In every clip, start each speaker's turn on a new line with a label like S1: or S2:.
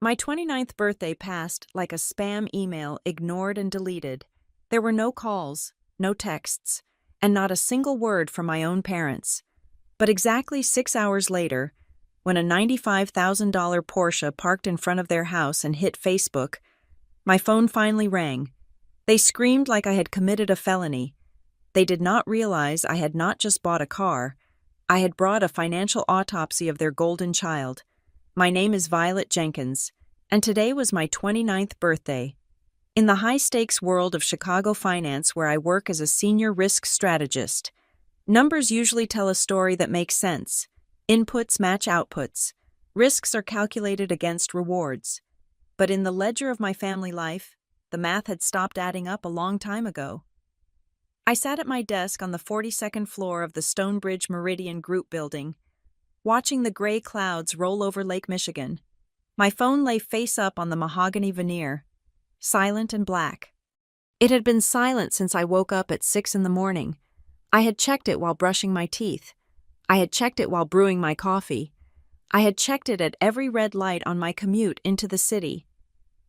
S1: My 29th birthday passed like a spam email ignored and deleted. There were no calls, no texts, and not a single word from my own parents. But exactly 6 hours later, when a $95,000 Porsche parked in front of their house and hit Facebook, my phone finally rang. They screamed like I had committed a felony. They did not realize I had not just bought a car, I had brought a financial autopsy of their golden child. My name is Violet Jenkins, and today was my 29th birthday. In the high-stakes world of Chicago finance where I work as a senior risk strategist, numbers usually tell a story that makes sense. Inputs match outputs. Risks are calculated against rewards. But in the ledger of my family life, the math had stopped adding up a long time ago. I sat at my desk on the 42nd floor of the Stonebridge Meridian Group building, watching the gray clouds roll over Lake Michigan. My phone lay face up on the mahogany veneer, silent and black. It had been silent since I woke up at 6 in the morning. I had checked it while brushing my teeth. I had checked it while brewing my coffee. I had checked it at every red light on my commute into the city.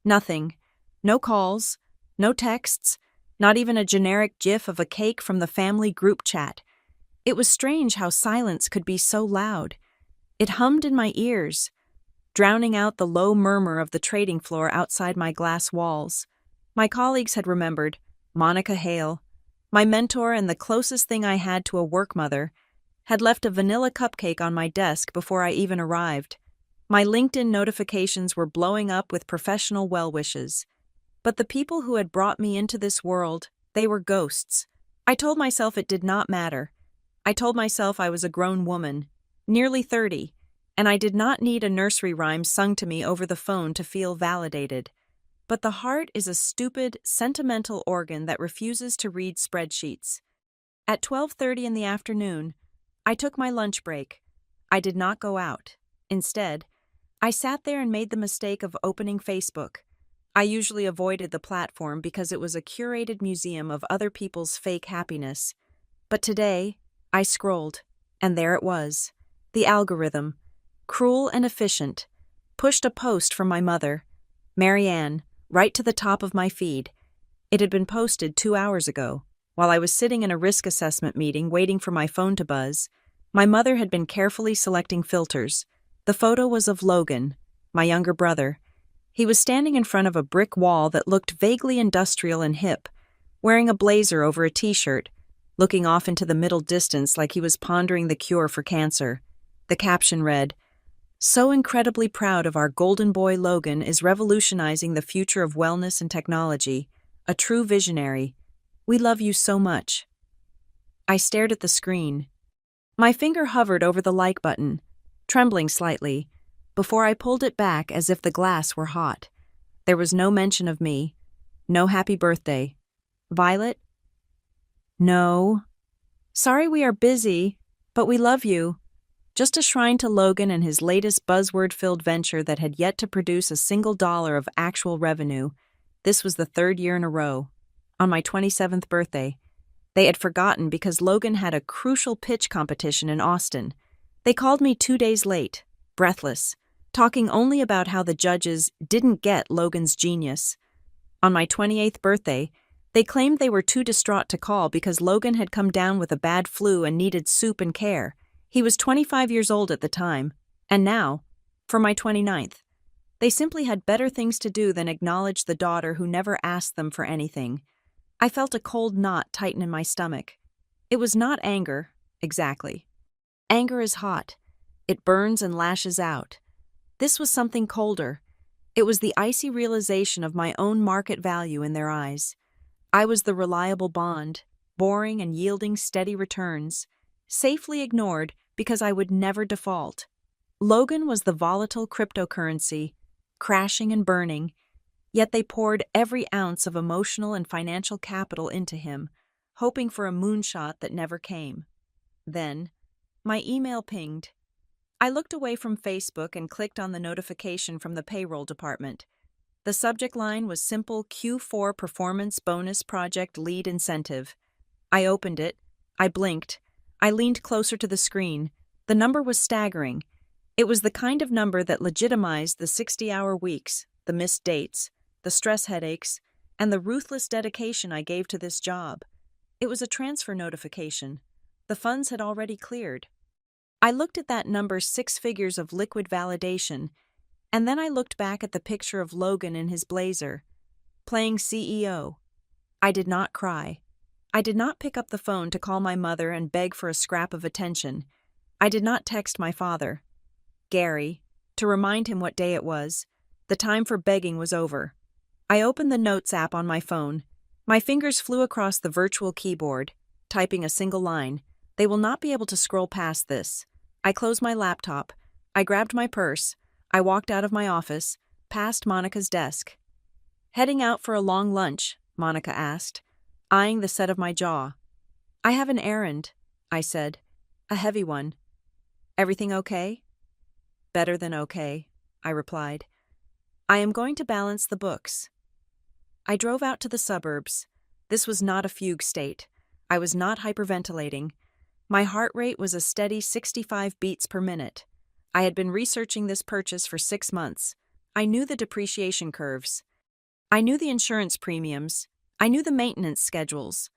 S1: Nothing. No calls, no texts, not even a generic gif of a cake from the family group chat. It was strange how silence could be so loud. It hummed in my ears, drowning out the low murmur of the trading floor outside my glass walls. My colleagues had remembered, Monica Hale, my mentor and the closest thing I had to a work mother, had left a vanilla cupcake on my desk before I even arrived. My LinkedIn notifications were blowing up with professional well wishes. But the people who had brought me into this world, they were ghosts. I told myself it did not matter. I told myself I was a grown woman, nearly 30, and I did not need a nursery rhyme sung to me over the phone to feel validated. But the heart is a stupid, sentimental organ that refuses to read spreadsheets. At 12:30 in the afternoon, I took my lunch break. I did not go out. Instead, I sat there and made the mistake of opening Facebook. I usually avoided the platform because it was a curated museum of other people's fake happiness. But today, I scrolled, and there it was. The algorithm, cruel and efficient, pushed a post from my mother, Marianne, right to the top of my feed. It had been posted 2 hours ago, while I was sitting in a risk assessment meeting waiting for my phone to buzz. My mother had been carefully selecting filters. The photo was of Logan, my younger brother. He was standing in front of a brick wall that looked vaguely industrial and hip, wearing a blazer over a t-shirt, looking off into the middle distance like he was pondering the cure for cancer. The caption read, "So incredibly proud of our golden boy Logan is revolutionizing the future of wellness and technology. A true visionary. We love you so much." I stared at the screen. My finger hovered over the like button, trembling slightly, before I pulled it back as if the glass were hot. There was no mention of me. No happy birthday. Violet? No. Sorry we are busy, but we love you. Just a shrine to Logan and his latest buzzword-filled venture that had yet to produce a single dollar of actual revenue. This was the 3rd year in a row. On my 27th birthday. They had forgotten because Logan had a crucial pitch competition in Austin. They called me 2 days late, breathless, talking only about how the judges didn't get Logan's genius. On my 28th birthday, they claimed they were too distraught to call because Logan had come down with a bad flu and needed soup and care. He was 25 years old at the time, and now, for my 29th, they simply had better things to do than acknowledge the daughter who never asked them for anything. I felt a cold knot tighten in my stomach. It was not anger, exactly. Anger is hot. It burns and lashes out. This was something colder. It was the icy realization of my own market value in their eyes. I was the reliable bond, boring and yielding steady returns, safely ignored because I would never default. Logan was the volatile cryptocurrency, crashing and burning, yet they poured every ounce of emotional and financial capital into him, hoping for a moonshot that never came. Then, my email pinged. I looked away from Facebook and clicked on the notification from the payroll department. The subject line was simple Q4 Performance Bonus Project Lead Incentive. I opened it. I blinked. I leaned closer to the screen. The number was staggering. It was the kind of number that legitimized the 60-hour weeks, the missed dates, the stress headaches, and the ruthless dedication I gave to this job. It was a transfer notification. The funds had already cleared. I looked at that number's 6 figures of liquid validation, and then I looked back at the picture of Logan in his blazer, playing CEO. I did not cry. I did not pick up the phone to call my mother and beg for a scrap of attention. I did not text my father, Gary, to remind him what day it was. The time for begging was over. I opened the Notes app on my phone. My fingers flew across the virtual keyboard, typing a single line. They will not be able to scroll past this. I closed my laptop. I grabbed my purse. I walked out of my office, past Monica's desk. "Heading out for a long lunch?" Monica asked, eyeing the set of my jaw. "I have an errand," I said. "A heavy one." "Everything okay?" "Better than okay," I replied. "I am going to balance the books." I drove out to the suburbs. This was not a fugue state. I was not hyperventilating. My heart rate was a steady 65 beats per minute. I had been researching this purchase for 6 months. I knew the depreciation curves. I knew the insurance premiums. I knew the maintenance schedules.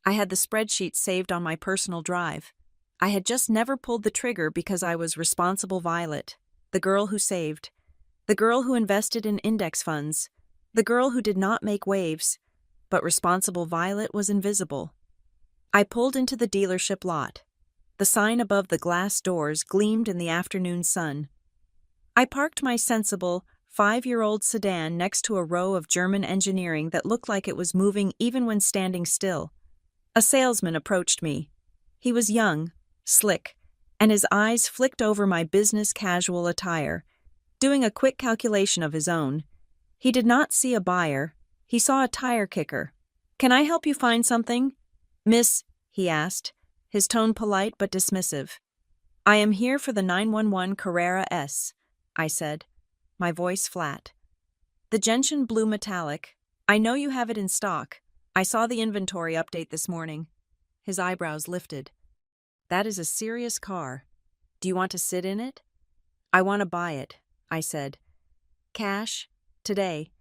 S1: I had the spreadsheets saved on my personal drive. I had just never pulled the trigger because I was responsible Violet, the girl who saved, the girl who invested in index funds, the girl who did not make waves, but responsible Violet was invisible. I pulled into the dealership lot. The sign above the glass doors gleamed in the afternoon sun. I parked my sensible, 5-year-old sedan next to a row of German engineering that looked like it was moving even when standing still. A salesman approached me. He was young, slick, and his eyes flicked over my business casual attire, doing a quick calculation of his own. He did not see a buyer. He saw a tire kicker. "Can I help you find something, Miss?" he asked, his tone polite but dismissive. "I am here for the 911 Carrera S," I said, my voice flat. "The gentian blue metallic. I know you have it in stock. I saw the inventory update this morning." His eyebrows lifted. "That is a serious car. Do you want to sit in it?" "I want to buy it," I said. "Cash, today.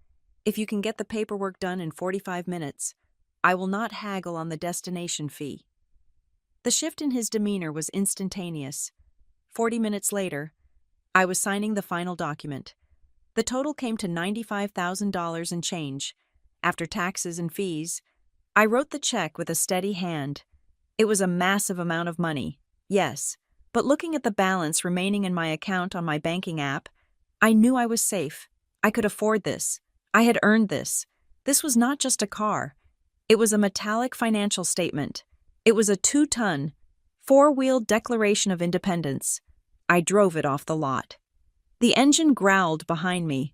S1: If you can get the paperwork done in 45 minutes, I will not haggle on the destination fee." The shift in his demeanor was instantaneous. 40 minutes later, I was signing the final document. The total came to $95,000 and change. After taxes and fees, I wrote the check with a steady hand. It was a massive amount of money, yes, but looking at the balance remaining in my account on my banking app, I knew I was safe. I could afford this. I had earned this. This was not just a car. It was a metallic financial statement. It was a 2-ton, 4-wheel Declaration of Independence. I drove it off the lot. The engine growled behind me,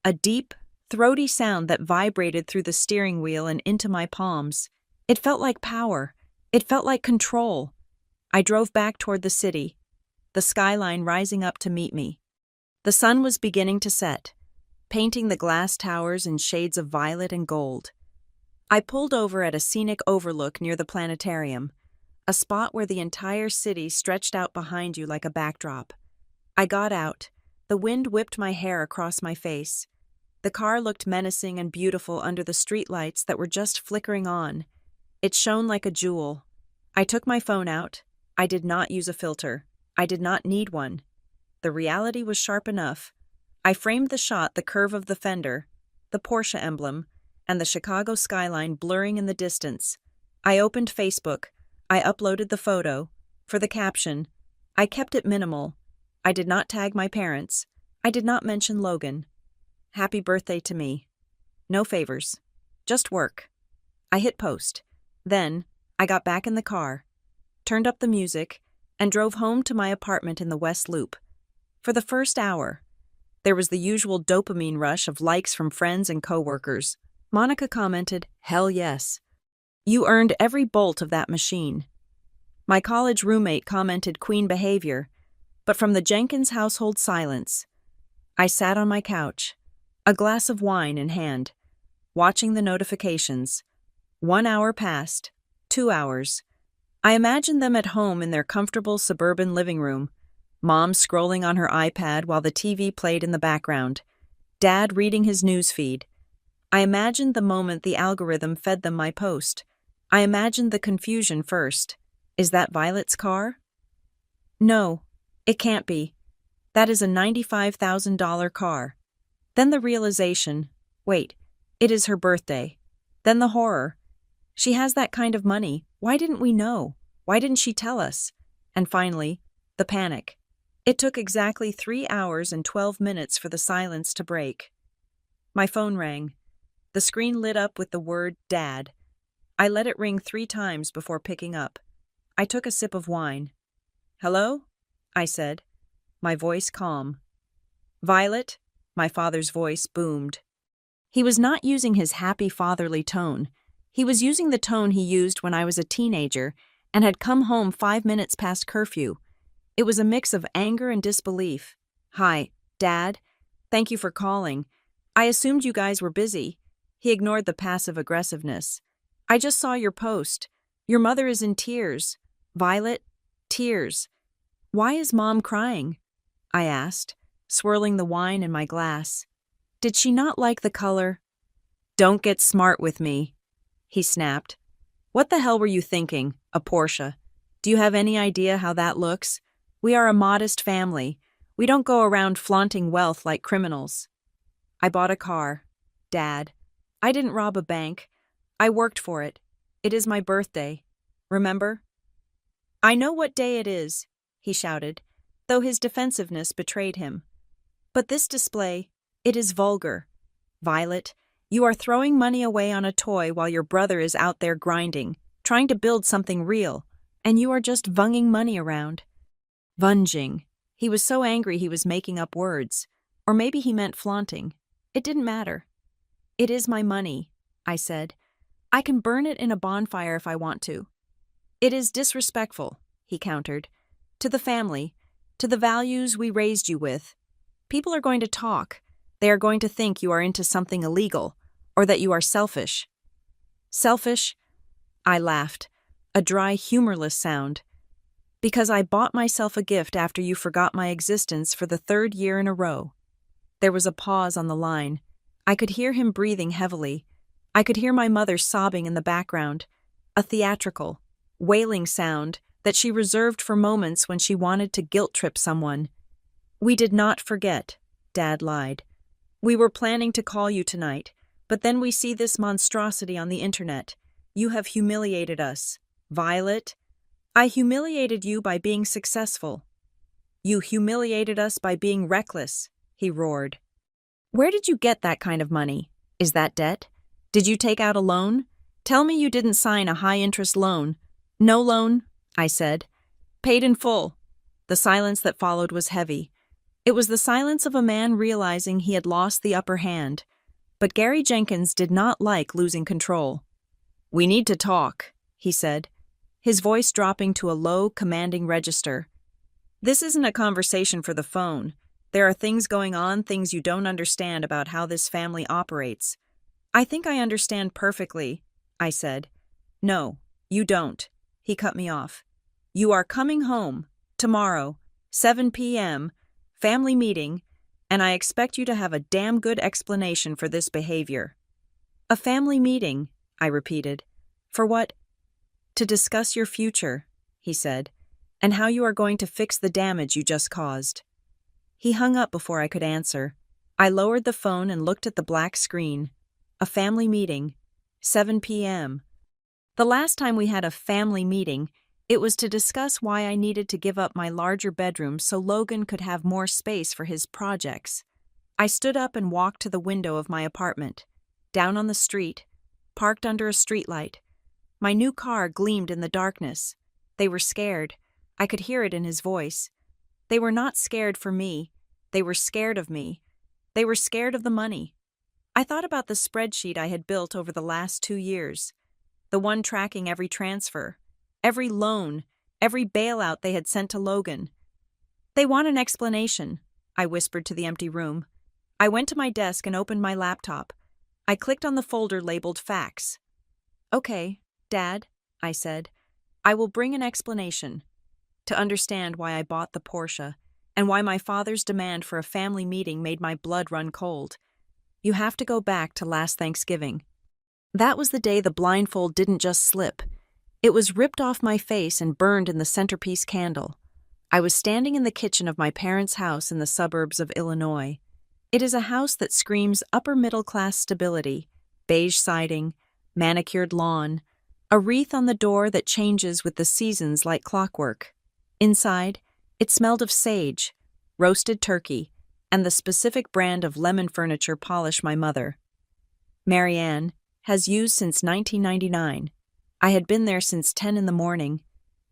S1: a deep, throaty sound that vibrated through the steering wheel and into my palms. It felt like power. It felt like control. I drove back toward the city, the skyline rising up to meet me. The sun was beginning to set, painting the glass towers in shades of violet and gold. I pulled over at a scenic overlook near the planetarium, a spot where the entire city stretched out behind you like a backdrop. I got out. The wind whipped my hair across my face. The car looked menacing and beautiful under the streetlights that were just flickering on. It shone like a jewel. I took my phone out. I did not use a filter. I did not need one. The reality was sharp enough. I framed the shot, the curve of the fender, the Porsche emblem, and the Chicago skyline blurring in the distance. I opened Facebook. I uploaded the photo. For the caption, I kept it minimal. I did not tag my parents. I did not mention Logan. Happy birthday to me. No favors. Just work. I hit post. Then, I got back in the car, turned up the music, and drove home to my apartment in the West Loop. For the first hour, there was the usual dopamine rush of likes from friends and coworkers. Monica commented, "Hell yes. You earned every bolt of that machine." My college roommate commented queen behavior, but from the Jenkins household silence. I sat on my couch, a glass of wine in hand, watching the notifications. 1 hour passed, 2 hours. I imagined them at home in their comfortable suburban living room, Mom scrolling on her iPad while the TV played in the background. Dad reading his news feed. I imagined the moment the algorithm fed them my post. I imagined the confusion first. Is that Violet's car? No, it can't be. That is a $95,000 car. Then the realization, wait, it is her birthday. Then the horror. She has that kind of money. Why didn't we know? Why didn't she tell us? And finally, the panic. It took exactly 3 hours and 12 minutes for the silence to break. My phone rang. The screen lit up with the word Dad. I let it ring 3 times before picking up. I took a sip of wine. Hello? I said, my voice calm. Violet? My father's voice boomed. He was not using his happy fatherly tone. He was using the tone he used when I was a teenager and had come home 5 minutes past curfew. It was a mix of anger and disbelief. Hi, Dad. Thank you for calling. I assumed you guys were busy. He ignored the passive aggressiveness. I just saw your post. Your mother is in tears. Violet, tears. Why is Mom crying? I asked, swirling the wine in my glass. Did she not like the color? Don't get smart with me, he snapped. What the hell were you thinking, a Porsche? Do you have any idea how that looks? We are a modest family. We don't go around flaunting wealth like criminals. I bought a car, Dad. I didn't rob a bank. I worked for it. It is my birthday. Remember? I know what day it is, he shouted, though his defensiveness betrayed him. But this display, it is vulgar. Violet, you are throwing money away on a toy while your brother is out there grinding, trying to build something real, and you are just vunging money around. Vunging. He was so angry he was making up words. Or maybe he meant flaunting. It didn't matter. It is my money, I said. I can burn it in a bonfire if I want to. It is disrespectful, he countered. To the family, to the values we raised you with. People are going to talk. They are going to think you are into something illegal, or that you are selfish. Selfish? I laughed, a dry, humorless sound. Because I bought myself a gift after you forgot my existence for the 3rd year in a row. There was a pause on the line. I could hear him breathing heavily. I could hear my mother sobbing in the background, a theatrical, wailing sound that she reserved for moments when she wanted to guilt-trip someone. We did not forget, Dad lied. We were planning to call you tonight, but then we see this monstrosity on the internet. You have humiliated us. Violet, I humiliated you by being successful. You humiliated us by being reckless, he roared. Where did you get that kind of money? Is that debt? Did you take out a loan? Tell me you didn't sign a high-interest loan. No loan, I said. Paid in full. The silence that followed was heavy. It was the silence of a man realizing he had lost the upper hand. But Gary Jenkins did not like losing control. We need to talk, he said, his voice dropping to a low, commanding register. This isn't a conversation for the phone. There are things going on, things you don't understand about how this family operates. I think I understand perfectly, I said. No, you don't. He cut me off. You are coming home, tomorrow, 7 p.m., family meeting, and I expect you to have a damn good explanation for this behavior. A family meeting, I repeated. For what? To discuss your future, he said, and how you are going to fix the damage you just caused. He hung up before I could answer. I lowered the phone and looked at the black screen. A family meeting, 7 p.m. The last time we had a family meeting, it was to discuss why I needed to give up my larger bedroom so Logan could have more space for his projects. I stood up and walked to the window of my apartment. Down on the street, parked under a streetlight. My new car gleamed in the darkness. They were scared. I could hear it in his voice. They were not scared for me. They were scared of me. They were scared of the money. I thought about the spreadsheet I had built over the last 2 years. The one tracking every transfer, every loan, every bailout they had sent to Logan. They want an explanation, I whispered to the empty room. I went to my desk and opened my laptop. I clicked on the folder labeled Facts. Okay, Dad, I said. I will bring an explanation. To understand why I bought the Porsche, and why my father's demand for a family meeting made my blood run cold. You have to go back to last Thanksgiving. That was the day the blindfold didn't just slip. It was ripped off my face and burned in the centerpiece candle. I was standing in the kitchen of my parents' house in the suburbs of Illinois. It is a house that screams upper-middle-class stability, beige siding, manicured lawn, a wreath on the door that changes with the seasons like clockwork. Inside, it smelled of sage, roasted turkey, and the specific brand of lemon furniture polish my mother, Marianne, has used since 1999. I had been there since 10 in the morning,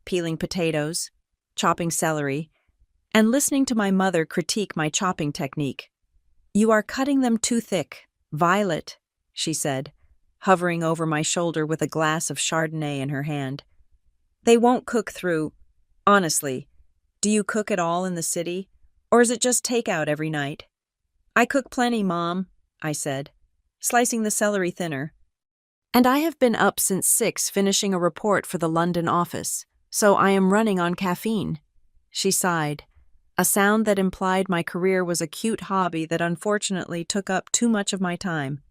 S1: peeling potatoes, chopping celery, and listening to my mother critique my chopping technique. "You are cutting them too thick, Violet," she said, hovering over my shoulder with a glass of Chardonnay in her hand. "They won't cook through. Honestly, do you cook at all in the city, or is it just takeout every night?" "I cook plenty, Mom," I said, slicing the celery thinner. "And I have been up since 6 finishing a report for the London office, so I am running on caffeine." She sighed, a sound that implied my career was a cute hobby that unfortunately took up too much of my time.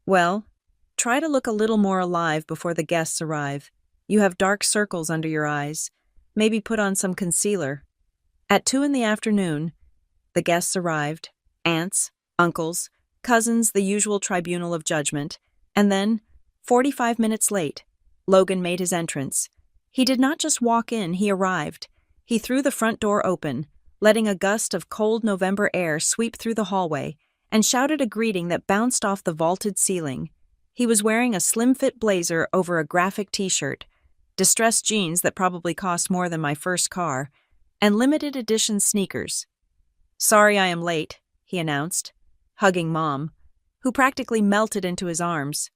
S1: "Well, try to look a little more alive before the guests arrive. You have dark circles under your eyes. Maybe put on some concealer." At 2 in the afternoon, the guests arrived, aunts, uncles, cousins, the usual tribunal of judgment, and then, 45 minutes late, Logan made his entrance. He did not just walk in, he arrived. He threw the front door open, letting a gust of cold November air sweep through the hallway, and shouted a greeting that bounced off the vaulted ceiling. He was wearing a slim-fit blazer over a graphic t-shirt, distressed jeans that probably cost more than my first car, and limited edition sneakers. "Sorry I am late," he announced, hugging Mom, who practically melted into his arms.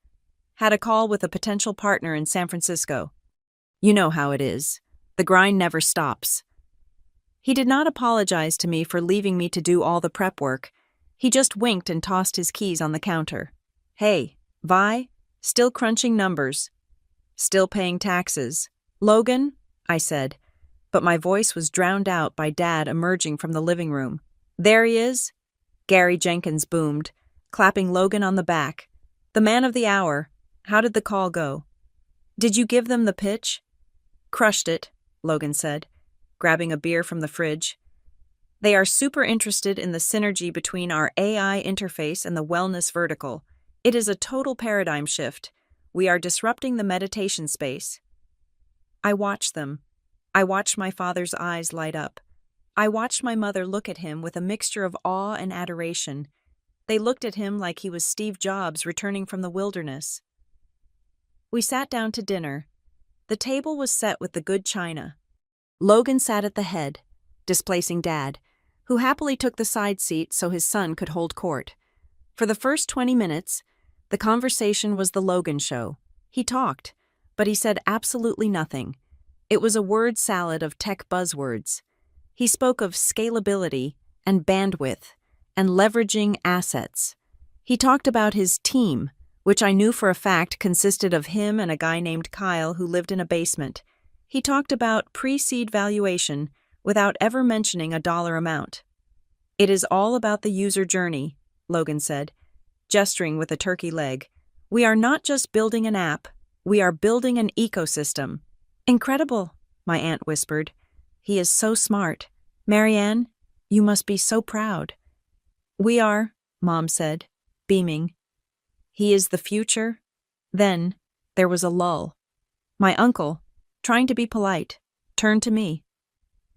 S1: "Had a call with a potential partner in San Francisco. You know how it is. The grind never stops." He did not apologize to me for leaving me to do all the prep work. He just winked and tossed his keys on the counter. "Hey, Vi, still crunching numbers. Still paying taxes. Logan," I said, but my voice was drowned out by Dad emerging from the living room. "There he is," Gary Jenkins boomed, clapping Logan on the back. "The man of the hour. How did the call go?" "Did you give them the pitch?" "Crushed it," Logan said, grabbing a beer from the fridge. "They are super interested in the synergy between our AI interface and the wellness vertical. It is a total paradigm shift. We are disrupting the meditation space." I watched them. I watched my father's eyes light up. I watched my mother look at him with a mixture of awe and adoration. They looked at him like he was Steve Jobs returning from the wilderness. We sat down to dinner. The table was set with the good china. Logan sat at the head, displacing Dad, who happily took the side seat so his son could hold court. For the first 20 minutes, the conversation was the Logan show. He talked, but he said absolutely nothing. It was a word salad of tech buzzwords. He spoke of scalability and bandwidth and leveraging assets. He talked about his team, which I knew for a fact consisted of him and a guy named Kyle who lived in a basement. He talked about pre-seed valuation without ever mentioning a dollar amount. "It is all about the user journey," Logan said, gesturing with a turkey leg. "We are not just building an app, we are building an ecosystem." "Incredible," my aunt whispered. "He is so smart. Marianne, you must be so proud." "We are," Mom said, beaming. "He is the future." Then there was a lull. My uncle, trying to be polite, turned to me.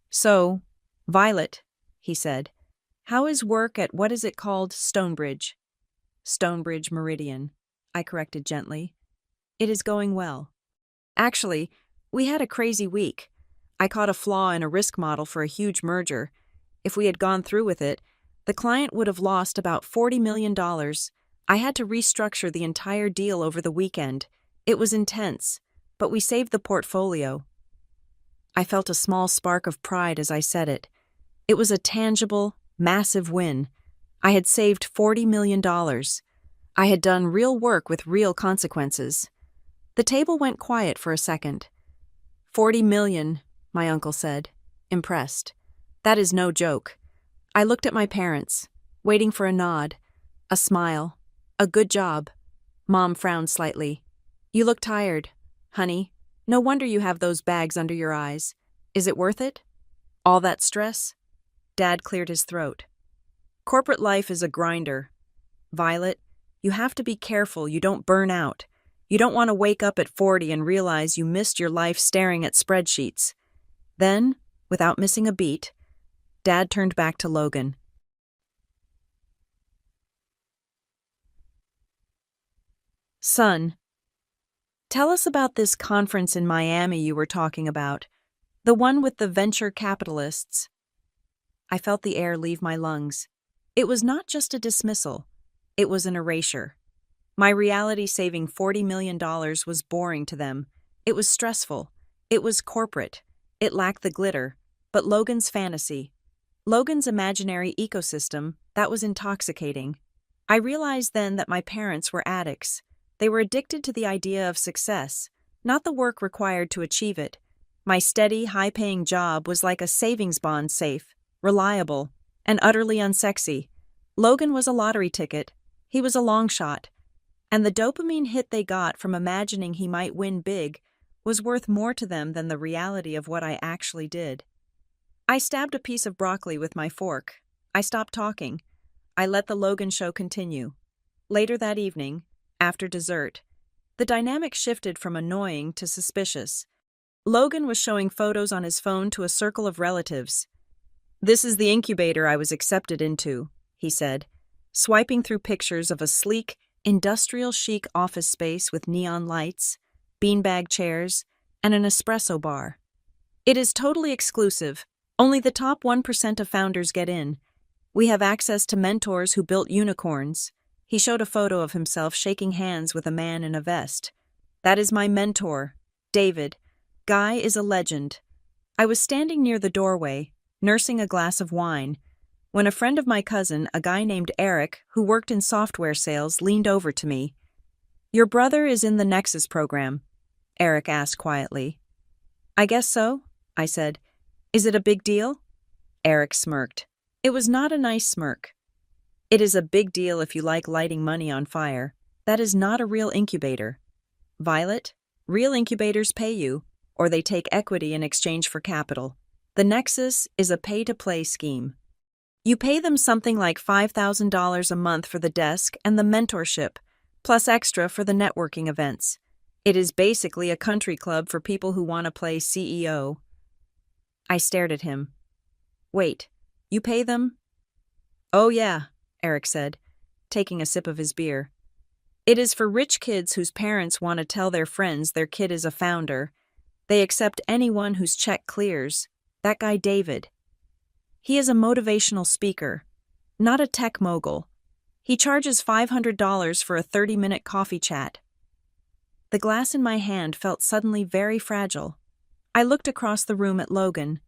S1: "So, Violet," he said, "how is work at what is it called, Stonebridge?" "Stonebridge Meridian," I corrected gently. "It is going well. Actually, we had a crazy week. I caught a flaw in a risk model for a huge merger. If we had gone through with it, the client would have lost about $40 million. I had to restructure the entire deal over the weekend. It was intense, but we saved the portfolio." I felt a small spark of pride as I said it. It was a tangible, massive win. I had saved $40 million. I had done real work with real consequences. The table went quiet for a second. "$40 million, my uncle said, impressed. That is no joke. I looked at my parents, waiting for a nod, a smile, a good job. Mom frowned slightly. You look tired, honey. No wonder you have those bags under your eyes. Is it worth it? All that stress? Dad cleared his throat. Corporate life is a grinder. Violet, you have to be careful you don't burn out. You don't want to wake up at 40 and realize you missed your life staring at spreadsheets. Then, without missing a beat, Dad turned back to Logan. Son, tell us about this conference in Miami you were talking about, the one with the venture capitalists. I felt the air leave my lungs. It was not just a dismissal, it was an erasure. My reality saving $40 million was boring to them. It was stressful. It was corporate. It lacked the glitter. But Logan's fantasy, Logan's imaginary ecosystem, that was intoxicating. I realized then that my parents were addicts. They were addicted to the idea of success, not the work required to achieve it. My steady, high-paying job was like a savings bond safe, reliable, and utterly unsexy. Logan was a lottery ticket. He was a long shot. And the dopamine hit they got from imagining he might win big was worth more to them than the reality of what I actually did. I stabbed a piece of broccoli with my fork. I stopped talking. I let the Logan show continue. Later that evening, after dessert, the dynamic shifted from annoying to suspicious. Logan was showing photos on his phone to a circle of relatives. This is the incubator I was accepted into, he said, swiping through pictures of a sleek, industrial chic office space with neon lights, beanbag chairs, and an espresso bar. It is totally exclusive. Only the top 1% of founders get in. We have access to mentors who built unicorns. He showed a photo of himself shaking hands with a man in a vest. That is my mentor, David. Guy is a legend. I was standing near the doorway, nursing a glass of wine, when a friend of my cousin, a guy named Eric, who worked in software sales, leaned over to me. Your brother is in the Nexus program, Eric asked quietly. I guess so, I said. Is it a big deal? Eric smirked. It was not a nice smirk. It is a big deal if you like lighting money on fire. That is not a real incubator. Violet, real incubators pay you, or they take equity in exchange for capital. The Nexus is a pay-to-play scheme. You pay them something like $5,000 a month for the desk and the mentorship, plus extra for the networking events. It is basically a country club for people who want to play CEO. I stared at him. Wait, you pay them? Oh yeah, Eric said, taking a sip of his beer. It is for rich kids whose parents want to tell their friends their kid is a founder. They accept anyone whose check clears. That guy David. He is a motivational speaker, not a tech mogul. He charges $500 for a 30-minute coffee chat. The glass in my hand felt suddenly very fragile. I looked across the room at Logan.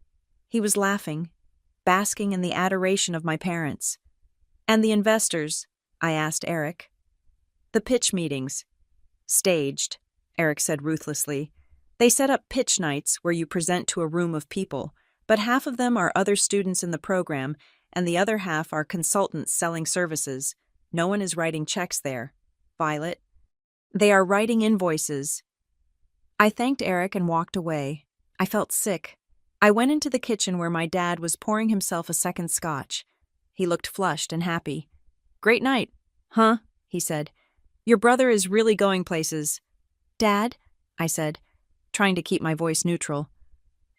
S1: He was laughing, basking in the adoration of my parents. And the investors, I asked Eric. The pitch meetings. Staged, Eric said ruthlessly. They set up pitch nights where you present to a room of people, but half of them are other students in the program, and the other half are consultants selling services. No one is writing checks there. Violet. They are writing invoices. I thanked Eric and walked away. I felt sick. I went into the kitchen where my dad was pouring himself a second scotch. He looked flushed and happy. Great night, huh? He said. Your brother is really going places. Dad, I said, trying to keep my voice neutral.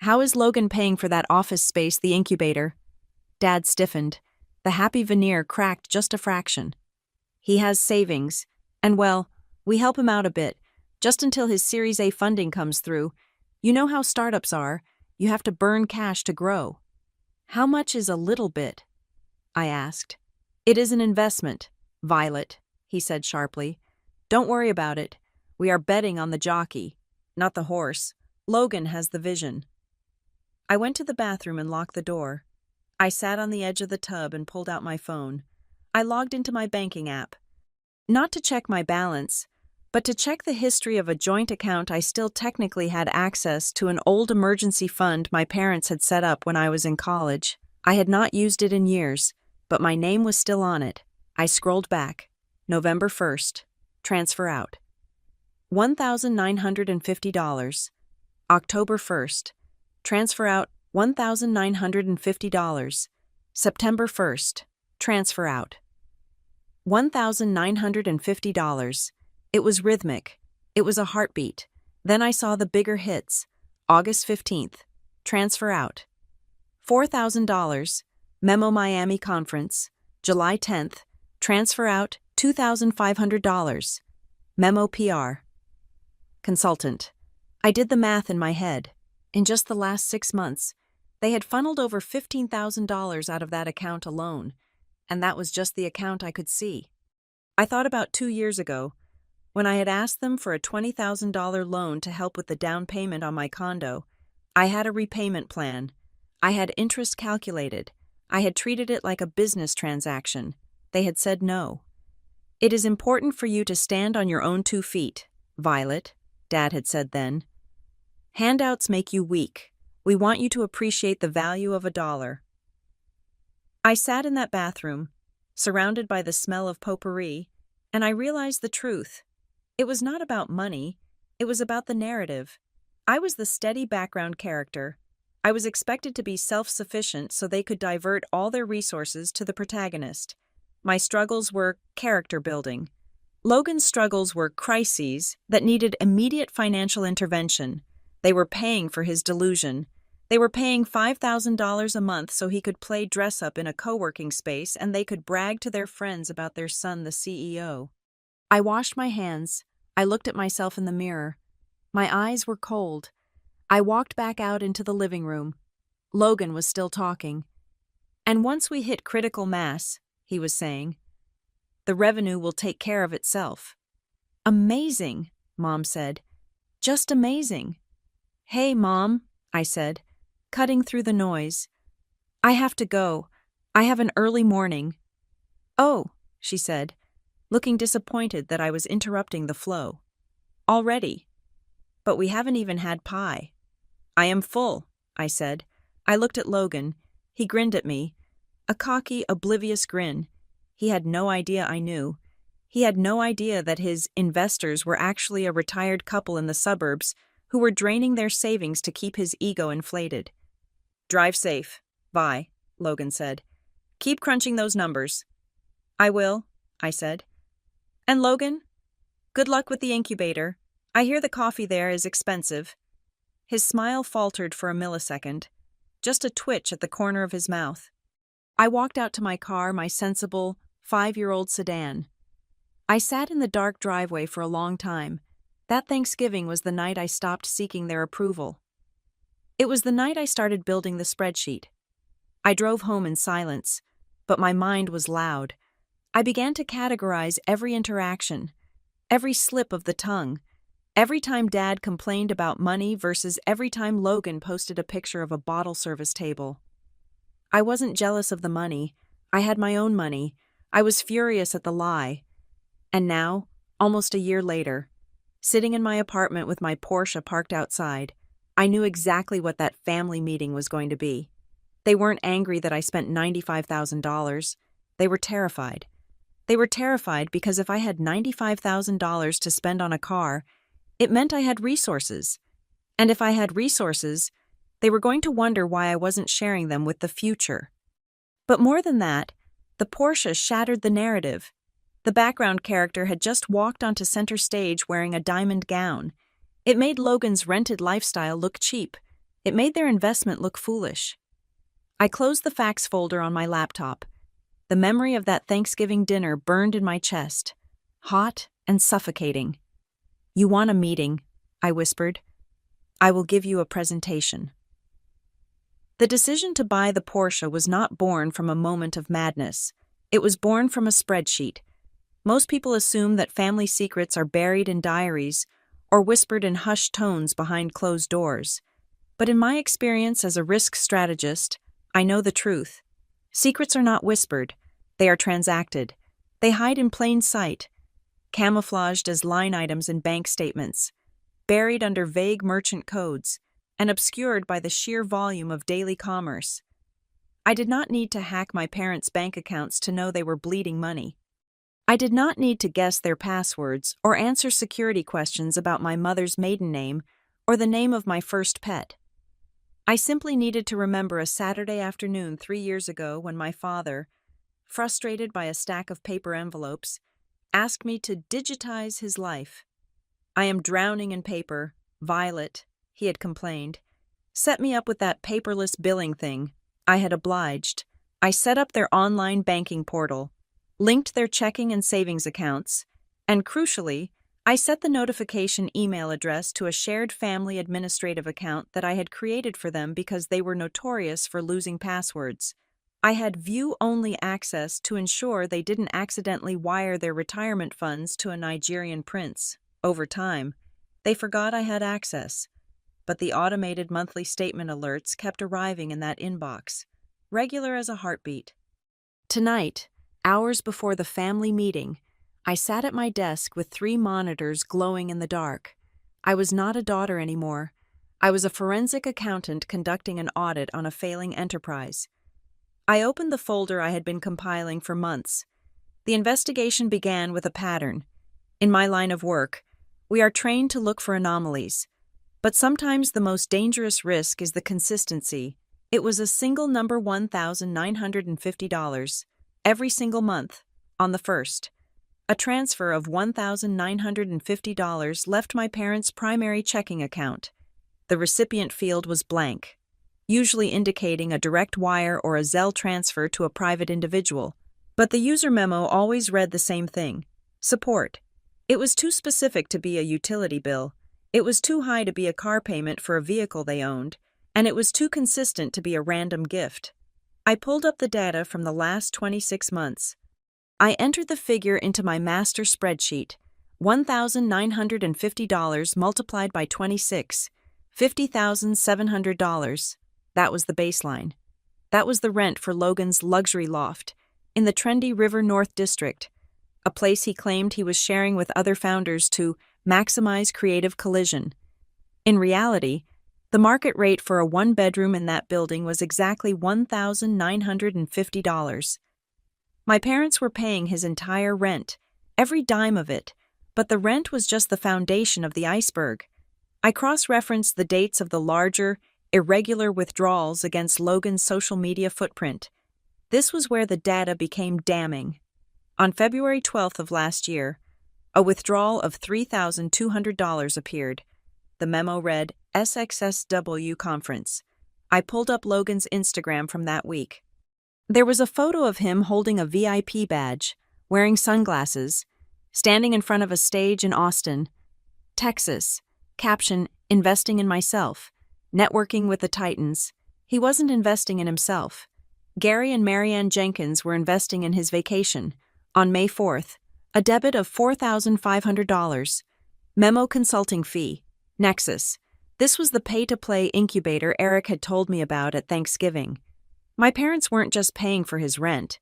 S1: How is Logan paying for that office space, the incubator? Dad stiffened. The happy veneer cracked just a fraction. He has savings, and well, we help him out a bit, just until his Series A funding comes through. You know how startups are. You have to burn cash to grow. How much is a little bit? I asked. It is an investment, Violet, he said sharply. Don't worry about it. We are betting on the jockey, not the horse. Logan has the vision. I went to the bathroom and locked the door. I sat on the edge of the tub and pulled out my phone. I logged into my banking app. Not to check my balance, but to check the history of a joint account I still technically had access to, an old emergency fund my parents had set up when I was in college. I had not used it in years, but my name was still on it. I scrolled back. November 1st. Transfer out. $1,950. October 1st. Transfer out $1,950. September 1st. Transfer out. $1,950. It was rhythmic. It was a heartbeat. Then I saw the bigger hits. August 15th. Transfer out. $4,000. Memo Miami Conference. July 10th. Transfer out $2,500. Memo PR. Consultant. I did the math in my head. In just the last 6 months, they had funneled over $15,000 out of that account alone, and that was just the account I could see. I thought about 2 years ago, when I had asked them for a $20,000 loan to help with the down payment on my condo. I had a repayment plan. I had interest calculated. I had treated it like a business transaction. They had said no. It is important for you to stand on your own 2 feet, Violet, Dad had said then. Handouts make you weak. We want you to appreciate the value of $1. I sat in that bathroom, surrounded by the smell of potpourri, and I realized the truth. It was not about money. It was about the narrative. I was the steady background character. I was expected to be self-sufficient so they could divert all their resources to the protagonist. My struggles were character building. Logan's struggles were crises that needed immediate financial intervention. They were paying for his delusion. They were paying $5,000 a month so he could play dress-up in a co-working space and they could brag to their friends about their son, the CEO. I washed my hands. I looked at myself in the mirror. My eyes were cold. I walked back out into the living room. Logan was still talking. And once we hit critical mass, he was saying, the revenue will take care of itself. Amazing, Mom said. Just amazing. Hey, Mom, I said, cutting through the noise. I have to go. I have an early morning. Oh, she said, looking disappointed that I was interrupting the flow. Already. But we haven't even had pie. I am full, I said. I looked at Logan. He grinned at me. A cocky, oblivious grin. He had no idea I knew. He had no idea that his investors were actually a retired couple in the suburbs who were draining their savings to keep his ego inflated. Drive safe, Vi, Logan said. Keep crunching those numbers. I will, I said. And Logan, good luck with the incubator. I hear the coffee there is expensive. His smile faltered for a millisecond, just a twitch at the corner of his mouth. I walked out to my car, my sensible, 5-year-old sedan. I sat in the dark driveway for a long time. That Thanksgiving was the night I stopped seeking their approval. It was the night I started building the spreadsheet. I drove home in silence, but my mind was loud. I began to categorize every interaction, every slip of the tongue, every time Dad complained about money versus every time Logan posted a picture of a bottle service table. I wasn't jealous of the money. I had my own money. I was furious at the lie. And now, almost a year later, sitting in my apartment with my Porsche parked outside, I knew exactly what that family meeting was going to be. They weren't angry that I spent $95,000. They were terrified. They were terrified because if I had $95,000 to spend on a car, it meant I had resources. And if I had resources, they were going to wonder why I wasn't sharing them with the future. But more than that, the Porsche shattered the narrative. The background character had just walked onto center stage wearing a diamond gown. It made Logan's rented lifestyle look cheap. It made their investment look foolish. I closed the fax folder on my laptop. The memory of that Thanksgiving dinner burned in my chest, hot and suffocating. You want a meeting, I whispered. I will give you a presentation. The decision to buy the Porsche was not born from a moment of madness. It was born from a spreadsheet. Most people assume that family secrets are buried in diaries or whispered in hushed tones behind closed doors. But in my experience as a risk strategist, I know the truth. Secrets are not whispered. They are transacted. They hide in plain sight, camouflaged as line items in bank statements, buried under vague merchant codes, and obscured by the sheer volume of daily commerce. I did not need to hack my parents' bank accounts to know they were bleeding money. I did not need to guess their passwords or answer security questions about my mother's maiden name or the name of my first pet. I simply needed to remember a Saturday afternoon 3 years ago when my father, frustrated by a stack of paper envelopes, asked me to digitize his life. "I am drowning in paper, Violet," he had complained. "Set me up with that paperless billing thing." I had obliged. I set up their online banking portal, linked their checking and savings accounts, and crucially, I set the notification email address to a shared family administrative account that I had created for them because they were notorious for losing passwords. I had view-only access to ensure they didn't accidentally wire their retirement funds to a Nigerian prince. Over time, they forgot I had access, but the automated monthly statement alerts kept arriving in that inbox, regular as a heartbeat. Tonight, hours before the family meeting, I sat at my desk with 3 monitors glowing in the dark. I was not a daughter anymore. I was a forensic accountant conducting an audit on a failing enterprise. I opened the folder I had been compiling for months. The investigation began with a pattern. In my line of work, we are trained to look for anomalies. But sometimes the most dangerous risk is the consistency. It was a single number $1,950, every single month, on the 1st. A transfer of $1,950 left my parents' primary checking account. The recipient field was blank, usually indicating a direct wire or a Zelle transfer to a private individual. But the user memo always read the same thing: support. It was too specific to be a utility bill. It was too high to be a car payment for a vehicle they owned, and it was too consistent to be a random gift. I pulled up the data from the last 26 months. I entered the figure into my master spreadsheet: $1,950 multiplied by 26, $50,700. That was the baseline. That was the rent for Logan's luxury loft in the trendy River North District, a place he claimed he was sharing with other founders to maximize creative collision. In reality, the market rate for a one-bedroom in that building was exactly $1,950. My parents were paying his entire rent, every dime of it, but the rent was just the foundation of the iceberg. I cross-referenced the dates of the larger, irregular withdrawals against Logan's social media footprint. This was where the data became damning. On February 12th of last year, a withdrawal of $3,200 appeared. The memo read, "SXSW Conference." I pulled up Logan's Instagram from that week. There was a photo of him holding a VIP badge, wearing sunglasses, standing in front of a stage in Austin, Texas. Caption, "Investing in myself. Networking with the Titans." He wasn't investing in himself. Gary and Marianne Jenkins were investing in his vacation. On May 4th, a debit of $4,500. Memo consulting fee. Nexus. This was the pay-to-play incubator Eric had told me about at Thanksgiving. My parents weren't just paying for his rent.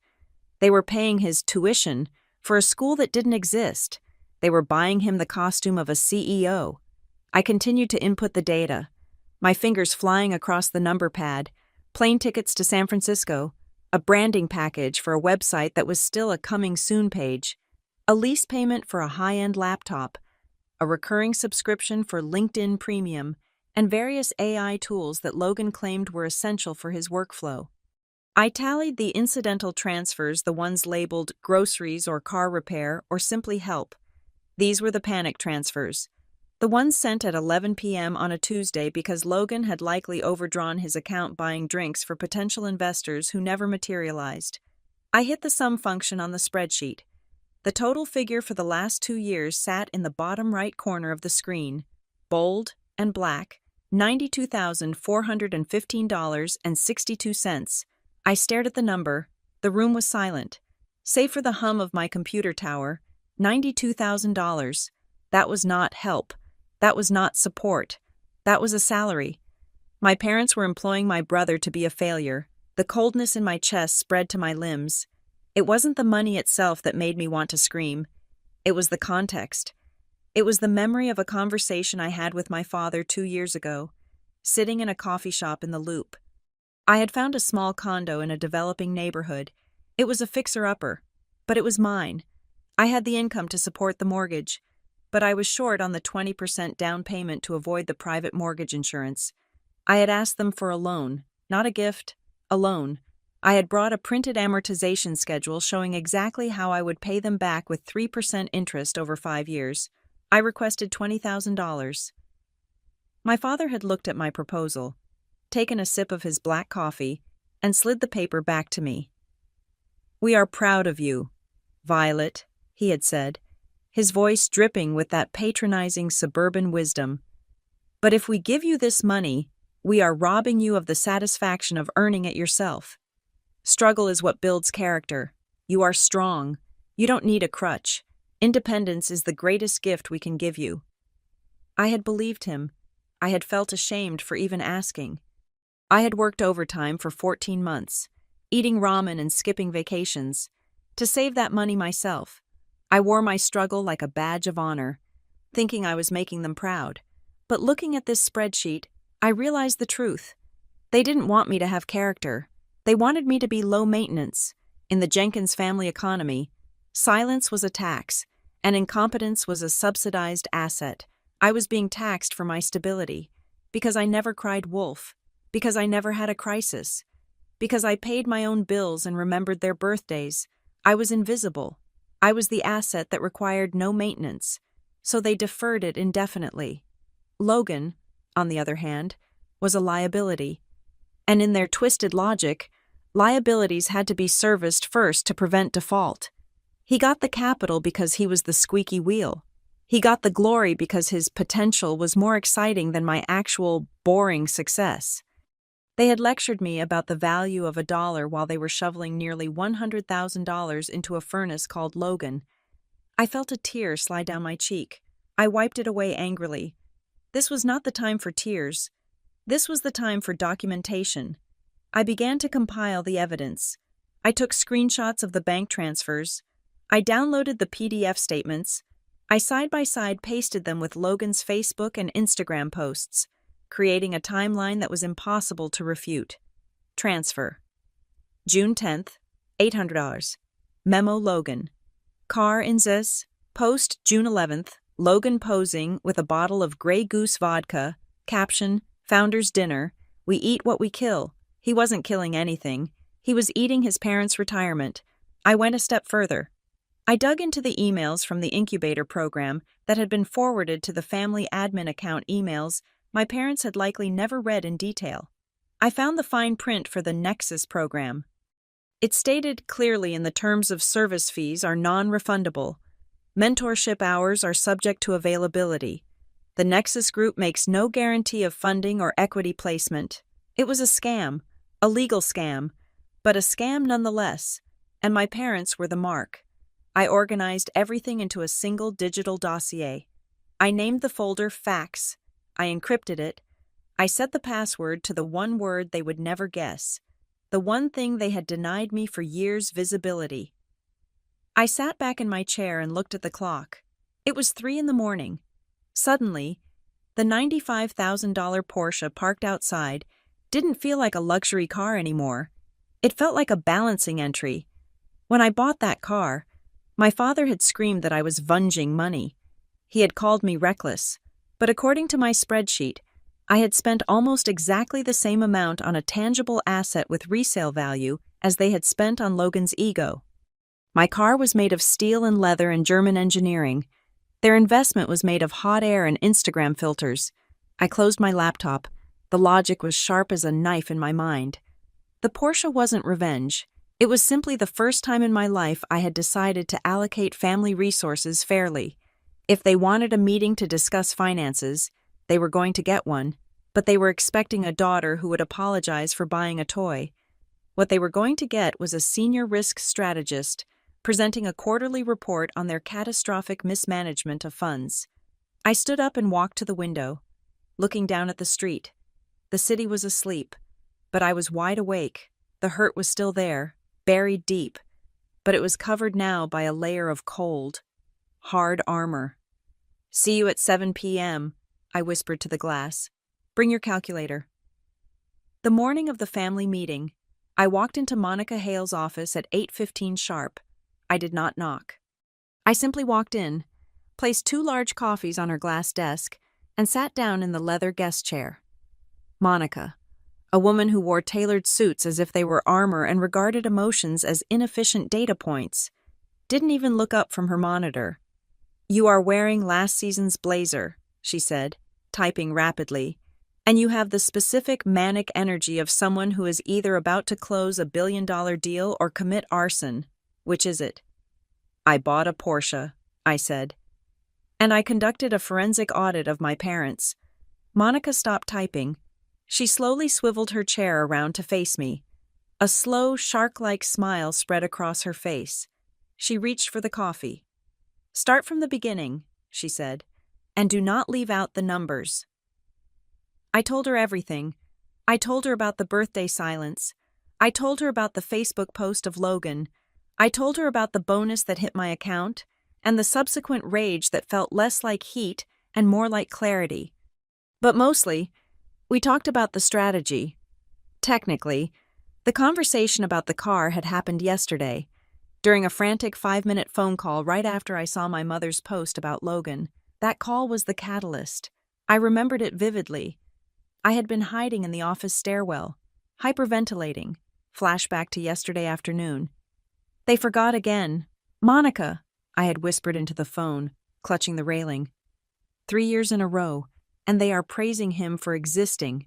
S1: They were paying his tuition for a school that didn't exist. They were buying him the costume of a CEO. I continued to input the data, my fingers flying across the number pad: plane tickets to San Francisco, a branding package for a website that was still a coming soon page, a lease payment for a high-end laptop, a recurring subscription for LinkedIn Premium, and various AI tools that Logan claimed were essential for his workflow. I tallied the incidental transfers, the ones labeled groceries or car repair or simply help. These were the panic transfers, the ones sent at 11 p.m. on a Tuesday because Logan had likely overdrawn his account buying drinks for potential investors who never materialized. I hit the sum function on the spreadsheet. The total figure for the last 2 years sat in the bottom right corner of the screen, bold and black: $92,415.62. I stared at the number. The room was silent, save for the hum of my computer tower. $92,000. That was not help. That was not support. That was a salary. My parents were employing my brother to be a failure. The coldness in my chest spread to my limbs. It wasn't the money itself that made me want to scream. It was the context. It was the memory of a conversation I had with my father 2 years ago, sitting in a coffee shop in the Loop. I had found a small condo in a developing neighborhood. It was a fixer-upper, but it was mine. I had the income to support the mortgage, but I was short on the 20% down payment to avoid the private mortgage insurance. I had asked them for a loan, not a gift, a loan. I had brought a printed amortization schedule showing exactly how I would pay them back with 3% interest over 5 years. I requested $20,000. My father had looked at my proposal, taken a sip of his black coffee, and slid the paper back to me. "We are proud of you, Violet," he had said, his voice dripping with that patronizing suburban wisdom. "But if we give you this money, we are robbing you of the satisfaction of earning it yourself. Struggle is what builds character. You are strong. You don't need a crutch. Independence is the greatest gift we can give you." I had believed him. I had felt ashamed for even asking. I had worked overtime for 14 months, eating ramen and skipping vacations, to save that money myself. I wore my struggle like a badge of honor, thinking I was making them proud. But looking at this spreadsheet, I realized the truth. They didn't want me to have character. They wanted me to be low maintenance. In the Jenkins family economy, silence was a tax, and incompetence was a subsidized asset. I was being taxed for my stability, because I never cried wolf, because I never had a crisis, because I paid my own bills and remembered their birthdays. I was invisible. I was the asset that required no maintenance, so they deferred it indefinitely. Logan, on the other hand, was a liability. And in their twisted logic, liabilities had to be serviced first to prevent default. He got the capital because he was the squeaky wheel. He got the glory because his potential was more exciting than my actual, boring success. They had lectured me about the value of $1 while they were shoveling nearly $100,000 into a furnace called Logan. I felt a tear slide down my cheek. I wiped it away angrily. This was not the time for tears. This was the time for documentation. I began to compile the evidence. I took screenshots of the bank transfers. I downloaded the PDF statements. I side-by-side pasted them with Logan's Facebook and Instagram posts, creating a timeline that was impossible to refute. Transfer. June 10th, $800. Memo Logan. Car in this. Post June 11th, Logan posing with a bottle of Grey Goose vodka. Caption, Founder's Dinner. We eat what we kill. He wasn't killing anything. He was eating his parents' retirement. I went a step further. I dug into the emails from the incubator program that had been forwarded to the family admin account emails my parents had likely never read in detail. I found the fine print for the Nexus program. It stated clearly in the terms of service fees are non-refundable. Mentorship hours are subject to availability. The Nexus group makes no guarantee of funding or equity placement. It was a scam, a legal scam, but a scam nonetheless, and my parents were the mark. I organized everything into a single digital dossier. I named the folder Facts. I encrypted it. I set the password to the one word they would never guess, the one thing they had denied me for years: visibility. I sat back in my chair and looked at the clock. It was 3 a.m. Suddenly, the $95,000 Porsche parked outside didn't feel like a luxury car anymore. It felt like a balancing entry. When I bought that car, my father had screamed that I was vunging money. He had called me reckless, but according to my spreadsheet, I had spent almost exactly the same amount on a tangible asset with resale value as they had spent on Logan's ego. My car was made of steel and leather and German engineering. Their investment was made of hot air and Instagram filters. I closed my laptop. The logic was sharp as a knife in my mind. The Porsche wasn't revenge. It was simply the first time in my life I had decided to allocate family resources fairly. If they wanted a meeting to discuss finances, they were going to get one, but they were expecting a daughter who would apologize for buying a toy. What they were going to get was a senior risk strategist presenting a quarterly report on their catastrophic mismanagement of funds. I stood up and walked to the window, looking down at the street. The city was asleep, but I was wide awake. The hurt was still there, buried deep, but it was covered now by a layer of cold, hard armor. "See you at 7 p.m., I whispered to the glass. "Bring your calculator." The morning of the family meeting, I walked into Monica Hale's office at 8:15 sharp. I did not knock. I simply walked in, placed 2 large coffees on her glass desk, and sat down in the leather guest chair. Monica, a woman who wore tailored suits as if they were armor and regarded emotions as inefficient data points, didn't even look up from her monitor. "You are wearing last season's blazer," she said, typing rapidly, "and you have the specific manic energy of someone who is either about to close a billion-dollar deal or commit arson. Which is it?" "I bought a Porsche," I said. "And I conducted a forensic audit of my parents." Monica stopped typing. She slowly swiveled her chair around to face me. A slow, shark-like smile spread across her face. She reached for the coffee. "Start from the beginning," she said, "and do not leave out the numbers." I told her everything. I told her about the birthday silence. I told her about the Facebook post of Logan. I told her about the bonus that hit my account, and the subsequent rage that felt less like heat and more like clarity. But mostly, we talked about the strategy. Technically, the conversation about the car had happened yesterday, during a frantic 5-minute phone call right after I saw my mother's post about Logan. That call was the catalyst. I remembered it vividly. I had been hiding in the office stairwell, hyperventilating, flashback to yesterday afternoon. "They forgot again. Monica," I had whispered into the phone, clutching the railing. 3 years in a row, and they are praising him for existing.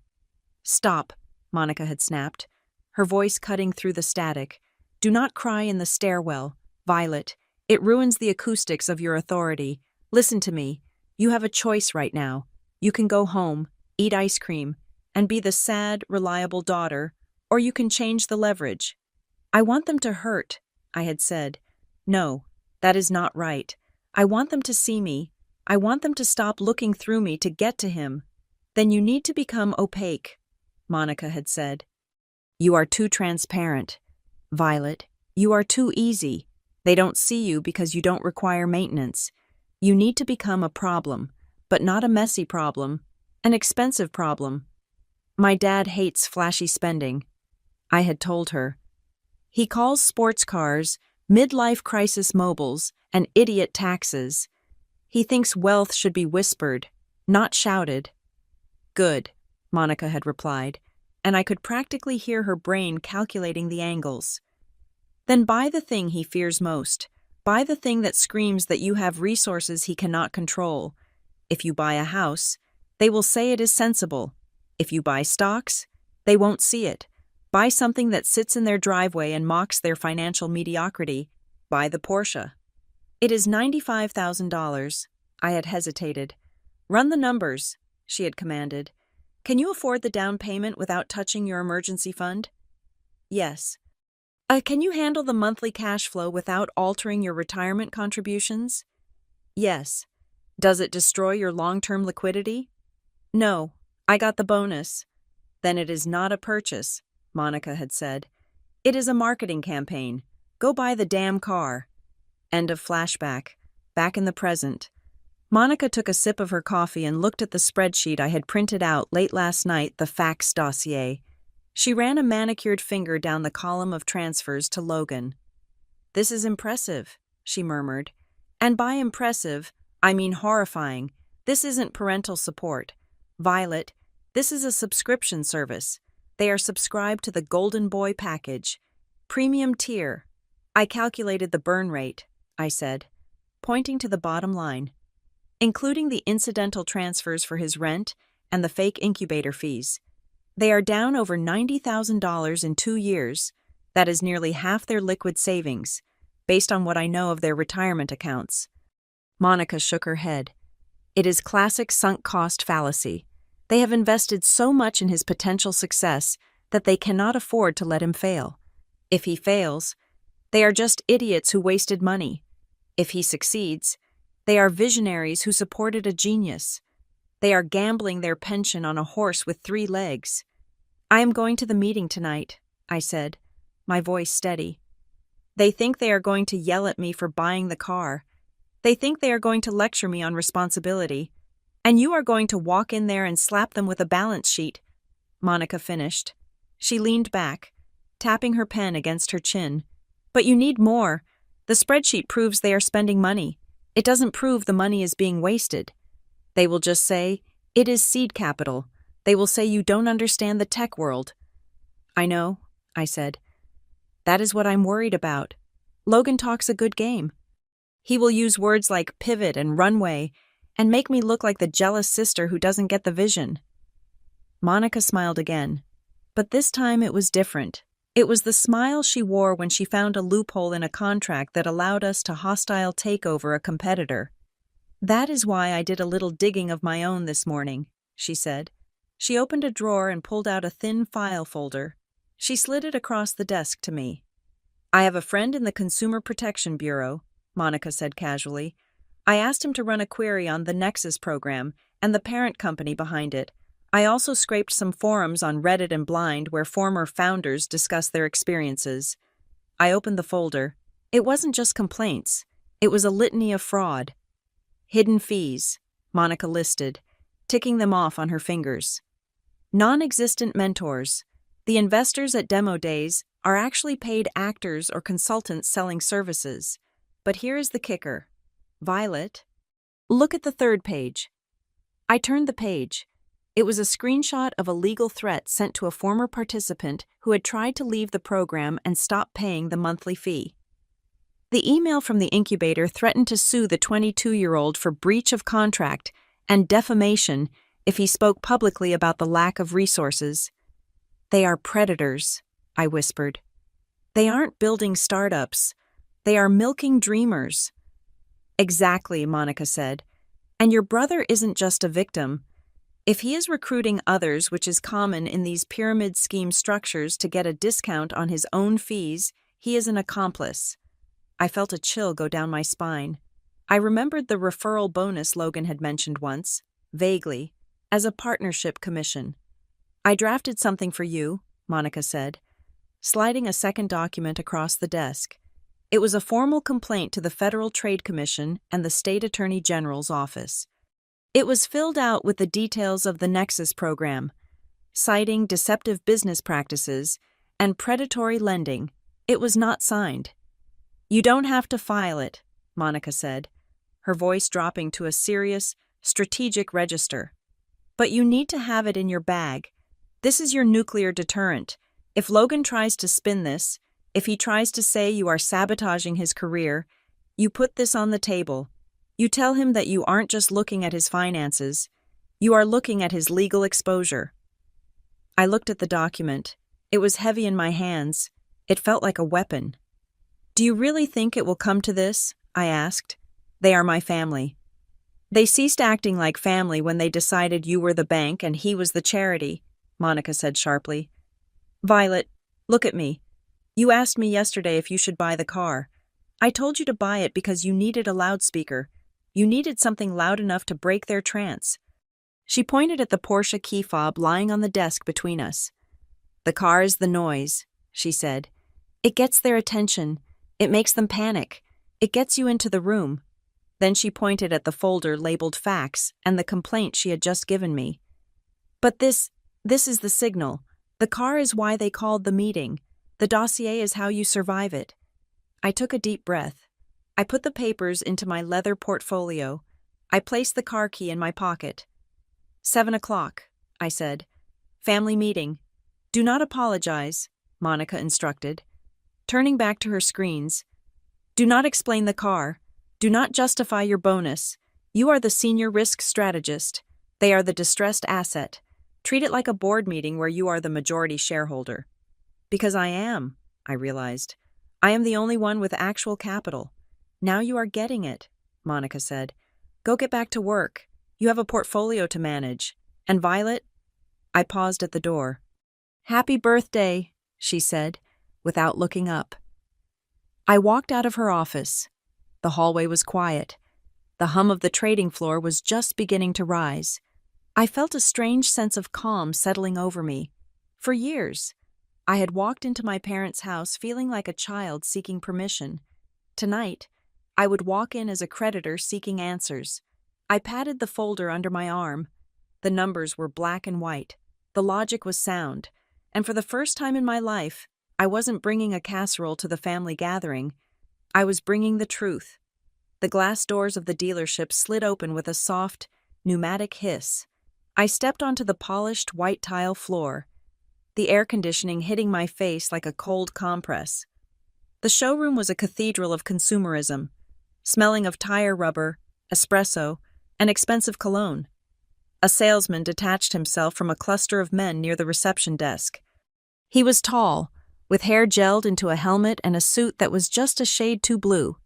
S1: "Stop," Monica had snapped, her voice cutting through the static. "Do not cry in the stairwell, Violet. It ruins the acoustics of your authority. Listen to me. You have a choice right now. You can go home, eat ice cream, and be the sad, reliable daughter, or you can change the leverage." "I want them to hurt," I had said. "No, that is not right. I want them to see me. I want them to stop looking through me to get to him." "Then you need to become opaque," Monica had said. "You are too transparent. Violet, you are too easy. They don't see you because you don't require maintenance. You need to become a problem, but not a messy problem, an expensive problem." "My dad hates flashy spending," I had told her. "He calls sports cars midlife crisis mobiles and idiot taxes. He thinks wealth should be whispered, not shouted." "Good," Monica had replied, and I could practically hear her brain calculating the angles. "Then buy the thing he fears most. Buy the thing that screams that you have resources he cannot control. If you buy a house, they will say it is sensible. If you buy stocks, they won't see it. Buy something that sits in their driveway and mocks their financial mediocrity. Buy the Porsche." "It is $95,000. I had hesitated. "Run the numbers," she had commanded. "Can you afford the down payment without touching your emergency fund?" "Yes." Can you handle the monthly cash flow without altering your retirement contributions?" "Yes." "Does it destroy your long-term liquidity?" "No. I got the bonus." "Then it is not a purchase," Monica had said. "It is a marketing campaign. Go buy the damn car." End of flashback. Back in the present. Monica took a sip of her coffee and looked at the spreadsheet I had printed out late last night, the fax dossier. She ran a manicured finger down the column of transfers to Logan. "This is impressive," she murmured. "And by impressive, I mean horrifying. This isn't parental support. Violet, this is a subscription service. They are subscribed to the Golden Boy package. Premium tier." "I calculated the burn rate," I said, pointing to the bottom line, "including the incidental transfers for his rent and the fake incubator fees. They are down over $90,000 in 2 years. That is nearly half their liquid savings, based on what I know of their retirement accounts." Monica shook her head. "It is classic sunk cost fallacy. They have invested so much in his potential success that they cannot afford to let him fail. If he fails, they are just idiots who wasted money. If he succeeds, they are visionaries who supported a genius. They are gambling their pension on a horse with 3 legs." "I am going to the meeting tonight," I said, my voice steady. "They think they are going to yell at me for buying the car. They think they are going to lecture me on responsibility. And you are going to walk in there and slap them with a balance sheet," Monica finished, She leaned back, tapping her pen against her chin. But you need more. The spreadsheet proves they are spending money. It doesn't prove the money is being wasted. They will just say, it is seed capital. They will say you don't understand the tech world. I know, I said. That is what I'm worried about. Logan talks a good game. He will use words like pivot and runway and make me look like the jealous sister who doesn't get the vision. Monica smiled again, but this time it was different. It was the smile she wore when she found a loophole in a contract that allowed us to hostile take over a competitor. That is why I did a little digging of my own this morning, she said. She opened a drawer and pulled out a thin file folder. She slid it across the desk to me. I have a friend in the Consumer Protection Bureau, Monica said casually. I asked him to run a query on the Nexus program and the parent company behind it. I also scraped some forums on Reddit and Blind where former founders discuss their experiences. I opened the folder. It wasn't just complaints. It was a litany of fraud. Hidden fees, Monica listed, ticking them off on her fingers. Non-existent mentors. The investors at demo days are actually paid actors or consultants selling services. But here is the kicker. Violet, look at the third page. I turned the page. It was a screenshot of a legal threat sent to a former participant who had tried to leave the program and stop paying the monthly fee. The email from the incubator threatened to sue the 22-year-old for breach of contract and defamation if he spoke publicly about the lack of resources. They are predators, I whispered. They aren't building startups. They are milking dreamers. Exactly, Monica said. And your brother isn't just a victim. If he is recruiting others, which is common in these pyramid scheme structures, to get a discount on his own fees, he is an accomplice. I felt a chill go down my spine. I remembered the referral bonus Logan had mentioned once, vaguely, as a partnership commission. I drafted something for you, Monica said, sliding a second document across the desk. It was a formal complaint to the Federal Trade Commission and the State Attorney General's office. It was filled out with the details of the Nexus program, citing deceptive business practices and predatory lending. It was not signed. You don't have to file it, Monica said, her voice dropping to a serious, strategic register. But you need to have it in your bag. This is your nuclear deterrent. If Logan tries to spin this, if he tries to say you are sabotaging his career, you put this on the table. You tell him that you aren't just looking at his finances, you are looking at his legal exposure. I looked at the document. It was heavy in my hands. It felt like a weapon. Do you really think it will come to this? I asked. They are my family. They ceased acting like family when they decided you were the bank and he was the charity, Monica said sharply. Violet, look at me. You asked me yesterday if you should buy the car. I told you to buy it because you needed a loudspeaker. You needed something loud enough to break their trance. She pointed at the Porsche key fob lying on the desk between us. The car is the noise, she said. It gets their attention. It makes them panic. It gets you into the room. Then she pointed at the folder labeled facts and the complaint she had just given me. But this is the signal. The car is why they called the meeting. The dossier is how you survive it. I took a deep breath. I put the papers into my leather portfolio. I placed the car key in my pocket. 7 o'clock, I said. Family meeting. Do not apologize, Monica instructed. Turning back to her screens. Do not explain the car. Do not justify your bonus. You are the senior risk strategist. They are the distressed asset. Treat it like a board meeting where you are the majority shareholder. Because I am, I realized. I am the only one with actual capital. Now you are getting it, Monica said. Go get back to work. You have a portfolio to manage. And Violet? I paused at the door. Happy birthday, she said, without looking up. I walked out of her office. The hallway was quiet. The hum of the trading floor was just beginning to rise. I felt a strange sense of calm settling over me. For years, I had walked into my parents' house feeling like a child seeking permission. Tonight, I would walk in as a creditor seeking answers. I patted the folder under my arm. The numbers were black and white. The logic was sound. And for the first time in my life, I wasn't bringing a casserole to the family gathering. I was bringing the truth. The glass doors of the dealership slid open with a soft, pneumatic hiss. I stepped onto the polished white tile floor, the air conditioning hitting my face like a cold compress. The showroom was a cathedral of consumerism, smelling of tire rubber, espresso, and expensive cologne. A salesman detached himself from a cluster of men near the reception desk. He was tall, with hair gelled into a helmet and a suit that was just a shade too blue.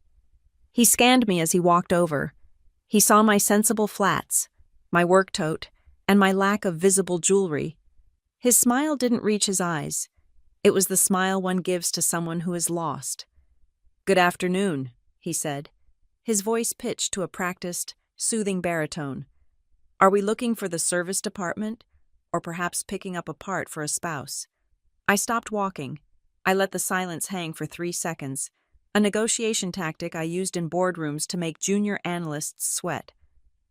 S1: He scanned me as he walked over. He saw my sensible flats, my work tote, and my lack of visible jewelry. His smile didn't reach his eyes. It was the smile one gives to someone who is lost. "Good afternoon," he said, his voice pitched to a practiced, soothing baritone. "Are we looking for the service department, or perhaps picking up a part for a spouse?" I stopped walking. I let the silence hang for 3 seconds, a negotiation tactic I used in boardrooms to make junior analysts sweat.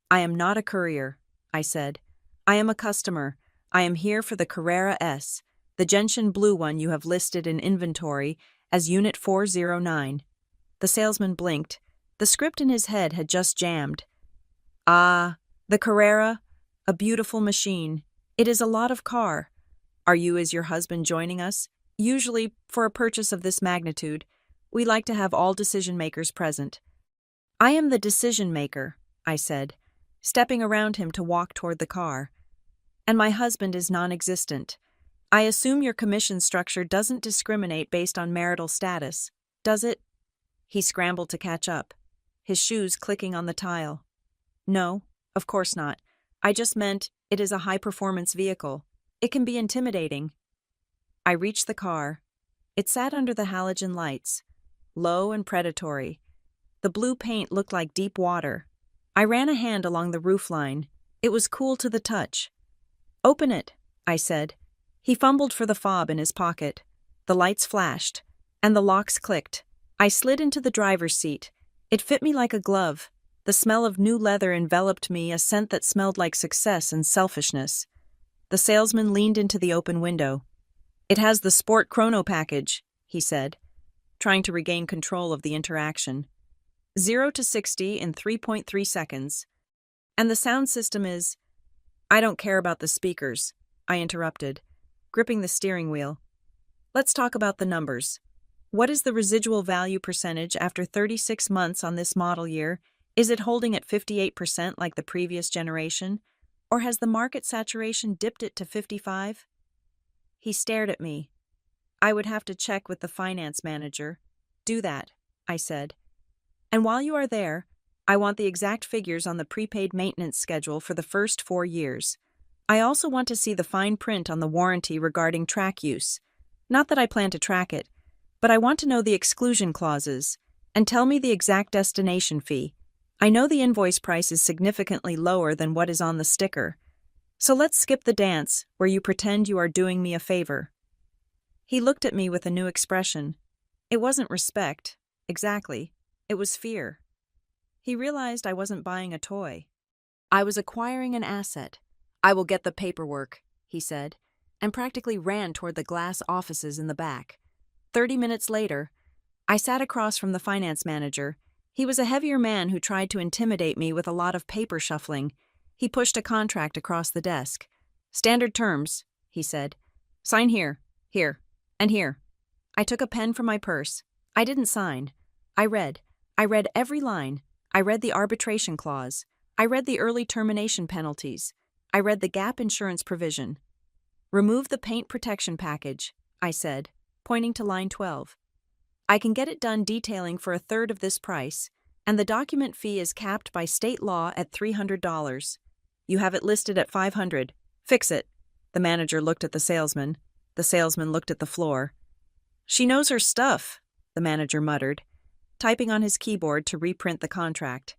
S1: "I am not a courier," I said. "I am a customer. I am here for the Carrera S, the gentian blue one you have listed in inventory as Unit 409. The salesman blinked. The script in his head had just jammed. "Ah, the Carrera, a beautiful machine. It is a lot of car. Are you as your husband joining us? Usually, for a purchase of this magnitude, we like to have all decision-makers present." "I am the decision-maker," I said, stepping around him to walk toward the car. "And my husband is non-existent. I assume your commission structure doesn't discriminate based on marital status, does it?" He scrambled to catch up, his shoes clicking on the tile. "No, of course not. I just meant it is a high-performance vehicle. It can be intimidating." I reached the car. It sat under the halogen lights, low and predatory. The blue paint looked like deep water. I ran a hand along the roofline. It was cool to the touch. "Open it," I said. He fumbled for the fob in his pocket. The lights flashed, and the locks clicked. I slid into the driver's seat. It fit me like a glove. The smell of new leather enveloped me, a scent that smelled like success and selfishness. The salesman leaned into the open window. "It has the Sport Chrono package," he said, trying to regain control of the interaction. 0 to 60 in 3.3 seconds. "And the sound system is—" "I don't care about the speakers," I interrupted, gripping the steering wheel. "Let's talk about the numbers. What is the residual value percentage after 36 months on this model year? Is it holding at 58% like the previous generation? Or has the market saturation dipped it to 55? He stared at me. "I would have to check with the finance manager." "Do that," I said. "And while you are there, I want the exact figures on the prepaid maintenance schedule for the first 4 years. I also want to see the fine print on the warranty regarding track use. Not that I plan to track it, but I want to know the exclusion clauses, and tell me the exact destination fee. I know the invoice price is significantly lower than what is on the sticker. So let's skip the dance where you pretend you are doing me a favor." He looked at me with a new expression. It wasn't respect, exactly. It was fear. He realized I wasn't buying a toy. I was acquiring an asset. "I will get the paperwork," he said, and practically ran toward the glass offices in the back. 30 minutes later, I sat across from the finance manager. He was a heavier man who tried to intimidate me with a lot of paper shuffling. He pushed a contract across the desk. "Standard terms," he said. "Sign here, here, and here." I took a pen from my purse. I didn't sign. I read every line. I read the arbitration clause. I read the early termination penalties. I read the gap insurance provision. "Remove the paint protection package," I said, pointing to line 12. "I can get it done detailing for a third of this price, and the document fee is capped by state law at $300. You have it listed at $500. Fix it." The manager looked at the salesman. The salesman looked at the floor. "She knows her stuff," the manager muttered, typing on his keyboard to reprint the contract.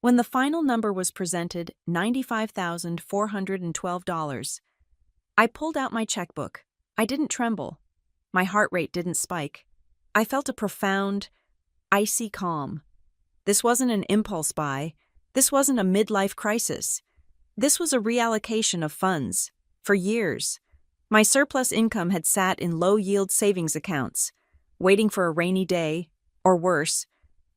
S1: When the final number was presented, $95,412. I pulled out my checkbook. I didn't tremble. My heart rate didn't spike. I felt a profound, icy calm. This wasn't an impulse buy. This wasn't a midlife crisis. This was a reallocation of funds. For years, My surplus income had sat in low-yield savings accounts, waiting for a rainy day, or worse,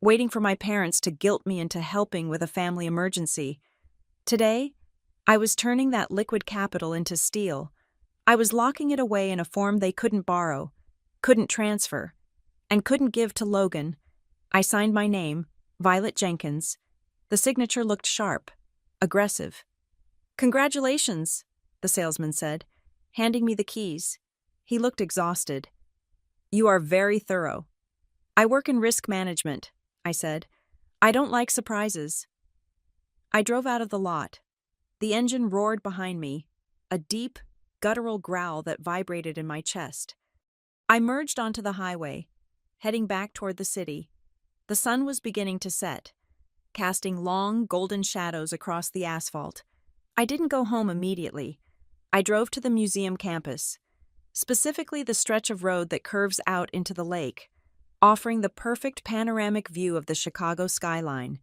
S1: waiting for my parents to guilt me into helping with a family emergency. Today, I was turning that liquid capital into steel. I was locking it away in a form they couldn't borrow, couldn't transfer, and couldn't give to Logan. I signed my name, Violet Jenkins. The signature looked sharp, aggressive. "Congratulations," the salesman said, handing me the keys. He looked exhausted. "You are very thorough." "I work in risk management," I said. "I don't like surprises." I drove out of the lot. The engine roared behind me, a deep, guttural growl that vibrated in my chest. I merged onto the highway, heading back toward the city. The sun was beginning to set, casting long, golden shadows across the asphalt. I didn't go home immediately. I drove to the museum campus, specifically the stretch of road that curves out into the lake, offering the perfect panoramic view of the Chicago skyline.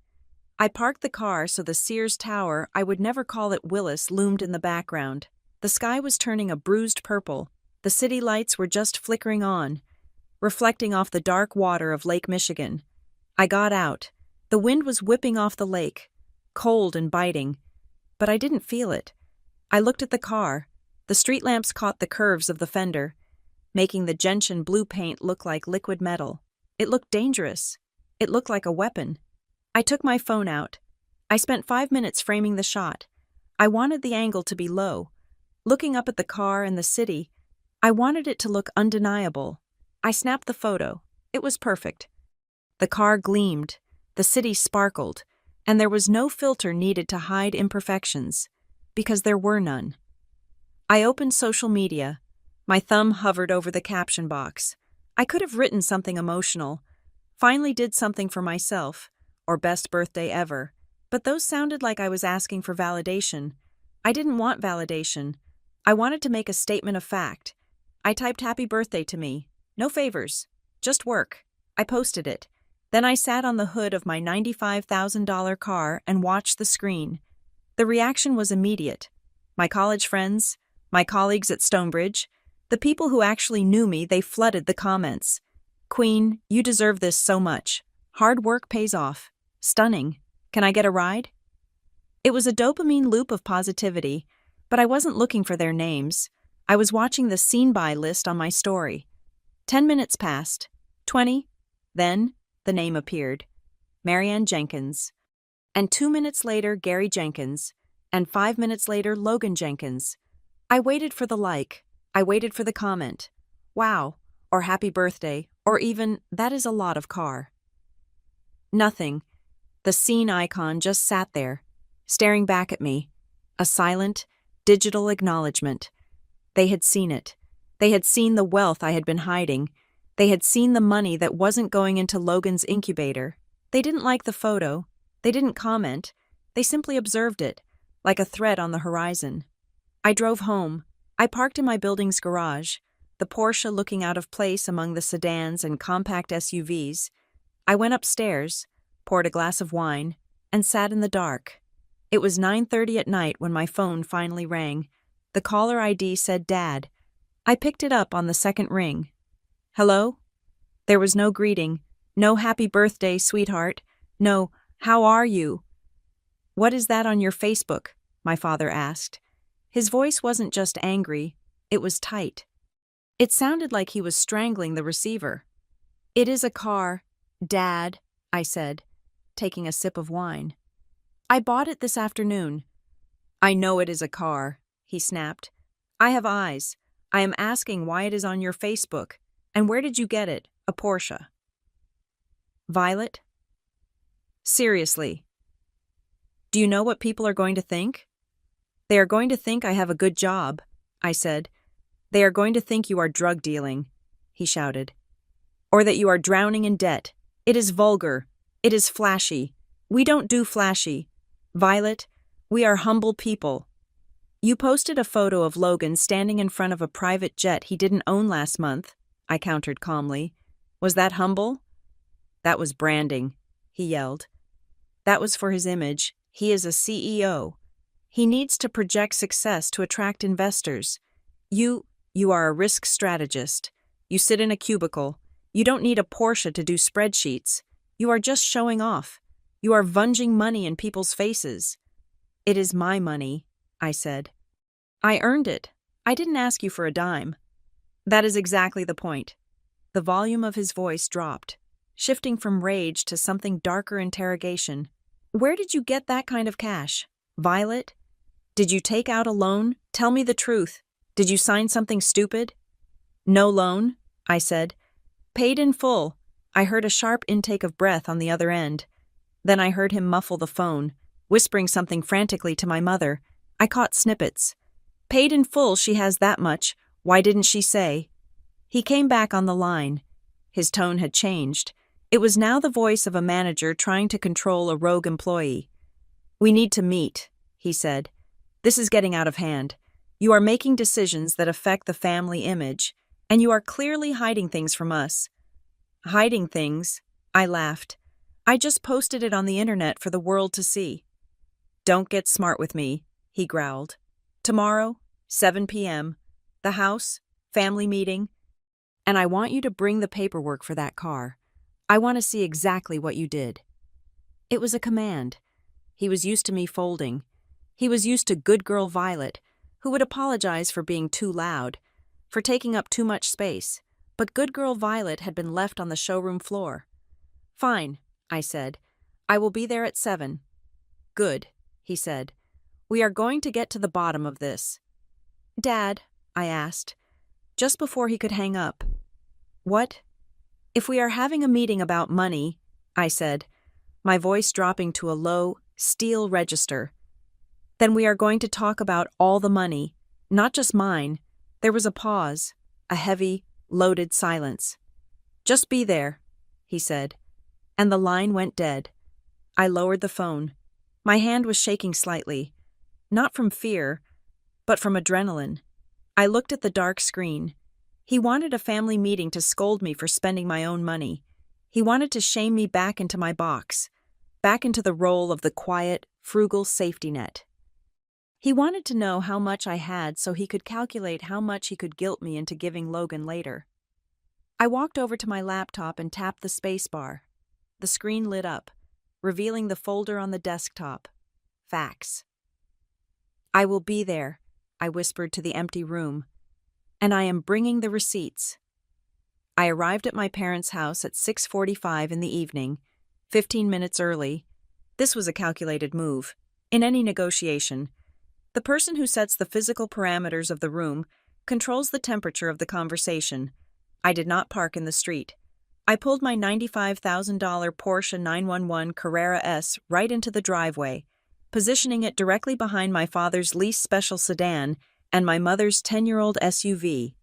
S1: I parked the car so the Sears Tower, I would never call it Willis, loomed in the background. The sky was turning a bruised purple. The city lights were just flickering on, reflecting off the dark water of Lake Michigan. I got out. The wind was whipping off the lake, cold and biting, but I didn't feel it. I looked at the car. The street lamps caught the curves of the fender, making the gentian blue paint look like liquid metal. It looked dangerous. It looked like a weapon. I took my phone out. I spent 5 minutes framing the shot. I wanted the angle to be low. Looking up at the car and the city, I wanted it to look undeniable. I snapped the photo. It was perfect. The car gleamed, the city sparkled, and there was no filter needed to hide imperfections, because there were none. I opened social media. My thumb hovered over the caption box. I could have written something emotional. "Finally did something for myself," or "best birthday ever," but those sounded like I was asking for validation. I didn't want validation. I wanted to make a statement of fact. I typed "happy birthday" to me. No favors. Just work. I posted it. Then I sat on the hood of my $95,000 car and watched the screen. The reaction was immediate. My college friends, my colleagues at Stonebridge, the people who actually knew me, they flooded the comments. "Queen, you deserve this so much. Hard work pays off. Stunning. Can I get a ride?" It was a dopamine loop of positivity, but I wasn't looking for their names. I was watching the seen by list on my story. 10 minutes passed. 20. Then the name appeared. Marianne Jenkins. And 2 minutes later, Gary Jenkins. And 5 minutes later, Logan Jenkins. I waited for the like. I waited for the comment. "Wow," or "happy birthday," or even "that is a lot of car." Nothing. The scene icon just sat there, staring back at me. A silent, digital acknowledgement. They had seen it. They had seen the wealth I had been hiding. They had seen the money that wasn't going into Logan's incubator. They didn't like the photo. They didn't comment. They simply observed it, like a thread on the horizon. I drove home. I parked in my building's garage, the Porsche looking out of place among the sedans and compact SUVs. I went upstairs, poured a glass of wine, and sat in the dark. It was 9:30 at night when my phone finally rang. The caller ID said Dad. I picked it up on the second ring. "Hello?" There was no greeting, no "happy birthday, sweetheart," no "how are you?" "What is that on your Facebook?" my father asked. His voice wasn't just angry, it was tight. It sounded like he was strangling the receiver. "It is a car, Dad," I said, taking a sip of wine. "I bought it this afternoon." "I know it is a car," he snapped. "I have eyes. I am asking why it is on your Facebook. And where did you get it? A Porsche." "Violet? Seriously. Do you know what people are going to think?" "They are going to think I have a good job," I said. "They are going to think you are drug dealing," he shouted. "Or that you are drowning in debt. It is vulgar. It is flashy. We don't do flashy. Violet, we are humble people." "You posted a photo of Logan standing in front of a private jet he didn't own last month," I countered calmly. "Was that humble?" "That was branding," he yelled. "That was for his image. He is a CEO. He needs to project success to attract investors. You You are a risk strategist. You sit in a cubicle. You don't need a Porsche to do spreadsheets. You are just showing off. You are vunging money in people's faces. It is my money, I said. I earned it. I didn't ask you for a dime. That is exactly the point. The volume of his voice dropped, shifting from rage to something darker interrogation. Where did you get that kind of cash? Violet? Did you take out a loan? Tell me the truth. Did you sign something stupid? No loan, I said. Paid in full. I heard a sharp intake of breath on the other end. Then I heard him muffle the phone, whispering something frantically to my mother. I caught snippets. Paid in full, she has that much. Why didn't she say? He came back on the line. His tone had changed. It was now the voice of a manager trying to control a rogue employee. We need to meet, he said. This is getting out of hand. You are making decisions that affect the family image, and you are clearly hiding things from us. Hiding things? I laughed. I just posted it on the internet for the world to see. Don't get smart with me, he growled. Tomorrow, 7 p.m., the house, family meeting, and I want you to bring the paperwork for that car. I want to see exactly what you did. It was a command. He was used to me folding. He was used to good girl Violet, who would apologize for being too loud, for taking up too much space, but good girl Violet had been left on the showroom floor. Fine, I said. I will be there at 7. Good, he said. We are going to get to the bottom of this. Dad, I asked, just before he could hang up. What? If we are having a meeting about money, I said, my voice dropping to a low, steel register, then we are going to talk about all the money, not just mine. There was a pause, a heavy, loaded silence. Just be there, he said, and the line went dead. I lowered the phone. My hand was shaking slightly, not from fear, but from adrenaline. I looked at the dark screen. He wanted a family meeting to scold me for spending my own money. He wanted to shame me back into my box, back into the role of the quiet, frugal safety net. He wanted to know how much I had so he could calculate how much he could guilt me into giving Logan later. I walked over to my laptop and tapped the space bar. The screen lit up, revealing the folder on the desktop. Fax. I will be there, I whispered to the empty room. And I am bringing the receipts. I arrived at my parents' house at 6:45 in the evening, 15 minutes early. This was a calculated move. In any negotiation, the person who sets the physical parameters of the room controls the temperature of the conversation. I did not park in the street. I pulled my $95,000 Porsche 911 Carrera S right into the driveway, positioning it directly behind my father's least special sedan and my mother's 10-year-old SUV.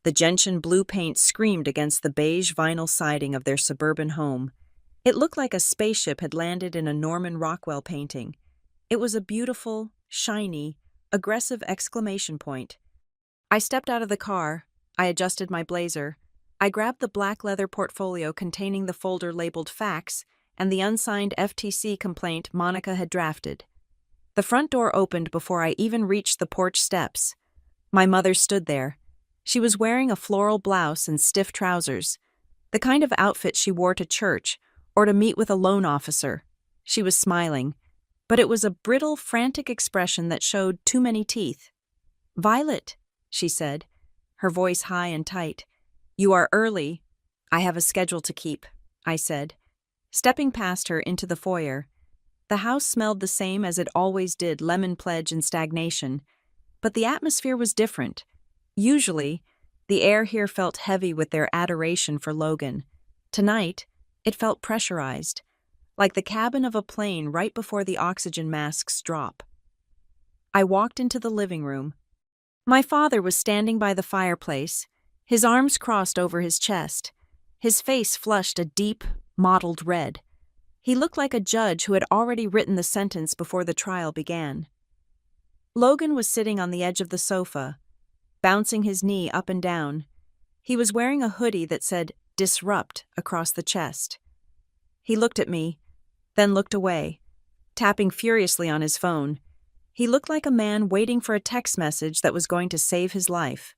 S1: The gentian blue paint screamed against the beige vinyl siding of their suburban home. It looked like a spaceship had landed in a Norman Rockwell painting. It was a beautiful, shiny, aggressive exclamation point. I stepped out of the car. I adjusted my blazer. I grabbed the black leather portfolio containing the folder labeled fax and the unsigned FTC complaint Monica had drafted. The front door opened before I even reached the porch steps. My mother stood there. She was wearing a floral blouse and stiff trousers, the kind of outfit she wore to church or to meet with a loan officer. She was smiling, but it was a brittle, frantic expression that showed too many teeth. Violet, she said, her voice high and tight. You are early. I have a schedule to keep, I said, stepping past her into the foyer. The house smelled the same as it always did, lemon pledge and stagnation, but the atmosphere was different. Usually, the air here felt heavy with their adoration for Logan. Tonight, it felt pressurized, like the cabin of a plane right before the oxygen masks drop. I walked into the living room. My father was standing by the fireplace, his arms crossed over his chest. His face flushed a deep, mottled red. He looked like a judge who had already written the sentence before the trial began. Logan was sitting on the edge of the sofa, bouncing his knee up and down. He was wearing a hoodie that said "Disrupt" across the chest. He looked at me, then looked away, tapping furiously on his phone. He looked like a man waiting for a text message that was going to save his life.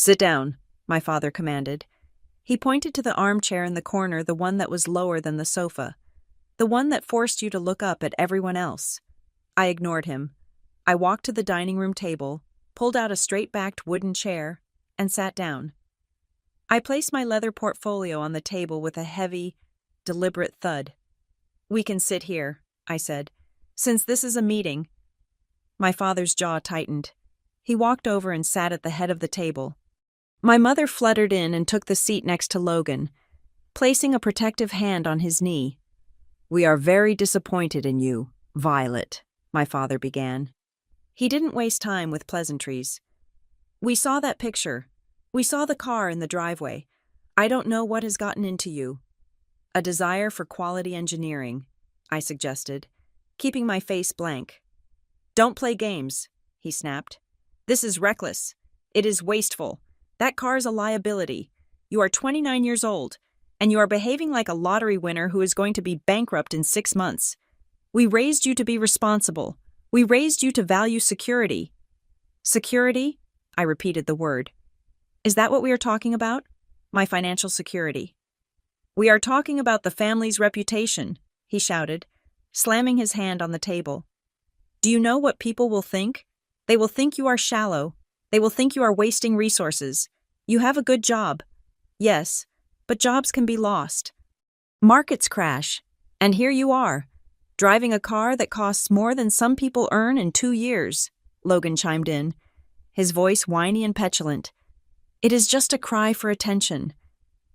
S1: Sit down, my father commanded. He pointed to the armchair in the corner, the one that was lower than the sofa, the one that forced you to look up at everyone else. I ignored him. I walked to the dining room table, pulled out a straight-backed wooden chair, and sat down. I placed my leather portfolio on the table with a heavy, deliberate thud. We can sit here, I said. Since this is a meeting. My father's jaw tightened. He walked over and sat at the head of the table. My mother fluttered in and took the seat next to Logan, placing a protective hand on his knee. We are very disappointed in you, Violet, my father began. He didn't waste time with pleasantries. We saw that picture. We saw the car in the driveway. I don't know what has gotten into you. A desire for quality engineering, I suggested, keeping my face blank. Don't play games, he snapped. This is reckless. It is wasteful. That car is a liability. You are 29 years old, and you are behaving like a lottery winner who is going to be bankrupt in 6 months. We raised you to be responsible. We raised you to value security. Security? I repeated the word. Is that what we are talking about? My financial security. We are talking about the family's reputation, he shouted, slamming his hand on the table. Do you know what people will think? They will think you are shallow. They will think you are wasting resources. You have a good job. Yes, but jobs can be lost. Markets crash, and here you are, driving a car that costs more than some people earn in 2 years, Logan chimed in, his voice whiny and petulant. It is just a cry for attention.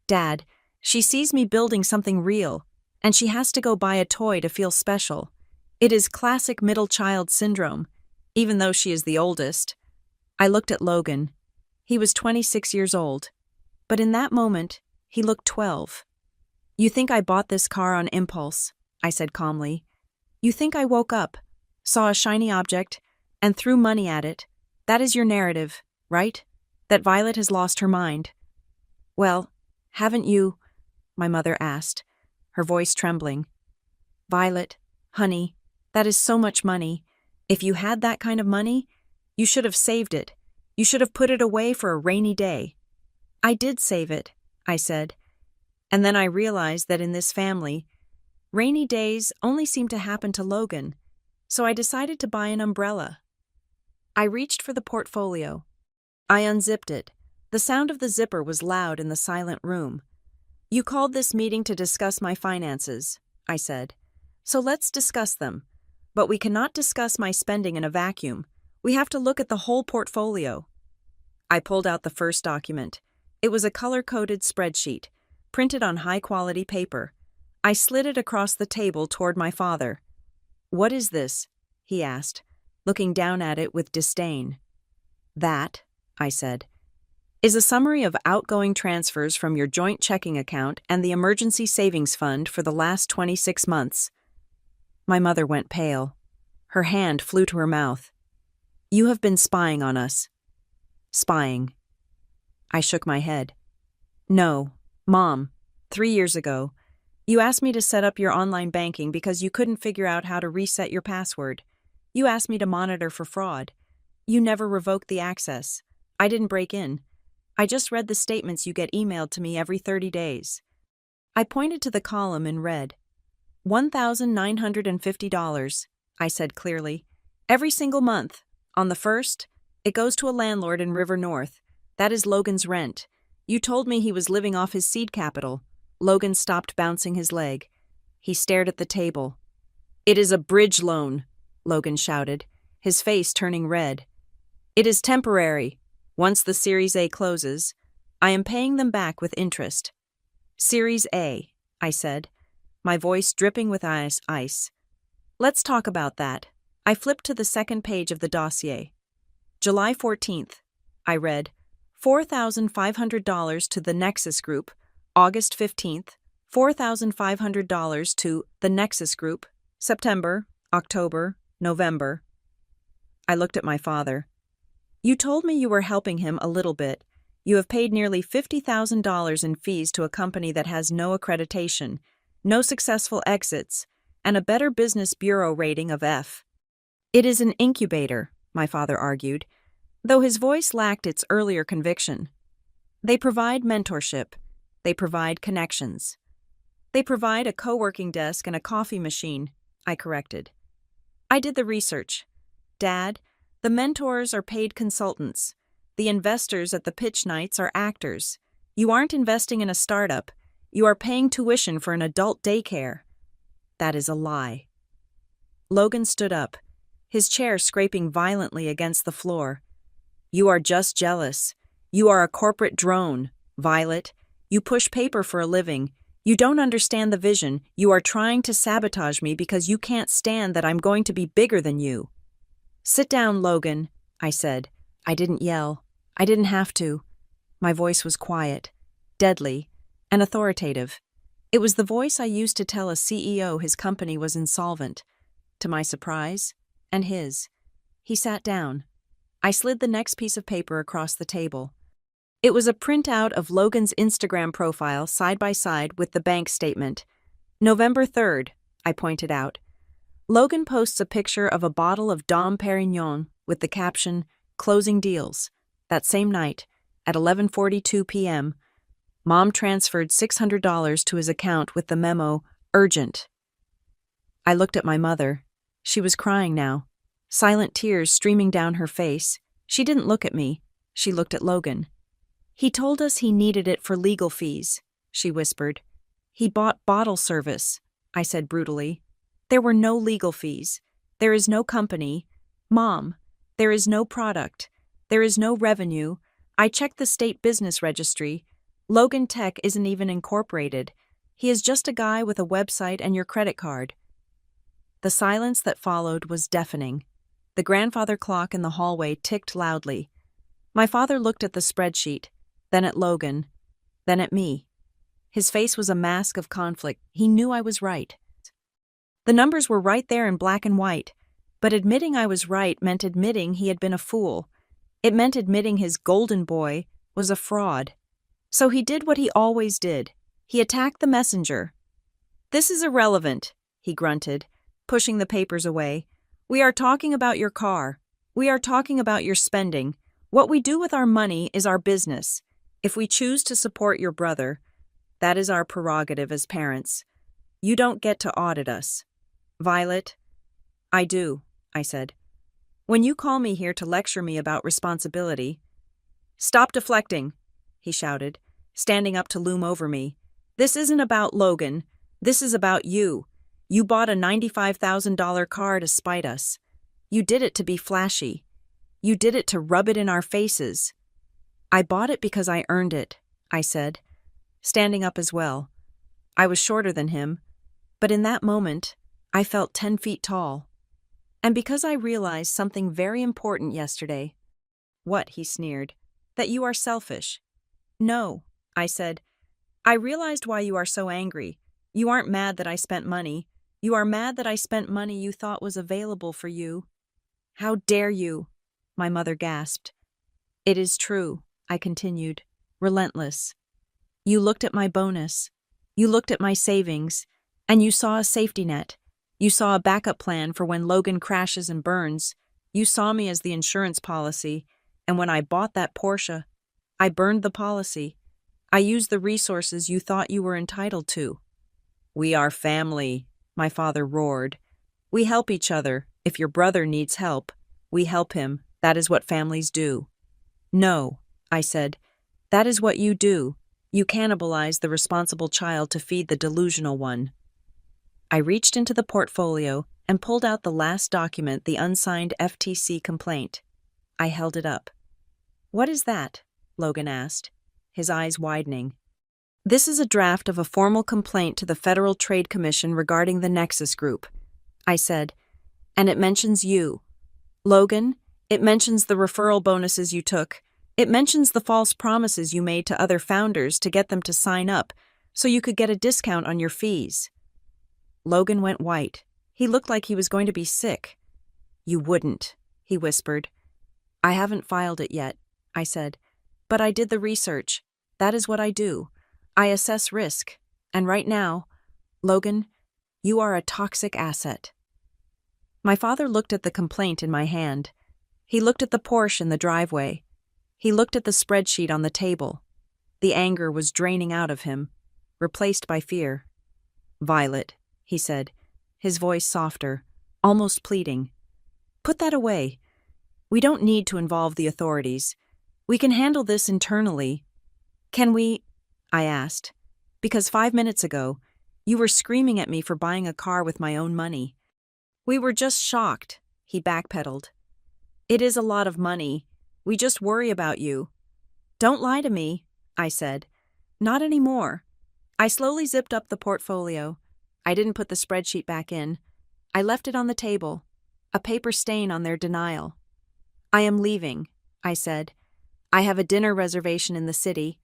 S1: Dad, she sees me building something real, and she has to go buy a toy to feel special. It is classic middle child syndrome, even though she is the oldest. I looked at Logan. He was 26 years old, but in that moment, he looked 12. You think I bought this car on impulse, I said calmly. You think I woke up, saw a shiny object, and threw money at it. That is your narrative, right? That Violet has lost her mind. Well, haven't you? My mother asked, her voice trembling. Violet, honey, that is so much money. If you had that kind of money, you should have saved it. You should have put it away for a rainy day. I did save it, I said. And then I realized that in this family, rainy days only seem to happen to Logan, so I decided to buy an umbrella. I reached for the portfolio. I unzipped it. The sound of the zipper was loud in the silent room. You called this meeting to discuss my finances, I said. So let's discuss them. But we cannot discuss my spending in a vacuum. We have to look at the whole portfolio. I pulled out the first document. It was a color-coded spreadsheet, printed on high-quality paper. I slid it across the table toward my father. What is this? He asked, looking down at it with disdain. That, I said, is a summary of outgoing transfers from your joint checking account and the emergency savings fund for the last 26 months. My mother went pale. Her hand flew to her mouth. You have been spying on us. Spying. I shook my head. No, Mom, 3 years ago, you asked me to set up your online banking because you couldn't figure out how to reset your password. You asked me to monitor for fraud. You never revoked the access. I didn't break in. I just read the statements you get emailed to me every 30 days. I pointed to the column in red. $1,950, I said clearly. Every single month. On the first, it goes to a landlord in River North. That is Logan's rent. You told me he was living off his seed capital. Logan stopped bouncing his leg. He stared at the table. It is a bridge loan, Logan shouted, his face turning red. It is temporary. Once the Series A closes, I am paying them back with interest. Series A, I said, my voice dripping with ice. Let's talk about that. I flipped to the second page of the dossier. July 14th, I read, $4,500 to the Nexus Group. August 15th, $4,500 to the Nexus Group. September, October, November. I looked at my father. You told me you were helping him a little bit. You have paid nearly $50,000 in fees to a company that has no accreditation, no successful exits, and a Better Business Bureau rating of F. It is an incubator, my father argued, though his voice lacked its earlier conviction. They provide mentorship. They provide connections. They provide a co-working desk and a coffee machine, I corrected. I did the research. Dad, the mentors are paid consultants. The investors at the pitch nights are actors. You aren't investing in a startup. You are paying tuition for an adult daycare. That is a lie. Logan stood up, his chair scraping violently against the floor. You are just jealous. You are a corporate drone, Violet. You push paper for a living. You don't understand the vision. You are trying to sabotage me because you can't stand that I'm going to be bigger than you. Sit down, Logan, I said. I didn't yell. I didn't have to. My voice was quiet, deadly, and authoritative. It was the voice I used to tell a CEO his company was insolvent. To my surprise, and his, he sat down. I slid the next piece of paper across the table. It was a printout of Logan's Instagram profile side by side with the bank statement. November 3rd, I pointed out. Logan posts a picture of a bottle of Dom Perignon with the caption, "Closing deals." That same night, at 11:42 p.m., Mom transferred $600 to his account with the memo, "Urgent." I looked at my mother. She was crying now, silent tears streaming down her face. She didn't look at me. She looked at Logan. He told us he needed it for legal fees, she whispered. He bought bottle service, I said brutally. There were no legal fees. There is no company. Mom, there is no product. There is no revenue. I checked the state business registry. Logan Tech isn't even incorporated. He is just a guy with a website and your credit card. The silence that followed was deafening. The grandfather clock in the hallway ticked loudly. My father looked at the spreadsheet, then at Logan, then at me. His face was a mask of conflict. He knew I was right. The numbers were right there in black and white, but admitting I was right meant admitting he had been a fool. It meant admitting his golden boy was a fraud. So he did what he always did. He attacked the messenger. "This is irrelevant," he grunted, pushing the papers away. "We are talking about your car. We are talking about your spending. What we do with our money is our business. If we choose to support your brother, that is our prerogative as parents. You don't get to audit us." "Violet?" "I do," I said. "When you call me here to lecture me about responsibility—" "Stop deflecting," he shouted, standing up to loom over me. "This isn't about Logan. This is about you. You bought a $95,000 car to spite us. You did it to be flashy. You did it to rub it in our faces." "I bought it because I earned it," I said, standing up as well. I was shorter than him, but in that moment, I felt 10 feet tall. "And because I realized something very important yesterday." "What?" he sneered. "That you are selfish." "No," I said. "I realized why you are so angry. You aren't mad that I spent money. You are mad that I spent money you thought was available for you." "How dare you?" my mother gasped. "It is true," I continued, relentless. "You looked at my bonus. You looked at my savings, and you saw a safety net. You saw a backup plan for when Logan crashes and burns. You saw me as the insurance policy, and when I bought that Porsche, I burned the policy. I used the resources you thought you were entitled to." "We are family," my father roared. "We help each other. If your brother needs help, we help him. That is what families do." "No," I said. "That is what you do. You cannibalize the responsible child to feed the delusional one." I reached into the portfolio and pulled out the last document, the unsigned FTC complaint. I held it up. "What is that?" Logan asked, his eyes widening. "This is a draft of a formal complaint to the Federal Trade Commission regarding the Nexus Group," I said, "and it mentions you. Logan, it mentions the referral bonuses you took. It mentions the false promises you made to other founders to get them to sign up so you could get a discount on your fees." Logan went white. He looked like he was going to be sick. "You wouldn't," he whispered. "I haven't filed it yet," I said, "but I did the research. That is what I do. I assess risk. And right now, Logan, you are a toxic asset." My father looked at the complaint in my hand. He looked at the Porsche in the driveway. He looked at the spreadsheet on the table. The anger was draining out of him, replaced by fear. "Violet," he said, his voice softer, almost pleading. "Put that away. We don't need to involve the authorities. We can handle this internally." "Can we?" I asked. "Because 5 minutes ago, you were screaming at me for buying a car with my own money." "We were just shocked," he backpedaled. "It is a lot of money. We just worry about you." "Don't lie to me," I said. "Not anymore." I slowly zipped up the portfolio. I didn't put the spreadsheet back in. I left it on the table, a paper stain on their denial. "I am leaving," I said. "I have a dinner reservation in the city.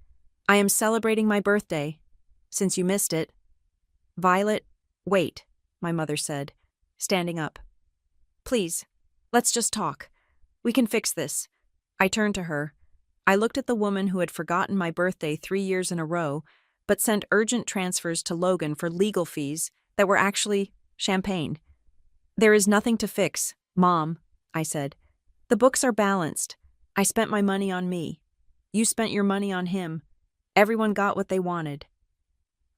S1: I am celebrating my birthday, since you missed it." "Violet, wait," my mother said, standing up. "Please, let's just talk. We can fix this." I turned to her. I looked at the woman who had forgotten my birthday 3 years in a row, but sent urgent transfers to Logan for legal fees that were actually champagne. "There is nothing to fix, Mom," I said. "The books are balanced. I spent my money on me. You spent your money on him. Everyone got what they wanted."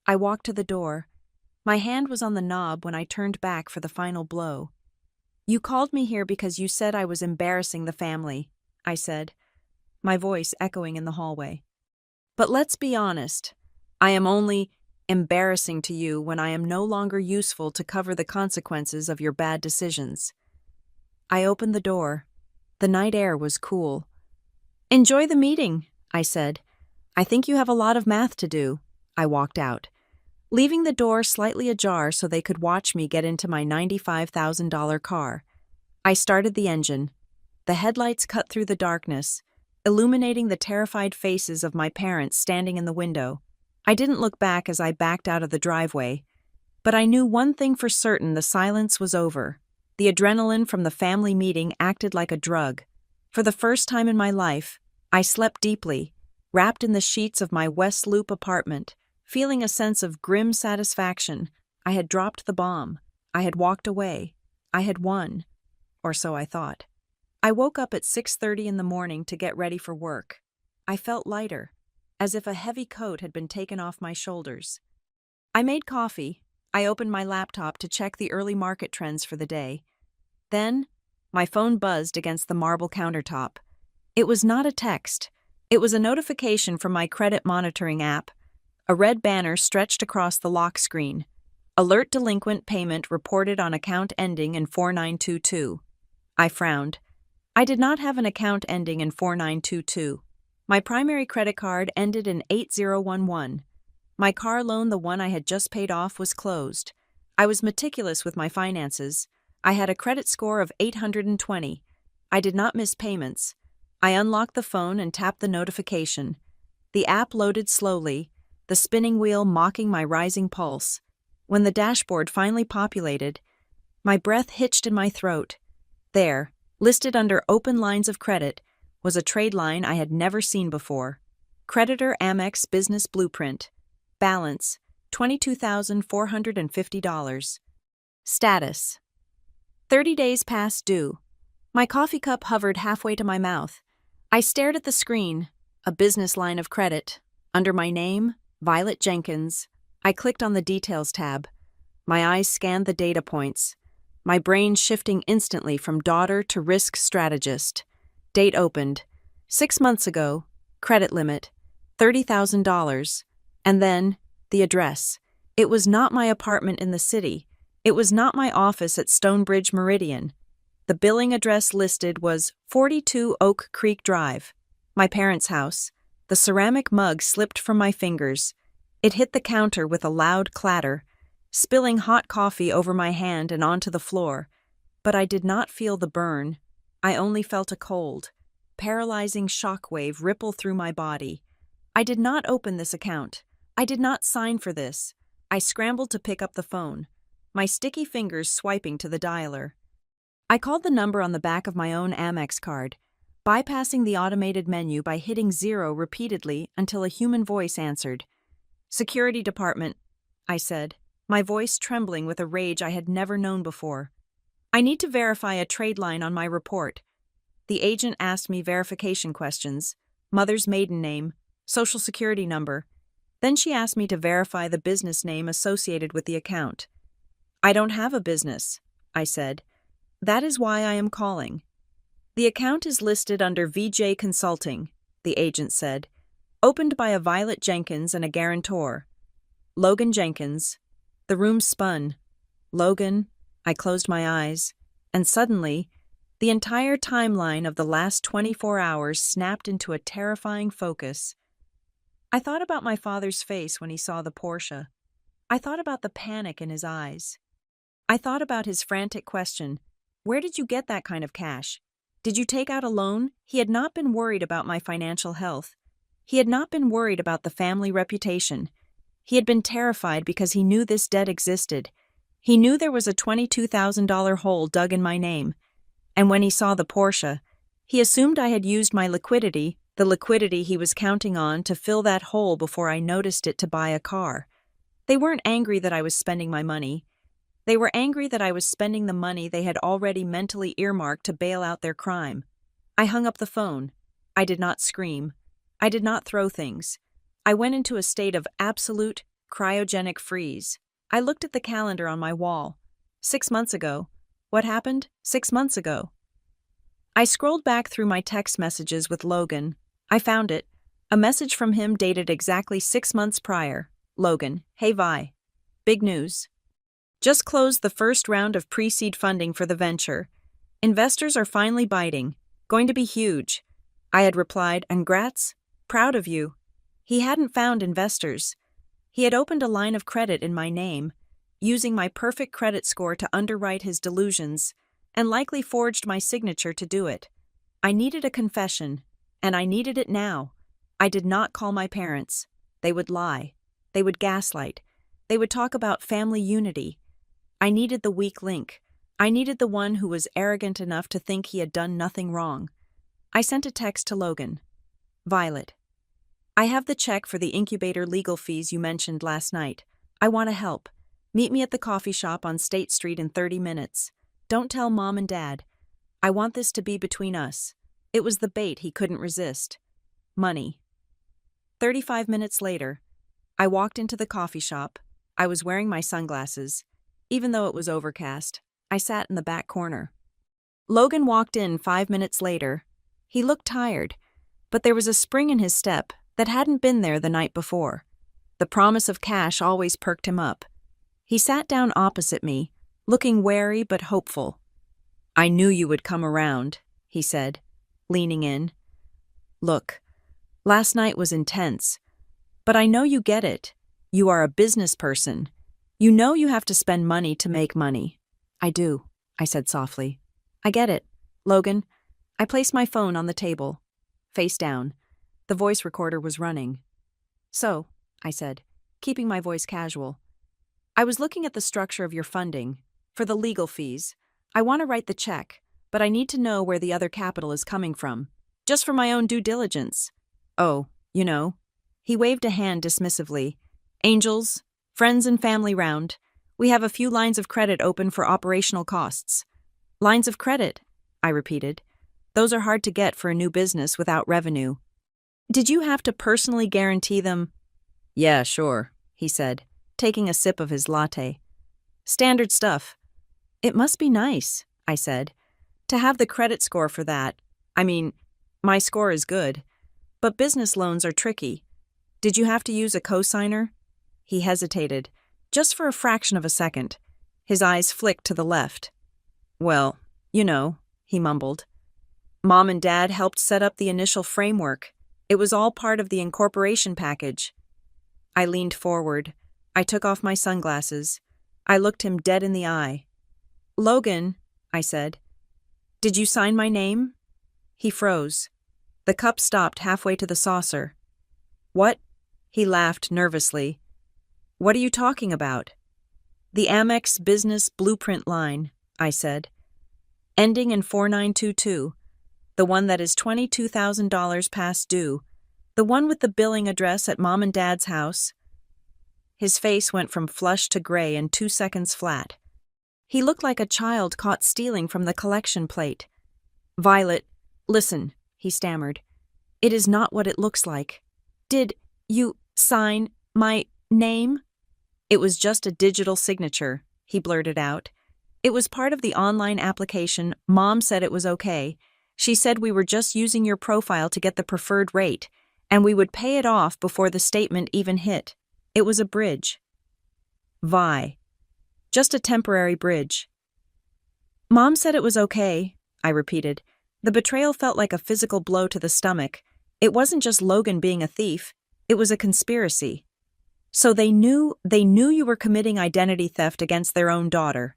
S1: I walked to the door. My hand was on the knob when I turned back for the final blow. "You called me here because you said I was embarrassing the family," I said, my voice echoing in the hallway. "But let's be honest. I am only embarrassing to you when I am no longer useful to cover the consequences of your bad decisions." I opened the door. The night air was cool. "Enjoy the meeting," I said. "I think you have a lot of math to do." I walked out, leaving the door slightly ajar so they could watch me get into my $95,000 car. I started the engine. The headlights cut through the darkness, illuminating the terrified faces of my parents standing in the window. I didn't look back as I backed out of the driveway, but I knew one thing for certain: the silence was over. The adrenaline from the family meeting acted like a drug. For the first time in my life, I slept deeply, wrapped in the sheets of my West Loop apartment, feeling a sense of grim satisfaction. I had dropped the bomb. I had walked away. I had won. Or so I thought. I woke up at 6:30 in the morning to get ready for work. I felt lighter, as if a heavy coat had been taken off my shoulders. I made coffee. I opened my laptop to check the early market trends for the day. Then, my phone buzzed against the marble countertop. It was not a text. It was a notification from my credit monitoring app. A red banner stretched across the lock screen. "Alert delinquent payment reported on account ending in 4922. I frowned. I did not have an account ending in 4922. My primary credit card ended in 8011. My car loan, the one I had just paid off, was closed. I was meticulous with my finances. I had a credit score of 820. I did not miss payments. I unlocked the phone and tapped the notification. The app loaded slowly, the spinning wheel mocking my rising pulse. When the dashboard finally populated, my breath hitched in my throat. There, listed under open lines of credit, was a trade line I had never seen before. Creditor Amex Business Blueprint. Balance, $22,450. Status: 30 days past due. My coffee cup hovered halfway to my mouth. I stared at the screen, a business line of credit. Under my name, Violet Jenkins. I clicked on the Details tab. My eyes scanned the data points, my brain shifting instantly from daughter to risk strategist. Date opened. 6 months ago. Credit limit, $30,000. And then, the address. It was not my apartment in the city. It was not my office at Stonebridge Meridian. The billing address listed was 42 Oak Creek Drive, my parents' house. The ceramic mug slipped from my fingers. It hit the counter with a loud clatter, spilling hot coffee over my hand and onto the floor. But I did not feel the burn. I only felt a cold, paralyzing shockwave ripple through my body. I did not open this account. I did not sign for this. I scrambled to pick up the phone, my sticky fingers swiping to the dialer. I called the number on the back of my own Amex card, bypassing the automated menu by hitting 0 repeatedly until a human voice answered. "Security Department," I said, my voice trembling with a rage I had never known before. "I need to verify a trade line on my report." The agent asked me verification questions: mother's maiden name, Social security number. Then she asked me to verify the business name associated with the account. I don't have a business, I said. That is why I am calling. The account is listed under VJ Consulting, the agent said, opened by a Violet Jenkins and a guarantor. Logan Jenkins. The room spun. Logan, I closed my eyes, and suddenly, the entire timeline of the last 24 hours snapped into a terrifying focus. I thought about my father's face when he saw the Porsche. I thought about the panic in his eyes. I thought about his frantic question, "Where did you get that kind of cash? Did you take out a loan?" He had not been worried about my financial health. He had not been worried about the family reputation. He had been terrified because he knew this debt existed. He knew there was a $22,000 hole dug in my name. And when he saw the Porsche, he assumed I had used my liquidity, the liquidity he was counting on, to fill that hole before I noticed it to buy a car. They weren't angry that I was spending my money. They were angry that I was spending the money they had already mentally earmarked to bail out their crime. I hung up the phone. I did not scream. I did not throw things. I went into a state of absolute, cryogenic freeze. I looked at the calendar on my wall. 6 months ago. What happened 6 months ago? I scrolled back through my text messages with Logan. I found it. A message from him dated exactly 6 months prior. Logan, hey Vi. Big news. Just closed the first round of pre-seed funding for the venture. Investors are finally biting. Going to be huge. I had replied, "Congrats. Proud of you." He hadn't found investors. He had opened a line of credit in my name, using my perfect credit score to underwrite his delusions, and likely forged my signature to do it. I needed a confession, and I needed it now. I did not call my parents. They would lie. They would gaslight. They would talk about family unity. I needed the weak link. I needed the one who was arrogant enough to think he had done nothing wrong. I sent a text to Logan. Violet, I have the check for the incubator legal fees you mentioned last night. I want to help. Meet me at the coffee shop on State Street in 30 minutes. Don't tell Mom and Dad. I want this to be between us. It was the bait he couldn't resist. Money. 35 minutes later, I walked into the coffee shop. I was wearing my sunglasses. Even though it was overcast, I sat in the back corner. Logan walked in 5 minutes later. He looked tired, but there was a spring in his step that hadn't been there the night before. The promise of cash always perked him up. He sat down opposite me, looking wary but hopeful. I knew you would come around, he said, leaning in. Look, last night was intense, but I know you get it. You are a business person. You know you have to spend money to make money. I do, I said softly. I get it, Logan. I placed my phone on the table, face down. The voice recorder was running. So, I said, keeping my voice casual, I was looking at the structure of your funding. For the legal fees, I want to write the check, but I need to know where the other capital is coming from, just for my own due diligence. Oh, you know. He waved a hand dismissively. Angels, friends and family round. We have a few lines of credit open for operational costs. Lines of credit, I repeated. Those are hard to get for a new business without revenue. Did you have to personally guarantee them? Yeah, sure, he said, taking a sip of his latte. Standard stuff. It must be nice, I said, to have the credit score for that. I mean, my score is good, but business loans are tricky. Did you have to use a cosigner? He hesitated, just for a fraction of a second. His eyes flicked to the left. Well, you know, he mumbled. Mom and Dad helped set up the initial framework. It was all part of the incorporation package. I leaned forward. I took off my sunglasses. I looked him dead in the eye. Logan, I said, did you sign my name? He froze. The cup stopped halfway to the saucer. What? He laughed nervously. What are you talking about? The Amex Business Blueprint line, I said. Ending in 4922. The one that is $22,000 past due. The one with the billing address at Mom and Dad's house. His face went from flush to gray in 2 seconds flat. He looked like a child caught stealing from the collection plate. Violet, listen, he stammered. It is not what it looks like. Did you sign my name? It was just a digital signature, he blurted out. It was part of the online application. Mom said it was okay. She said we were just using your profile to get the preferred rate, and we would pay it off before the statement even hit. It was a bridge. Vi. Just a temporary bridge. Mom said it was okay, I repeated. The betrayal felt like a physical blow to the stomach. It wasn't just Logan being a thief. It was a conspiracy. So they knew you were committing identity theft against their own daughter.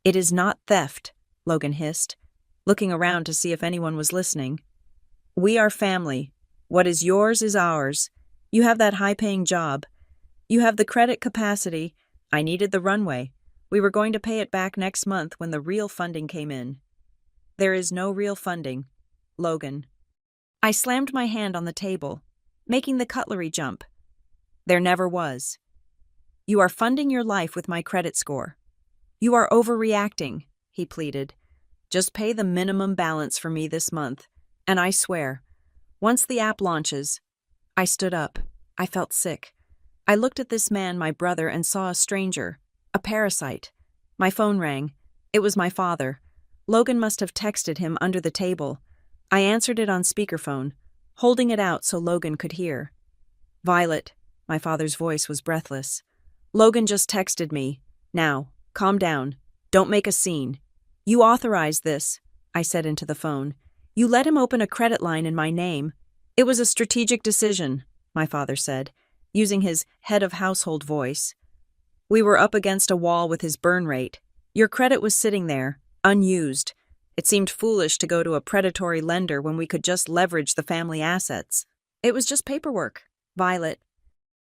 S1: It is not theft, Logan hissed, looking around to see if anyone was listening. We are family. What is yours is ours. You have that high-paying job. You have the credit capacity. I needed the runway. We were going to pay it back next month when the real funding came in. There is no real funding, Logan. I slammed my hand on the table, making the cutlery jump. There never was. You are funding your life with my credit score. You are overreacting, he pleaded. Just pay the minimum balance for me this month, and I swear, once the app launches. I stood up. I felt sick. I looked at this man, my brother, and saw a stranger, a parasite. My phone rang. It was my father. Logan must have texted him under the table. I answered it on speakerphone, holding it out so Logan could hear. Violet, my father's voice was breathless. Logan just texted me. Now, calm down. Don't make a scene. You authorized this, I said into the phone. You let him open a credit line in my name. It was a strategic decision, my father said, using his head of household voice. We were up against a wall with his burn rate. Your credit was sitting there, unused. It seemed foolish to go to a predatory lender when we could just leverage the family assets. It was just paperwork, Violet.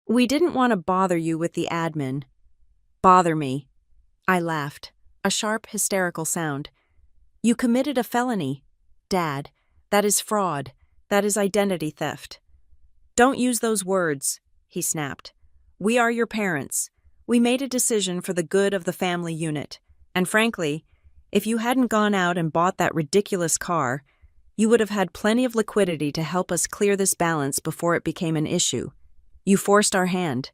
S1: We didn't want to bother you with the admin. Bother me. I laughed, a sharp, hysterical sound. You committed a felony, Dad. That is fraud. That is identity theft. Don't use those words, he snapped. We are your parents. We made a decision for the good of the family unit. And frankly, if you hadn't gone out and bought that ridiculous car, you would have had plenty of liquidity to help us clear this balance before it became an issue. You forced our hand.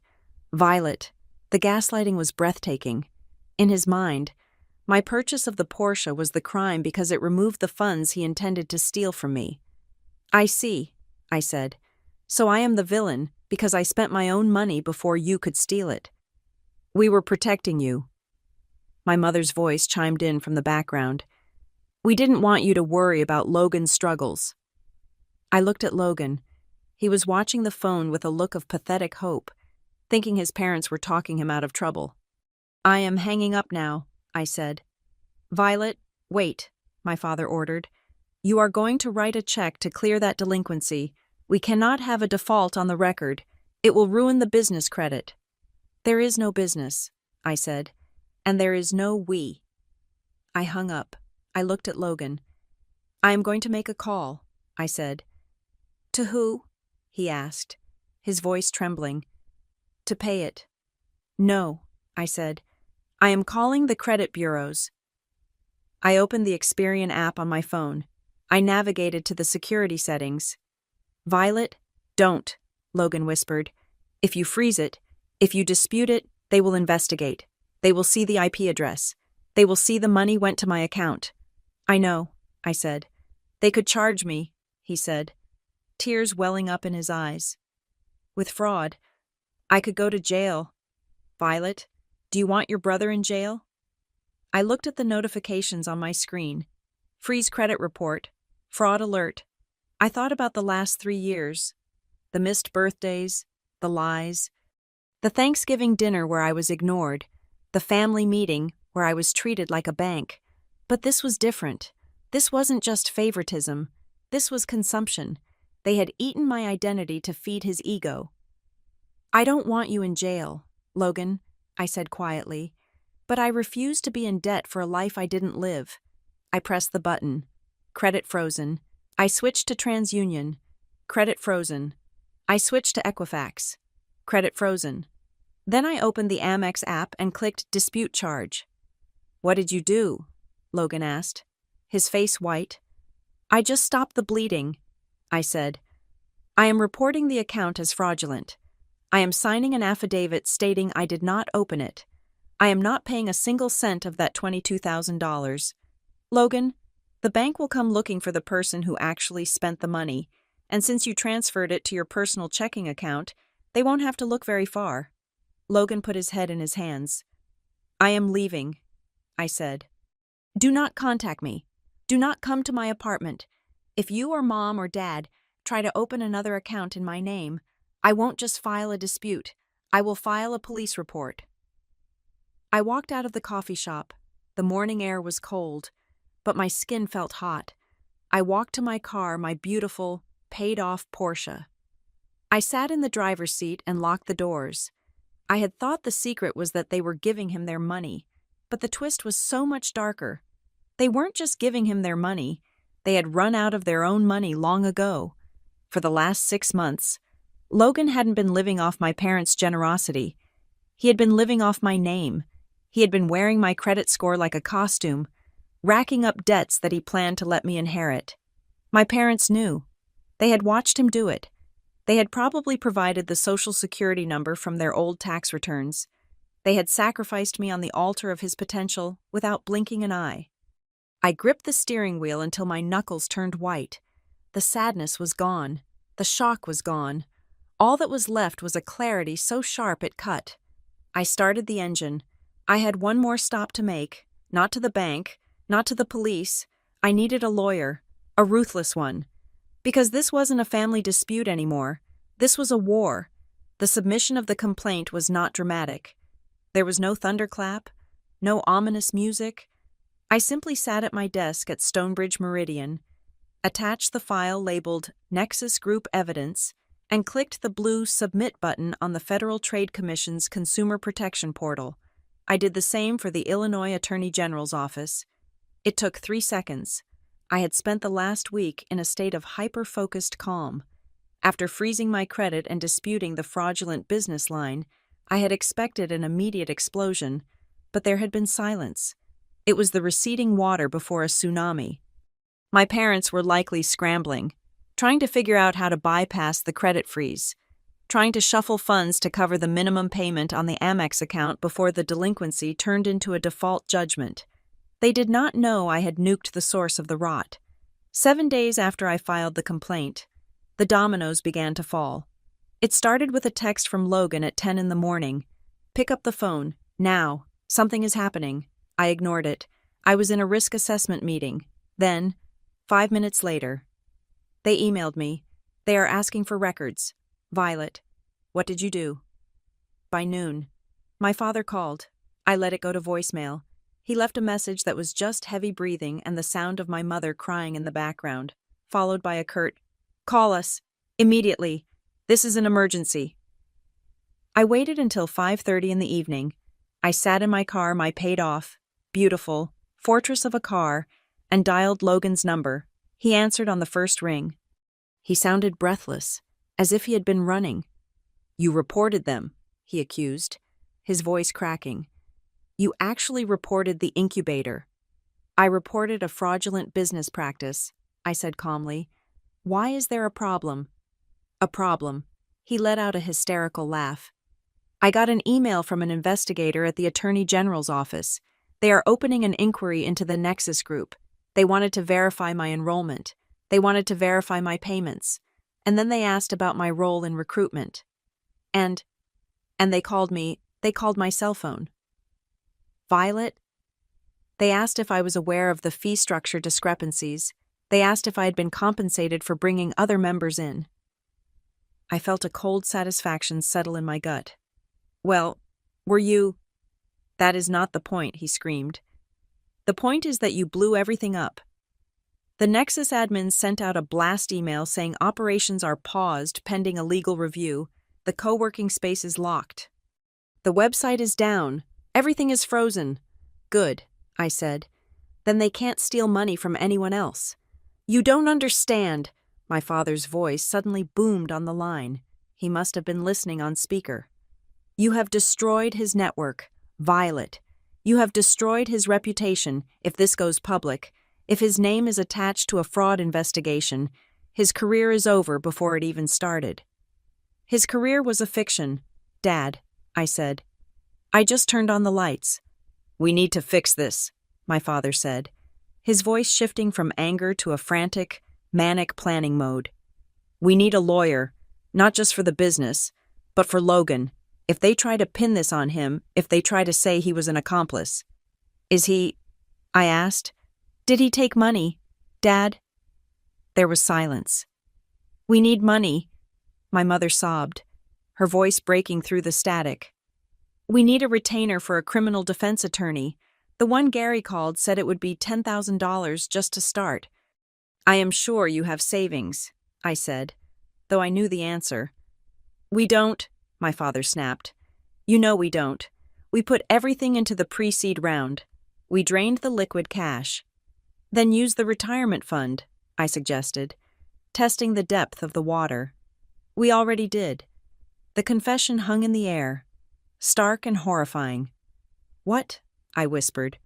S1: Violet, the gaslighting was breathtaking. In his mind, my purchase of the Porsche was the crime because it removed the funds he intended to steal from me. I see, I said. So I am the villain because I spent my own money before you could steal it. We were protecting you. My mother's voice chimed in from the background. We didn't want you to worry about Logan's struggles. I looked at Logan. He was watching the phone with a look of pathetic hope, thinking his parents were talking him out of trouble. I am hanging up now, I said. Violet, wait, my father ordered. You are going to write a check to clear that delinquency. We cannot have a default on the record. It will ruin the business credit. There is no business, I said, and there is no we. I hung up. I looked at Logan. I am going to make a call, I said. To who? He asked, his voice trembling. To pay it. No, I said. I am calling the credit bureaus. I opened the Experian app on my phone. I navigated to the security settings. Violet, don't, Logan whispered. If you freeze it, if you dispute it, they will investigate. They will see the IP address. They will see the money went to my account. I know, I said. They could charge me, he said, tears welling up in his eyes. With fraud, I could go to jail. Violet, do you want your brother in jail? I looked at the notifications on my screen. Freeze credit report. Fraud alert. I thought about the last 3 years. The missed birthdays. The lies. The Thanksgiving dinner where I was ignored. The family meeting where I was treated like a bank. But this was different. This wasn't just favoritism. This was consumption. They had eaten my identity to feed his ego. I don't want you in jail, Logan, I said quietly, but I refuse to be in debt for a life I didn't live. I pressed the button. Credit frozen. I switched to TransUnion. Credit frozen. I switched to Equifax. Credit frozen. Then I opened the Amex app and clicked Dispute Charge. What did you do? Logan asked, his face white. I just stopped the bleeding, I said. I am reporting the account as fraudulent. I am signing an affidavit stating I did not open it. I am not paying a single cent of that $22,000. Logan, the bank will come looking for the person who actually spent the money, and since you transferred it to your personal checking account, they won't have to look very far. Logan put his head in his hands. I am leaving, I said. Do not contact me. Do not come to my apartment. If you or Mom or Dad try to open another account in my name, I won't just file a dispute. I will file a police report. I walked out of the coffee shop. The morning air was cold, but my skin felt hot. I walked to my car, my beautiful, paid-off Porsche. I sat in the driver's seat and locked the doors. I had thought the secret was that they were giving him their money, but the twist was so much darker. They weren't just giving him their money. They had run out of their own money long ago. For the last 6 months, Logan hadn't been living off my parents' generosity. He had been living off my name. He had been wearing my credit score like a costume, racking up debts that he planned to let me inherit. My parents knew. They had watched him do it. They had probably provided the Social Security number from their old tax returns. They had sacrificed me on the altar of his potential without blinking an eye. I gripped the steering wheel until my knuckles turned white. The sadness was gone. The shock was gone. All that was left was a clarity so sharp it cut. I started the engine. I had one more stop to make, not to the bank, not to the police. I needed a lawyer, a ruthless one. Because this wasn't a family dispute anymore. This was a war. The submission of the complaint was not dramatic. There was no thunderclap, no ominous music. I simply sat at my desk at Stonebridge Meridian, attached the file labeled Nexus Group Evidence, and clicked the blue Submit button on the Federal Trade Commission's Consumer Protection Portal. I did the same for the Illinois Attorney General's office. It took 3 seconds. I had spent the last week in a state of hyper-focused calm. After freezing my credit and disputing the fraudulent business line, I had expected an immediate explosion, but there had been silence. It was the receding water before a tsunami. My parents were likely scrambling, trying to figure out how to bypass the credit freeze, trying to shuffle funds to cover the minimum payment on the Amex account before the delinquency turned into a default judgment. They did not know I had nuked the source of the rot. 7 days after I filed the complaint, the dominoes began to fall. It started with a text from Logan at 10 in the morning. Pick up the phone, now, something is happening. I ignored it. I was in a risk assessment meeting. Then, 5 minutes later, they emailed me. They are asking for records. Violet, what did you do? By noon, my father called. I let it go to voicemail. He left a message that was just heavy breathing and the sound of my mother crying in the background, followed by a curt, "Call us. Immediately. This is an emergency." I waited until 5:30 in the evening. I sat in my car, my paid-off, beautiful, fortress of a car, and dialed Logan's number. He answered on the first ring. He sounded breathless, as if he had been running. "You reported them," he accused, his voice cracking. "You actually reported the incubator." "I reported a fraudulent business practice," I said calmly. "Why is there a problem?" "A problem." He let out a hysterical laugh. "I got an email from an investigator at the Attorney General's office. They are opening an inquiry into the Nexus Group. They wanted to verify my enrollment. They wanted to verify my payments. And then they asked about my role in recruitment. And they called my cell phone." "Violet?" "They asked if I was aware of the fee structure discrepancies. They asked if I had been compensated for bringing other members in." I felt a cold satisfaction settle in my gut. "Well, were you—" "That is not the point," he screamed. "The point is that you blew everything up. The Nexus admins sent out a blast email saying operations are paused pending a legal review. The co-working space is locked. The website is down. Everything is frozen." "Good," I said. "Then they can't steal money from anyone else." "You don't understand." My father's voice suddenly boomed on the line. He must have been listening on speaker. "You have destroyed his network, Violet. You have destroyed his reputation if this goes public. If his name is attached to a fraud investigation, His career is over before it even started. His career was a fiction, Dad, I said. I just turned on the lights. We need to fix this, my father said, his voice shifting from anger to a frantic, manic planning mode. We need a lawyer, not just for the business, but for Logan, if they try to pin this on him, if they try to say he was an accomplice. Is he? I asked. Did he take money, Dad? There was silence. We need money, my mother sobbed, her voice breaking through the static. We need a retainer for a criminal defense attorney. The one Gary called said it would be $10,000 just to start. I am sure you have savings, I said, though I knew the answer. We don't, my father snapped. You know we don't. We put everything into the pre-seed round. We drained the liquid cash. Then use the retirement fund, I suggested, testing the depth of the water. We already did. The confession hung in the air, stark and horrifying. What? I whispered.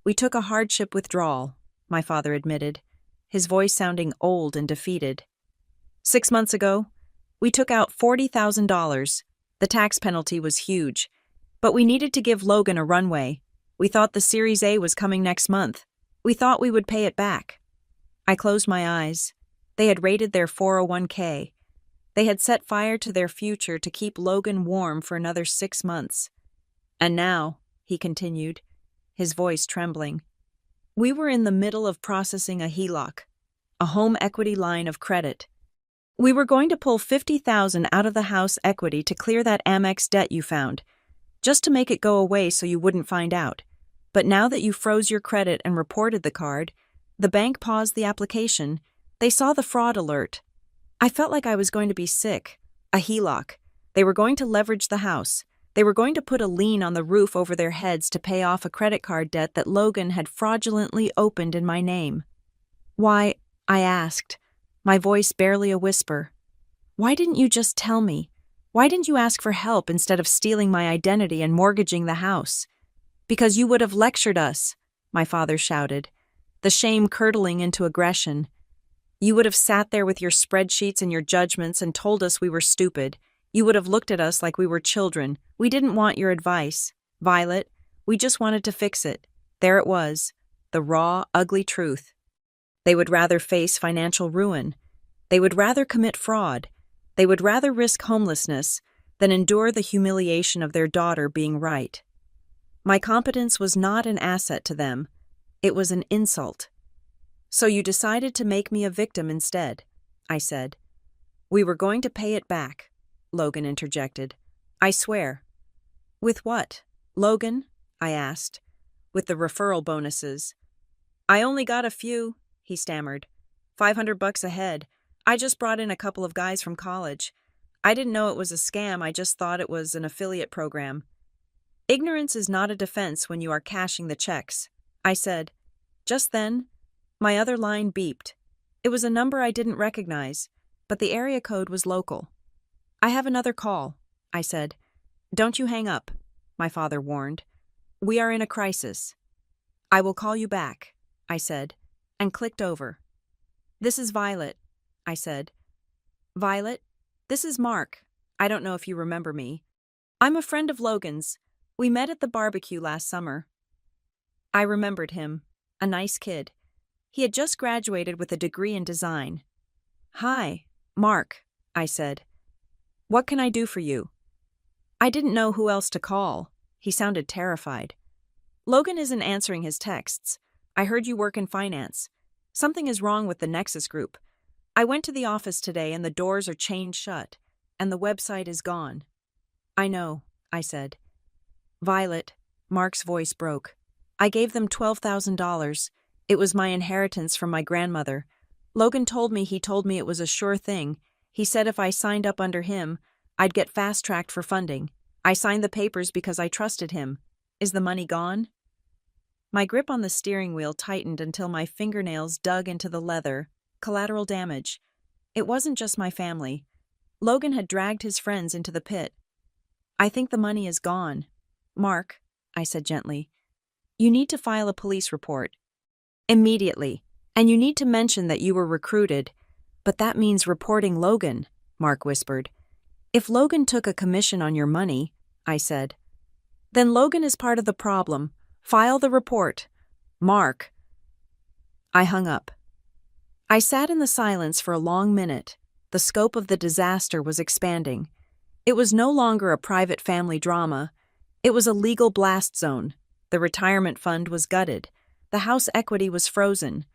S1: We took a hardship withdrawal, my father admitted, his voice sounding old and defeated. 6 months ago, we took out $40,000. The tax penalty was huge, but we needed to give Logan a runway. We thought the Series A was coming next month. We thought we would pay it back. I closed my eyes. They had raided their 401k. They had set fire to their future to keep Logan warm for another 6 months. And now, he continued, his voice trembling, we were in the middle of processing a HELOC, a home equity line of credit. We were going to pull $50,000 out of the house equity to clear that Amex debt you found, just to make it go away so you wouldn't find out. But now that you froze your credit and reported the card, the bank paused the application. They saw the fraud alert. I felt like I was going to be sick. A HELOC. They were going to leverage the house. They were going to put a lien on the roof over their heads to pay off a credit card debt that Logan had fraudulently opened in my name. Why, I asked, my voice barely a whisper. Why didn't you just tell me? Why didn't you ask for help instead of stealing my identity and mortgaging the house? Because you would have lectured us, my father shouted, the shame curdling into aggression. You would have sat there with your spreadsheets and your judgments and told us we were stupid. You would have looked at us like we were children. We didn't want your advice, Violet. We just wanted to fix it. There it was, the raw, ugly truth. They would rather face financial ruin. They would rather commit fraud. They would rather risk homelessness than endure the humiliation of their daughter being right. My competence was not an asset to them. It was an insult. So you decided to make me a victim instead, I said. We were going to pay it back, Logan interjected. I swear. With what, Logan? I asked. With the referral bonuses. I only got a few, he stammered. $500 a head. I just brought in a couple of guys from college. I didn't know it was a scam, I just thought it was an affiliate program. Ignorance is not a defense when you are cashing the checks, I said. Just then, my other line beeped. It was a number I didn't recognize, but the area code was local. I have another call, I said. Don't you hang up, my father warned. We are in a crisis. I will call you back, I said, and clicked over. This is Violet, I said. Violet, this is Mark. I don't know if you remember me. I'm a friend of Logan's. We met at the barbecue last summer. I remembered him. A nice kid. He had just graduated with a degree in design. Hi, Mark, I said. What can I do for you? I didn't know who else to call. He sounded terrified. Logan isn't answering his texts. I heard you work in finance. Something is wrong with the Nexus Group. I went to the office today and the doors are chained shut, and the website is gone. I know, I said. Violet, Mark's voice broke. I gave them $12,000. It was my inheritance from my grandmother. Logan told me it was a sure thing. He said if I signed up under him, I'd get fast-tracked for funding. I signed the papers because I trusted him. Is the money gone? My grip on the steering wheel tightened until my fingernails dug into the leather. Collateral damage. It wasn't just my family. Logan had dragged his friends into the pit. I think the money is gone. Mark, I said gently, you need to file a police report. Immediately. And you need to mention that you were recruited. But that means reporting Logan, Mark whispered. If Logan took a commission on your money, I said. Then Logan is part of the problem. File the report. Mark. I hung up. I sat in the silence for a long minute. The scope of the disaster was expanding. It was no longer a private family drama. It was a legal blast zone. The retirement fund was gutted. The house equity was frozen.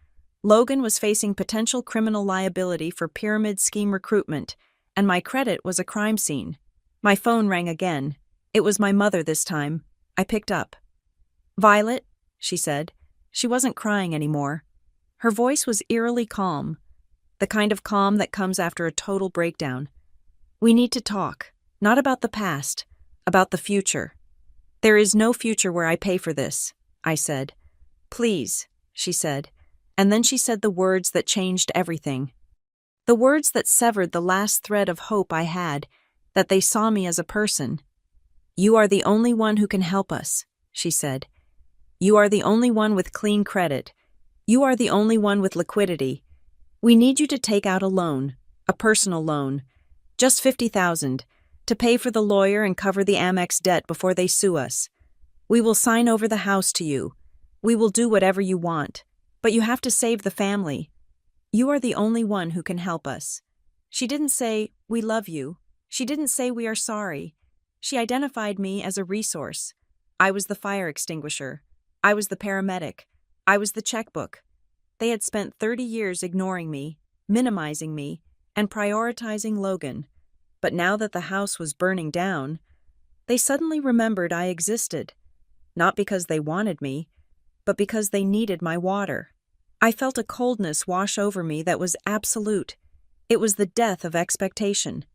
S1: Logan was facing potential criminal liability for pyramid scheme recruitment, and my credit was a crime scene. My phone rang again. It was my mother this time. I picked up. "Violet," she said. She wasn't crying anymore. Her voice was eerily calm, the kind of calm that comes after a total breakdown. "We need to talk, not about the past, about the future." "There is no future where I pay for this," I said. "Please," she said, and then she said the words that changed everything. The words that severed the last thread of hope I had, that they saw me as a person. "You are the only one who can help us," she said. "You are the only one with clean credit. You are the only one with liquidity. We need you to take out a loan, a personal loan, just $50,000, to pay for the lawyer and cover the Amex debt before they sue us. We will sign over the house to you. We will do whatever you want, but you have to save the family. You are the only one who can help us." She didn't say, "We love you." She didn't say, "We are sorry." She identified me as a resource. I was the fire extinguisher. I was the paramedic. I was the checkbook. They had spent 30 years ignoring me, minimizing me, and prioritizing Logan. But now that the house was burning down, they suddenly remembered I existed. Not because they wanted me, but because they needed my water. I felt a coldness wash over me that was absolute. It was the death of expectation.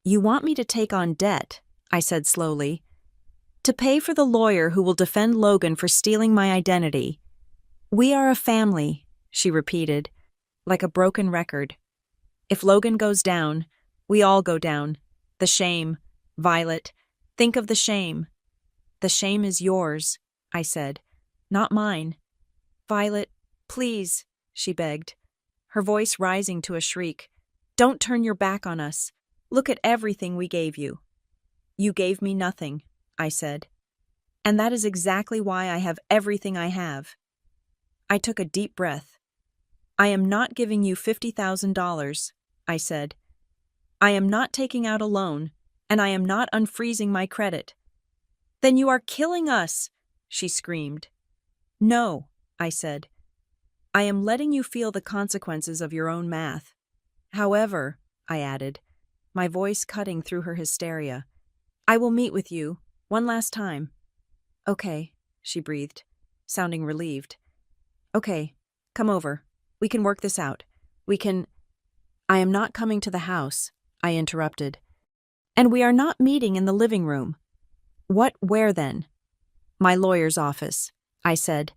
S1: "You want me to take on debt," I said slowly, "to pay for the lawyer who will defend Logan for stealing my identity." "We are a family," she repeated, like a broken record. "If Logan goes down, we all go down. The shame, Violet, think of the shame." "The shame is yours," I said, "not mine." "Violet, please," she begged, her voice rising to a shriek. "Don't turn your back on us. Look at everything we gave you." "You gave me nothing," I said. "And that is exactly why I have everything I have." I took a deep breath. "I am not giving you $50,000, I said. "I am not taking out a loan, and I am not unfreezing my credit." "Then you are killing us," she screamed. "No," I said. "I am letting you feel the consequences of your own math. However," I added, my voice cutting through her hysteria, "I will meet with you, one last time." "Okay," she breathed, sounding relieved. "Okay, come over. We can work this out. We can—" "I am not coming to the house," I interrupted. "And we are not meeting in the living room." Where then?" "My lawyer's office," I said.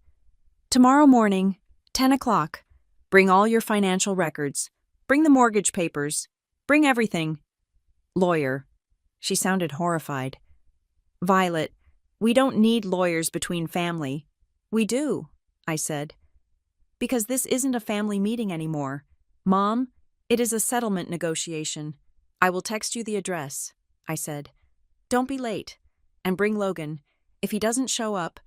S1: "Tomorrow morning, 10 o'clock. Bring all your financial records. Bring the mortgage papers. Bring everything." "Lawyer." She sounded horrified. "Violet, we don't need lawyers between family." "We do," I said. "Because this isn't a family meeting anymore. Mom, it is a settlement negotiation. I will text you the address," I said. "Don't be late. And bring Logan. If he doesn't show up,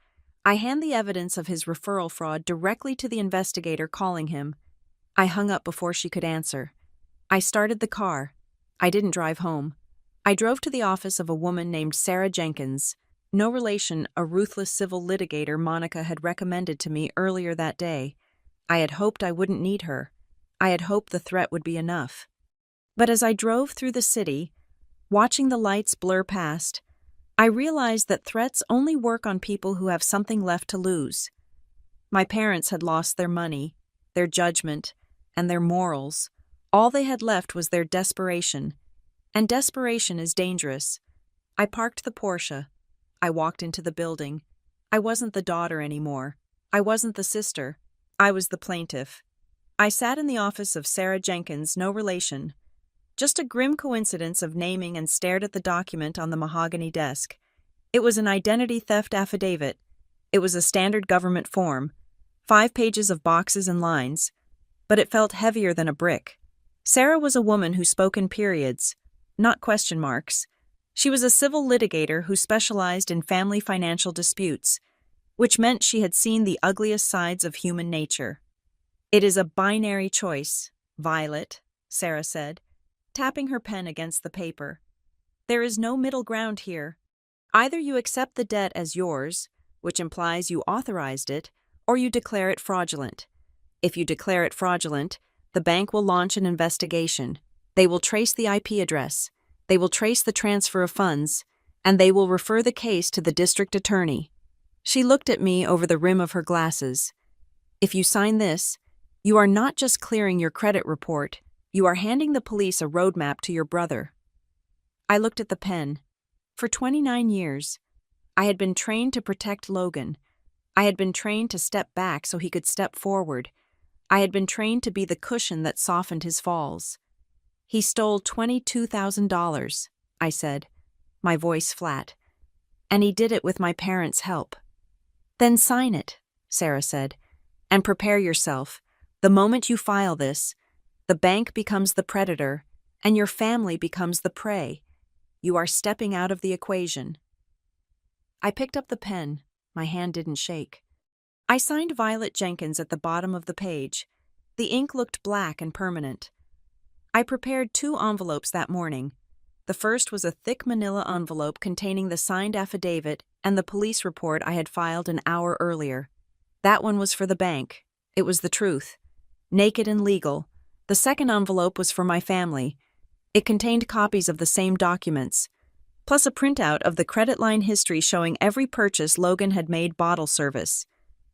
S1: I hand the evidence of his referral fraud directly to the investigator calling him." I hung up before she could answer. I started the car. I didn't drive home. I drove to the office of a woman named Sarah Jenkins, no relation, a ruthless civil litigator Monica had recommended to me earlier that day. I had hoped I wouldn't need her. I had hoped the threat would be enough. But as I drove through the city, watching the lights blur past, I realized that threats only work on people who have something left to lose. My parents had lost their money, their judgment, and their morals. All they had left was their desperation. And desperation is dangerous. I parked the Porsche. I walked into the building. I wasn't the daughter anymore. I wasn't the sister. I was the plaintiff. I sat in the office of Sarah Jenkins, no relation. Just a grim coincidence of naming, and stared at the document on the mahogany desk. It was an identity theft affidavit. It was a standard government form, 5 pages of boxes and lines, but it felt heavier than a brick. Sarah was a woman who spoke in periods, not question marks. She was a civil litigator who specialized in family financial disputes, which meant she had seen the ugliest sides of human nature. "It is a binary choice, Violet," Sarah said, tapping her pen against the paper. "There is no middle ground here. Either you accept the debt as yours, which implies you authorized it, or you declare it fraudulent. If you declare it fraudulent, the bank will launch an investigation. They will trace the IP address. They will trace the transfer of funds, and they will refer the case to the district attorney." She looked at me over the rim of her glasses. "If you sign this, you are not just clearing your credit report, you are handing the police a roadmap to your brother." I looked at the pen. For 29 years, I had been trained to protect Logan. I had been trained to step back so he could step forward. I had been trained to be the cushion that softened his falls. "He stole $22,000, I said, my voice flat. "And he did it with my parents' help." "Then sign it," Sarah said, "and prepare yourself. The moment you file this, the bank becomes the predator, and your family becomes the prey. You are stepping out of the equation." I picked up the pen. My hand didn't shake. I signed Violet Jenkins at the bottom of the page. The ink looked black and permanent. I prepared 2 envelopes that morning. The first was a thick manila envelope containing the signed affidavit and the police report I had filed an hour earlier. That one was for the bank. It was the truth. Naked and legal. The second envelope was for my family. It contained copies of the same documents, plus a printout of the credit line history showing every purchase Logan had made: bottle service,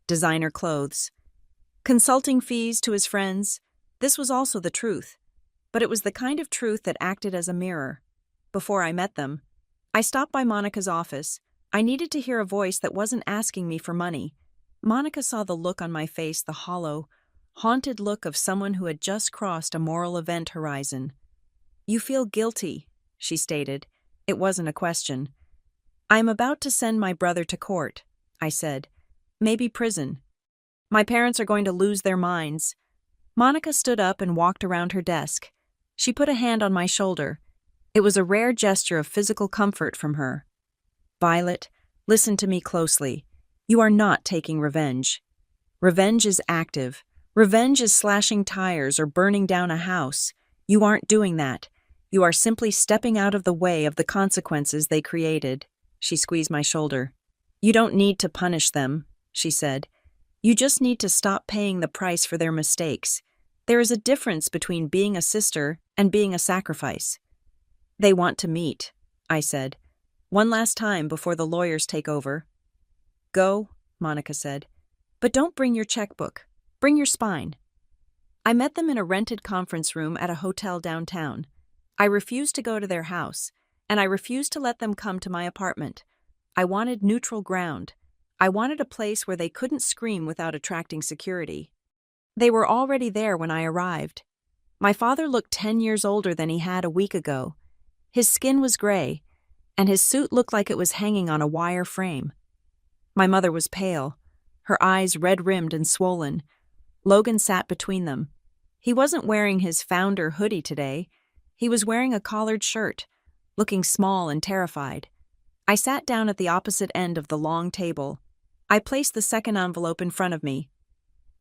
S1: designer clothes, consulting fees to his friends. This was also the truth, but it was the kind of truth that acted as a mirror. Before I met them, I stopped by Monica's office. I needed to hear a voice that wasn't asking me for money. Monica saw the look on my face, the hollow, haunted look of someone who had just crossed a moral event horizon. "You feel guilty," she stated. It wasn't a question. "I am about to send my brother to court," I said. "Maybe prison. My parents are going to lose their minds." Monica stood up and walked around her desk. She put a hand on my shoulder. It was a rare gesture of physical comfort from her. "Violet, listen to me closely. You are not taking revenge. Revenge is active. Revenge is slashing tires or burning down a house. You aren't doing that. You are simply stepping out of the way of the consequences they created." She squeezed my shoulder. "You don't need to punish them," she said. "You just need to stop paying the price for their mistakes. There is a difference between being a sister and being a sacrifice." "They want to meet," I said. "One last time before the lawyers take over." "Go," Monica said. "But don't bring your checkbook. Bring your spine." I met them in a rented conference room at a hotel downtown. I refused to go to their house, and I refused to let them come to my apartment. I wanted neutral ground. I wanted a place where they couldn't scream without attracting security. They were already there when I arrived. My father looked 10 years older than he had a week ago. His skin was gray, and his suit looked like it was hanging on a wire frame. My mother was pale, her eyes red-rimmed and swollen. Logan sat between them. He wasn't wearing his founder hoodie today. He was wearing a collared shirt, looking small and terrified. I sat down at the opposite end of the long table. I placed the second envelope in front of me.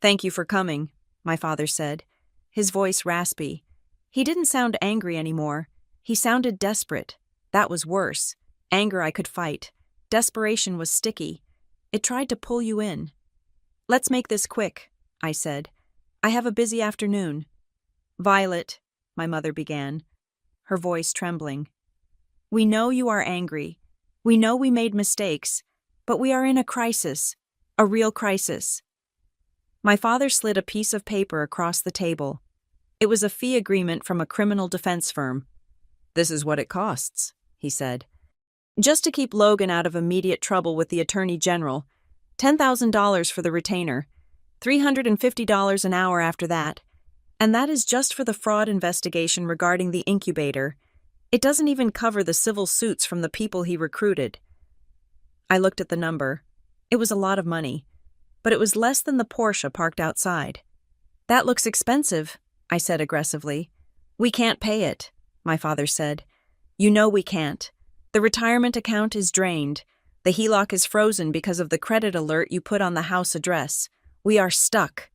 S1: "Thank you for coming," my father said, his voice raspy. He didn't sound angry anymore. He sounded desperate. That was worse. Anger I could fight. Desperation was sticky. It tried to pull you in. "Let's make this quick," I said. "I have a busy afternoon." "Violet," my mother began, her voice trembling. "We know you are angry. We know we made mistakes, but we are in a crisis, a real crisis." My father slid a piece of paper across the table. It was a fee agreement from a criminal defense firm. "This is what it costs," he said. "Just to keep Logan out of immediate trouble with the Attorney General, $10,000 for the retainer, $350 an hour after that. And that is just for the fraud investigation regarding the incubator. It doesn't even cover the civil suits from the people he recruited." I looked at the number. It was a lot of money, but it was less than the Porsche parked outside. "That looks expensive," I said aggressively. "We can't pay it," my father said. "You know we can't. The retirement account is drained. The HELOC is frozen because of the credit alert you put on the house address. We are stuck."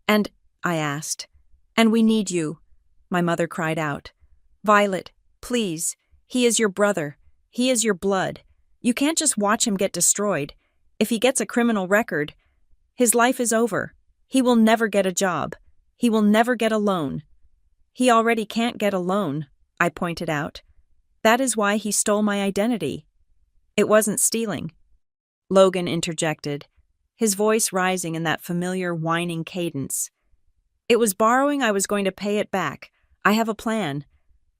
S1: "And," I asked. "And we need you," my mother cried out. "Violet, please. He is your brother. He is your blood. You can't just watch him get destroyed. If he gets a criminal record, his life is over. He will never get a job. He will never get a loan." "He already can't get a loan," I pointed out. "That is why he stole my identity." "It wasn't stealing," Logan interjected, his voice rising in that familiar whining cadence. "It was borrowing. I was going to pay it back. I have a plan.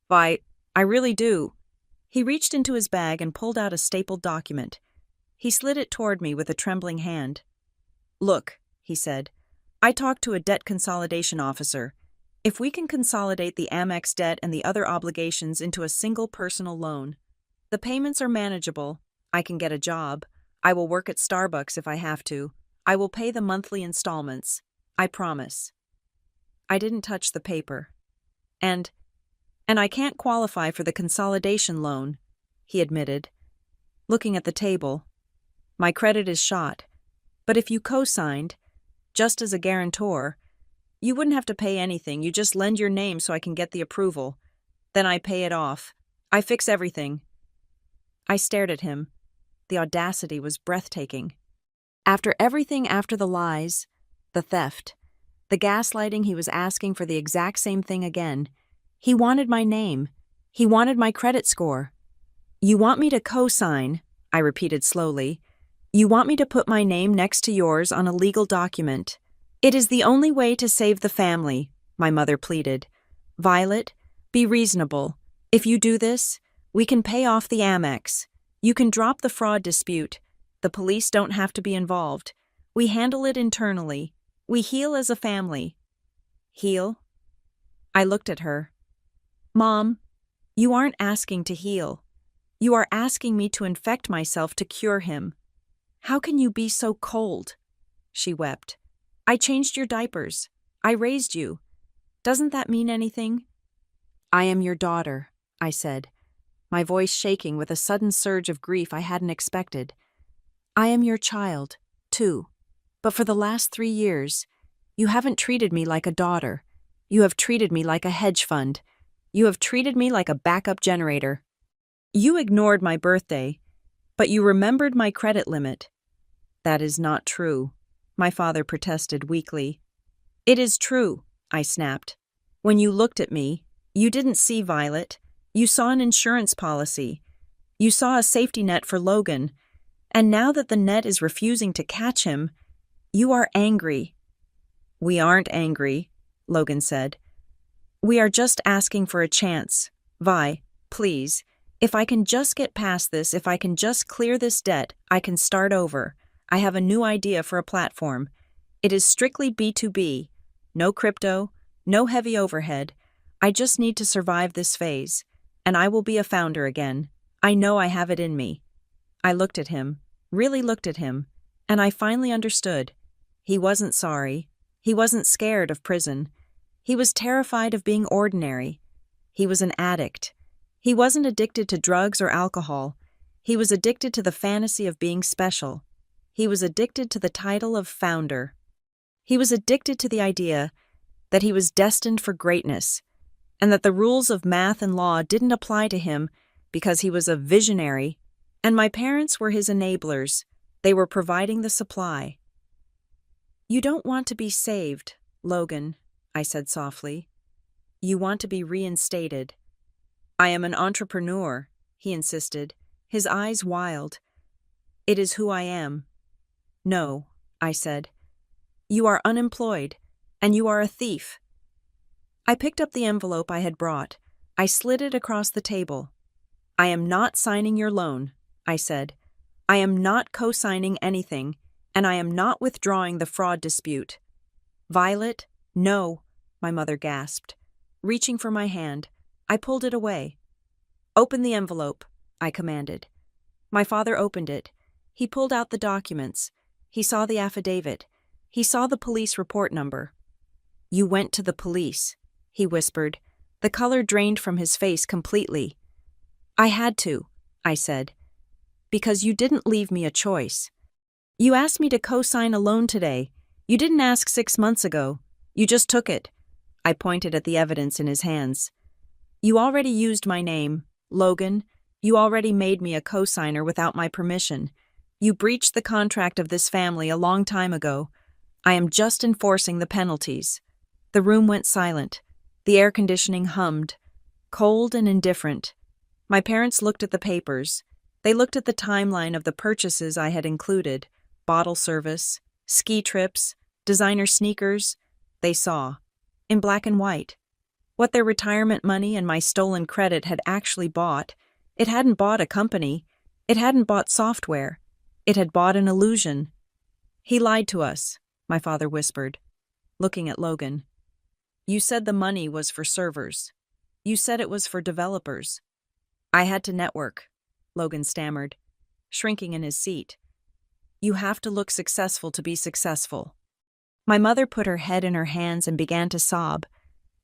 S1: Why, I really do." He reached into his bag and pulled out a stapled document. He slid it toward me with a trembling hand. "Look," he said, "I talked to a debt consolidation officer. If we can consolidate the Amex debt and the other obligations into a single personal loan, the payments are manageable. I can get a job. I will work at Starbucks if I have to. I will pay the monthly installments. I promise." I didn't touch the paper. And I can't qualify for the consolidation loan," he admitted, looking at the table. "My credit is shot. But if you co-signed, just as a guarantor, you wouldn't have to pay anything. You just lend your name so I can get the approval. Then I pay it off. I fix everything." I stared at him. The audacity was breathtaking. After everything, after the lies, the theft, the gaslighting, he was asking for the exact same thing again. He wanted my name. He wanted my credit score. "You want me to co-sign," I repeated slowly. "You want me to put my name next to yours on a legal document. It is the only way to save the family," my mother pleaded. "Violet, be reasonable. If you do this, we can pay off the Amex. You can drop the fraud dispute. The police don't have to be involved. We handle it internally. We heal as a family." "Heal?" I looked at her. "Mom, you aren't asking to heal. You are asking me to infect myself to cure him. How can you be so cold?" She wept. "I changed your diapers. I raised you. Doesn't that mean anything?" "I am your daughter," I said, my voice shaking with a sudden surge of grief I hadn't expected. "I am your child, too. But for the last 3 years, you haven't treated me like a daughter. You have treated me like a hedge fund. You have treated me like a backup generator. You ignored my birthday, but you remembered my credit limit." "That is not true," my father protested weakly. "It is true," I snapped. "When you looked at me, you didn't see Violet. You saw an insurance policy. You saw a safety net for Logan. And now that the net is refusing to catch him, you are angry." "We aren't angry," Logan said. "We are just asking for a chance. Vi, please. If I can just get past this, if I can just clear this debt, I can start over. I have a new idea for a platform. It is strictly B2B. No crypto, no heavy overhead. I just need to survive this phase, and I will be a founder again. I know I have it in me." I looked at him, really looked at him, and I finally understood. He wasn't sorry. He wasn't scared of prison. He was terrified of being ordinary. He was an addict. He wasn't addicted to drugs or alcohol. He was addicted to the fantasy of being special. He was addicted to the title of founder. He was addicted to the idea that he was destined for greatness, and that the rules of math and law didn't apply to him because he was a visionary, and my parents were his enablers. They were providing the supply. "You don't want to be saved, Logan," I said softly. "You want to be reinstated." "I am an entrepreneur," he insisted, his eyes wild. "It is who I am." "No," I said. "You are unemployed, and you are a thief." I picked up the envelope I had brought. I slid it across the table. "I am not signing your loan," I said. "I am not co-signing anything, and I am not withdrawing the fraud dispute." "Violet, no," my mother gasped. Reaching for my hand, I pulled it away. "Open the envelope," I commanded. My father opened it. He pulled out the documents. He saw the affidavit. He saw the police report number. "You went to the police," he whispered, The color drained from his face completely. I had to, I said, because you didn't leave me a choice. You asked me to co-sign a loan today. You didn't ask 6 months ago. You just took it. I pointed at the evidence in his hands. You already used my name, Logan. You already made me a co-signer without my permission. You breached the contract of this family a long time ago. I am just enforcing the penalties. The room went silent. The air conditioning hummed, cold and indifferent. My parents looked at the papers. They looked at the timeline of the purchases I had included, bottle service, ski trips, designer sneakers. They saw, in black and white, what their retirement money and my stolen credit had actually bought. It hadn't bought a company. It hadn't bought software. It had bought an illusion. He lied to us, my father whispered, looking at Logan. You said the money was for servers. You said it was for developers. I had to network, Logan stammered, shrinking in his seat. You have to look successful to be successful. My mother put her head in her hands and began to sob.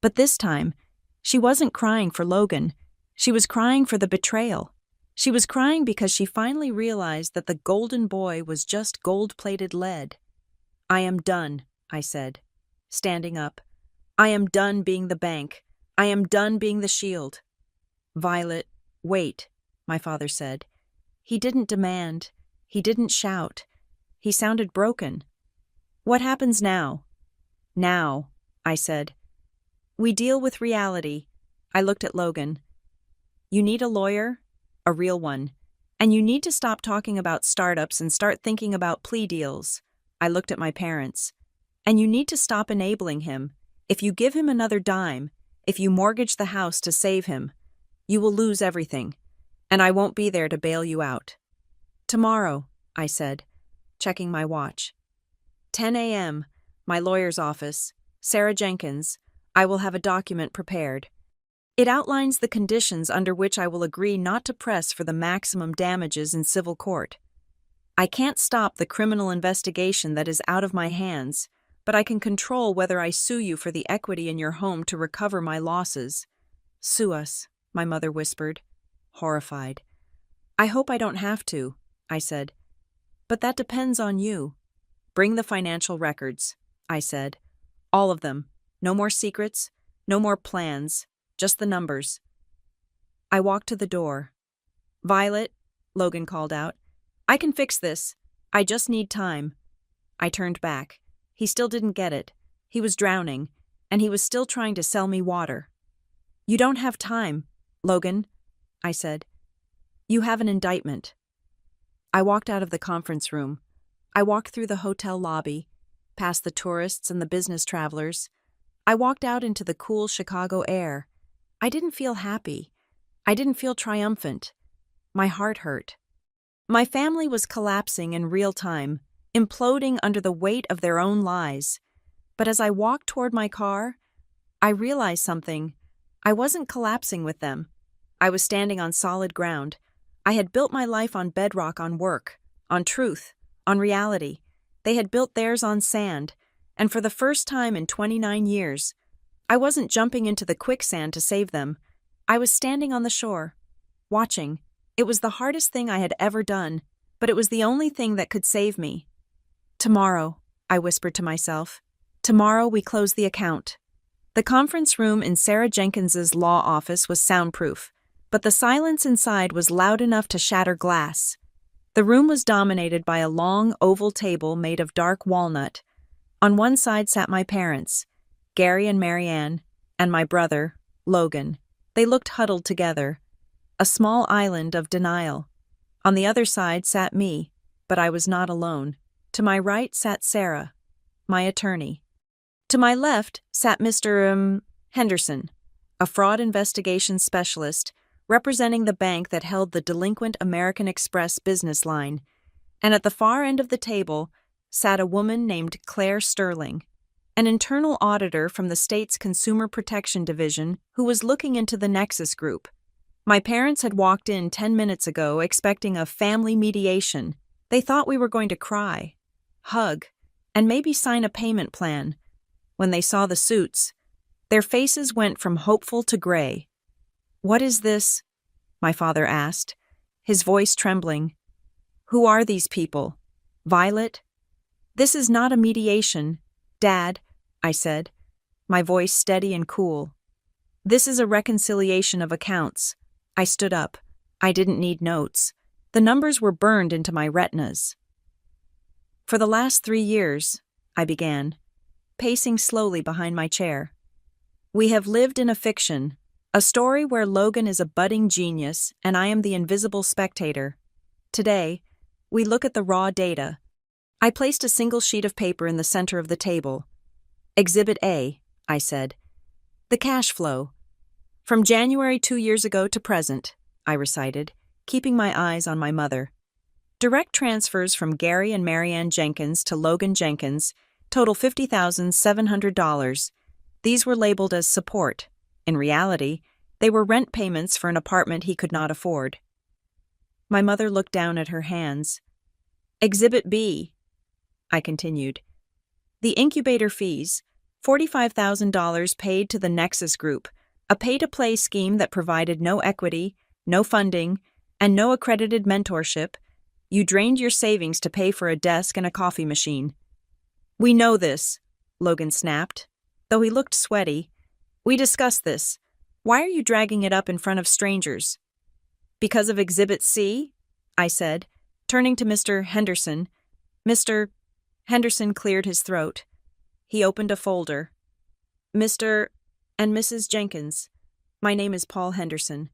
S1: But this time, she wasn't crying for Logan. She was crying for the betrayal. She was crying because she finally realized that the golden boy was just gold-plated lead. I am done, I said, standing up. I am done being the bank. I am done being the shield. Violet, wait, my father said. He didn't demand. He didn't shout. He sounded broken. What happens now? Now, I said. We deal with reality. I looked at Logan. You need a lawyer, a real one, and you need to stop talking about startups and start thinking about plea deals. I looked at my parents. And you need to stop enabling him. If you give him another dime, if you mortgage the house to save him, you will lose everything, and I won't be there to bail you out. Tomorrow, I said, checking my watch. 10 a.m., my lawyer's office, Sarah Jenkins. I will have a document prepared. It outlines the conditions under which I will agree not to press for the maximum damages in civil court. I can't stop the criminal investigation that is out of my hands, but I can control whether I sue you for the equity in your home to recover my losses. Sue us, my mother whispered, horrified. I hope I don't have to, I said. But that depends on you. Bring the financial records, I said. All of them. No more secrets, no more plans, just the numbers. I walked to the door. Violet, Logan called out. I can fix this. I just need time. I turned back. He still didn't get it. He was drowning, and he was still trying to sell me water. You don't have time, Logan, I said. You have an indictment. I walked out of the conference room. I walked through the hotel lobby, past the tourists and the business travelers. I walked out into the cool Chicago air. I didn't feel happy. I didn't feel triumphant. My heart hurt. My family was collapsing in real time, imploding under the weight of their own lies. But as I walked toward my car, I realized something. I wasn't collapsing with them. I was standing on solid ground. I had built my life on bedrock, on work, on truth, on reality. They had built theirs on sand, and for the first time in 29 years, I wasn't jumping into the quicksand to save them. I was standing on the shore, watching. It was the hardest thing I had ever done, but it was the only thing that could save me. Tomorrow, I whispered to myself. Tomorrow we close the account. The conference room in Sarah Jenkins's law office was soundproof, but the silence inside was loud enough to shatter glass. The room was dominated by a long, oval table made of dark walnut. On one side sat my parents, Gary and Marianne, and my brother, Logan. They looked huddled together, a small island of denial. On the other side sat me, but I was not alone. To my right sat Sarah, my attorney. To my left sat Mr. Henderson, a fraud investigation specialist representing the bank that held the delinquent American Express business line. And at the far end of the table sat a woman named Claire Sterling, an internal auditor from the state's Consumer Protection Division who was looking into the Nexus Group. My parents had walked in 10 minutes ago expecting a family mediation. They thought we were going to cry, hug, and maybe sign a payment plan. When they saw the suits, Their faces went from hopeful to gray. "What is this?" my father asked, his voice trembling. "Who are these people? Violet?" "This is not a mediation, Dad," I said, my voice steady and cool. "This is a reconciliation of accounts." I stood up. I didn't need notes. The numbers were burned into my retinas. "For the last 3 years," I began, pacing slowly behind my chair, "we have lived in a fiction, a story where Logan is a budding genius and I am the invisible spectator. Today, we look at the raw data." I placed a single sheet of paper in the center of the table. "Exhibit A," I said. "The cash flow. From January 2 years ago to present," I recited, keeping my eyes on my mother. "Direct transfers from Gary and Marianne Jenkins to Logan Jenkins total $50,700. These were labeled as support. In reality, they were rent payments for an apartment he could not afford." My mother looked down at her hands. "Exhibit B," I continued. "The incubator fees, $45,000 paid to the Nexus Group, a pay-to-play scheme that provided no equity, no funding, and no accredited mentorship. You drained your savings to pay for a desk and a coffee machine." "We know this," Logan snapped, though he looked sweaty. "We discussed this. Why are you dragging it up in front of strangers?" "Because of Exhibit C," I said, turning to Mr. Henderson. Mr. Henderson cleared his throat. He opened a folder. "Mr. and Mrs. Jenkins, my name is Paul Henderson.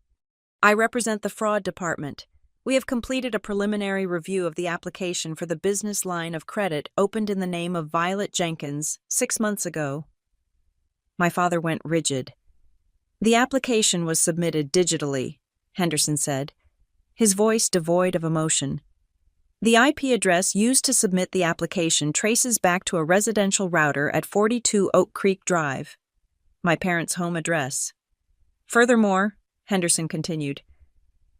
S1: I represent the fraud department. We have completed a preliminary review of the application for the business line of credit opened in the name of Violet Jenkins 6 months ago." My father went rigid. "The application was submitted digitally," Henderson said, his voice devoid of emotion. "The IP address used to submit the application traces back to a residential router at 42 Oak Creek Drive, my parents' home address. Furthermore," Henderson continued,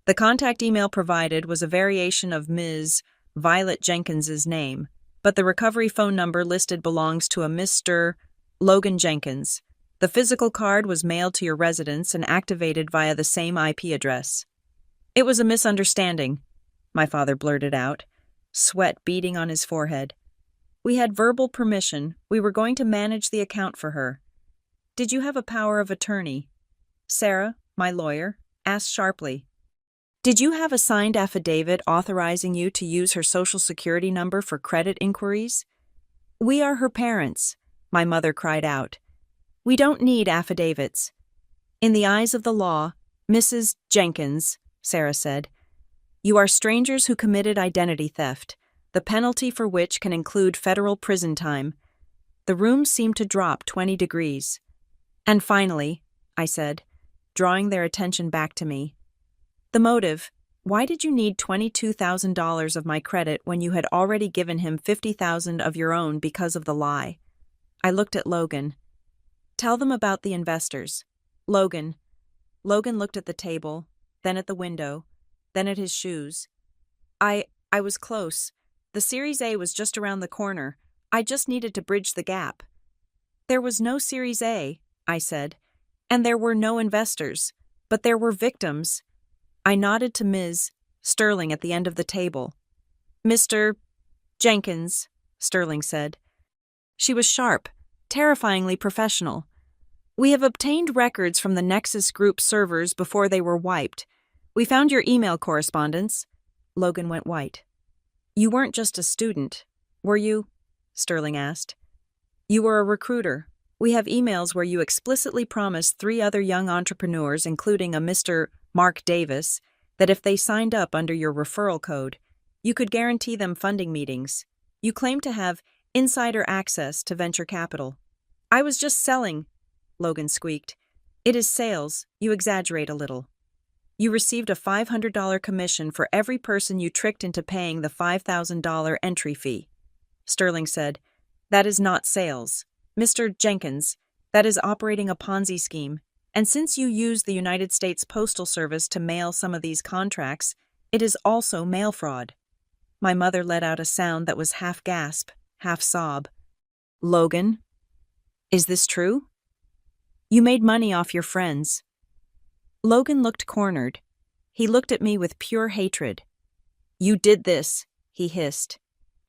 S1: "the contact email provided was a variation of Ms. Violet Jenkins's name, but the recovery phone number listed belongs to a Mr. Logan Jenkins. The physical card was mailed to your residence and activated via the same IP address." "It was a misunderstanding," my father blurted out, sweat beading on his forehead. "We had verbal permission. We were going to manage the account for her." "Did you have a power of attorney?" Sarah, my lawyer, asked sharply. "Did you have a signed affidavit authorizing you to use her Social Security number for credit inquiries?" "We are her parents," my mother cried out. "We don't need affidavits." "In the eyes of the law, Mrs. Jenkins," Sarah said, "you are strangers who committed identity theft, the penalty for which can include federal prison time." The room seemed to drop 20 degrees. "And finally," I said, drawing their attention back to me, "the motive. Why did you need $22,000 of my credit when you had already given him $50,000 of your own because of the lie?" I looked at Logan. "Tell them about the investors." Logan looked at the table, then at the window, then at his shoes. I was close. The Series A was just around the corner. I just needed to bridge the gap." "There was no Series A," I said, "and there were no investors, but there were victims." I nodded to Ms. Sterling at the end of the table. "Mr. Jenkins," Sterling said. She was sharp, terrifyingly professional. "We have obtained records from the Nexus Group servers before they were wiped. We found your email correspondence." Logan went white. "You weren't just a student, were you?" Sterling asked. "You were a recruiter. We have emails where you explicitly promised 3 other young entrepreneurs, including a Mr. Mark Davis, that if they signed up under your referral code, you could guarantee them funding meetings. You claimed to have insider access to venture capital." "I was just selling," Logan squeaked. "It is sales. You exaggerate a little." "You received a $500 commission for every person you tricked into paying the $5,000 entry fee," Sterling said. "That is not sales. Mr. Jenkins, that is operating a Ponzi scheme. And since you used the United States Postal Service to mail some of these contracts, it is also mail fraud." My mother let out a sound that was half gasp, half sob. "Logan, is this true?" You made money off your friends." Logan looked cornered. He looked at me with pure hatred. "You did this," he hissed.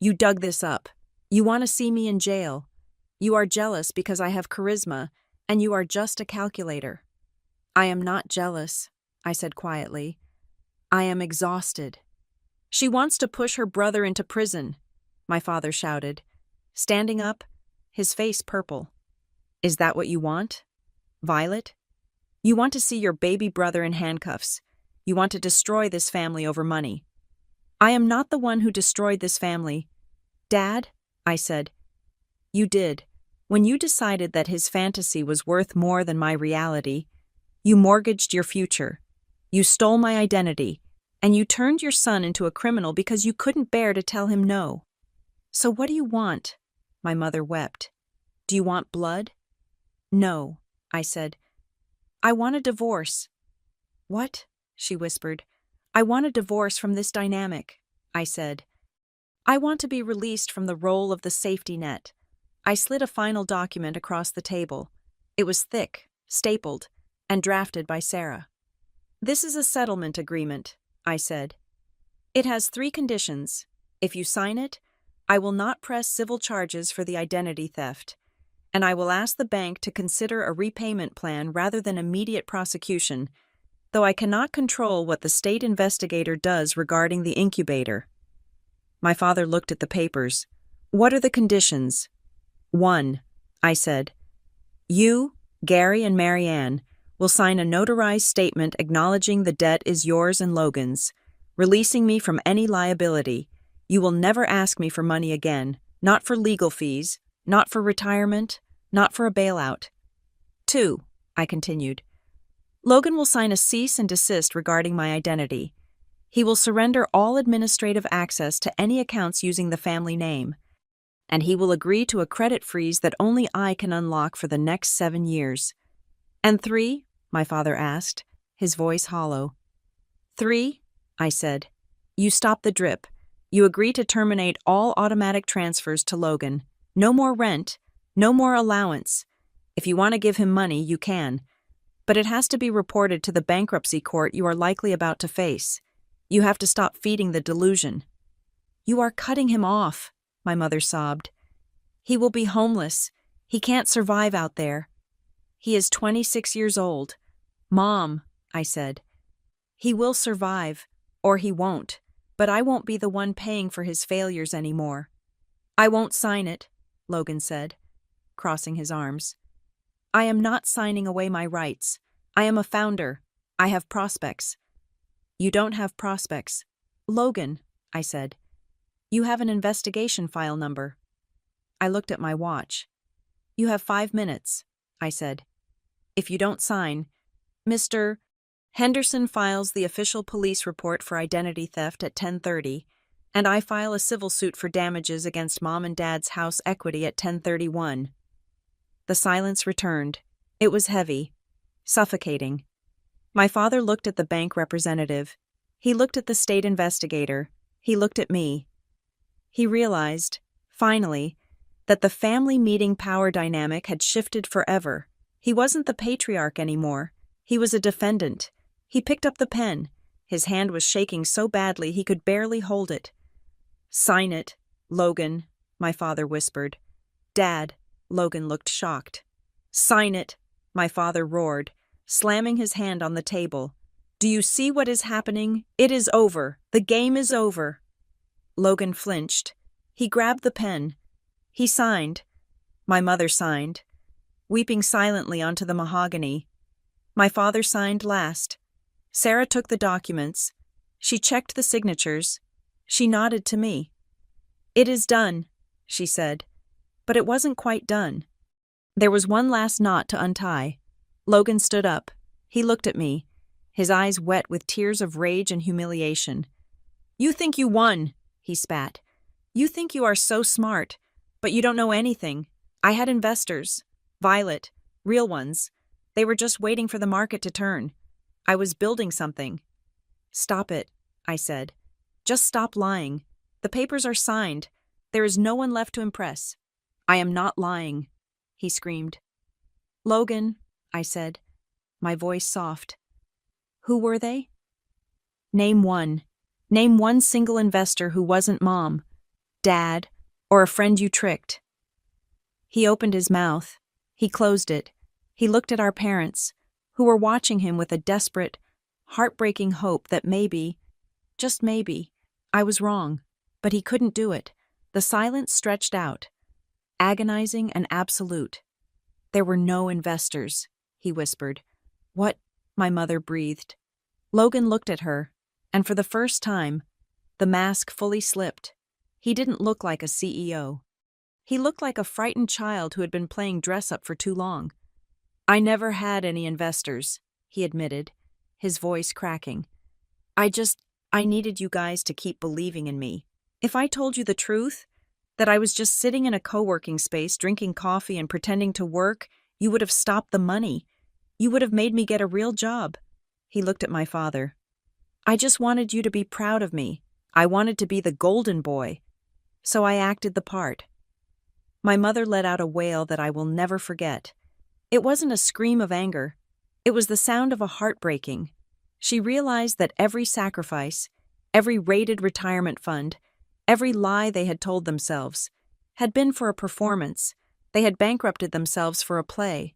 S1: "You dug this up. You want to see me in jail. You are jealous because I have charisma, and you are just a calculator." "I am not jealous," I said quietly. "I am exhausted." "She wants to push her brother into prison," my father shouted, standing up, his face purple. "Is that what you want, Violet? You want to see your baby brother in handcuffs. You want to destroy this family over money." "I am not the one who destroyed this family." "Dad," I said, "you did. When you decided that his fantasy was worth more than my reality, you mortgaged your future. You stole my identity, and you turned your son into a criminal because you couldn't bear to tell him no." "So what do you want?" My mother wept. "Do you want blood?" "No," I said. "I want a divorce." "What?" she whispered. "I want a divorce from this dynamic," I said. "I want to be released from the role of the safety net." I slid a final document across the table. It was thick, stapled, and drafted by Sarah. "This is a settlement agreement," I said. "It has 3 conditions. If you sign it, I will not press civil charges for the identity theft, and I will ask the bank to consider a repayment plan rather than immediate prosecution, though I cannot control what the state investigator does regarding the incubator." My father looked at the papers. "What are the conditions?" "1," I said. "You, Gary, and Marianne will sign a notarized statement acknowledging the debt is yours and Logan's, releasing me from any liability. You will never ask me for money again, not for legal fees, not for retirement, not for a bailout." 2, I continued. "Logan will sign a cease and desist regarding my identity. He will surrender all administrative access to any accounts using the family name, and he will agree to a credit freeze that only I can unlock for the next 7 years. "And 3, my father asked, his voice hollow. 3, I said. "You stop the drip. You agree to terminate all automatic transfers to Logan. No more rent, no more allowance. If you want to give him money, you can. But it has to be reported to the bankruptcy court you are likely about to face. You have to stop feeding the delusion." "You are cutting him off," my mother sobbed. "He will be homeless. He can't survive out there. He is 26 years old." "Mom," I said. "He will survive, or he won't, but I won't be the one paying for his failures anymore." "I won't sign it," Logan said, crossing his arms. "I am not signing away my rights. I am a founder. I have prospects." "You don't have prospects." "Logan," I said. "You have an investigation file number." I looked at my watch. "You have 5 minutes," I said. "If you don't sign, Mr. Henderson files the official police report for identity theft at 10:30, and I file a civil suit for damages against Mom and Dad's house equity at 10:31. The silence returned. It was heavy, suffocating. My father looked at the bank representative. He looked at the state investigator. He looked at me. He realized, finally, that the family meeting power dynamic had shifted forever. He wasn't the patriarch anymore. He was a defendant. He picked up the pen. His hand was shaking so badly he could barely hold it. "Sign it, Logan," my father whispered. "Dad," Logan looked shocked. "Sign it," my father roared, slamming his hand on the table. "Do you see what is happening? It is over. The game is over." Logan flinched. He grabbed the pen. He signed. My mother signed, weeping silently onto the mahogany. My father signed last. Sarah took the documents. She checked the signatures. She nodded to me. "It is done," she said. But it wasn't quite done. There was one last knot to untie. Logan stood up. He looked at me, his eyes wet with tears of rage and humiliation. "You think you won," he spat. "You think you are so smart, but you don't know anything. I had investors. Violet. Real ones. They were just waiting for the market to turn. I was building something." "Stop it," I said. "Just stop lying. The papers are signed. There is no one left to impress." "I am not lying," he screamed. "Logan," I said, my voice soft. Who were they? Name one. Name one single investor who wasn't Mom, Dad, or a friend you tricked. He opened his mouth. He closed it. He looked at our parents, who were watching him with a desperate, heartbreaking hope that maybe, just maybe, I was wrong. But he couldn't do it. The silence stretched out, agonizing and absolute. There were no investors, he whispered. What? My mother breathed. Logan looked at her, and for the first time, the mask fully slipped. He didn't look like a CEO. He looked like a frightened child who had been playing dress-up for too long. I never had any investors, he admitted, his voice cracking. I needed you guys to keep believing in me. If I told you the truth, that I was just sitting in a co-working space drinking coffee and pretending to work, you would have stopped the money. You would have made me get a real job. He looked at my father. I just wanted you to be proud of me. I wanted to be the golden boy. So I acted the part. My mother let out a wail that I will never forget. It wasn't a scream of anger. It was the sound of a heart breaking. She realized that every sacrifice, every raided retirement fund, every lie they had told themselves, had been for a performance. They had bankrupted themselves for a play.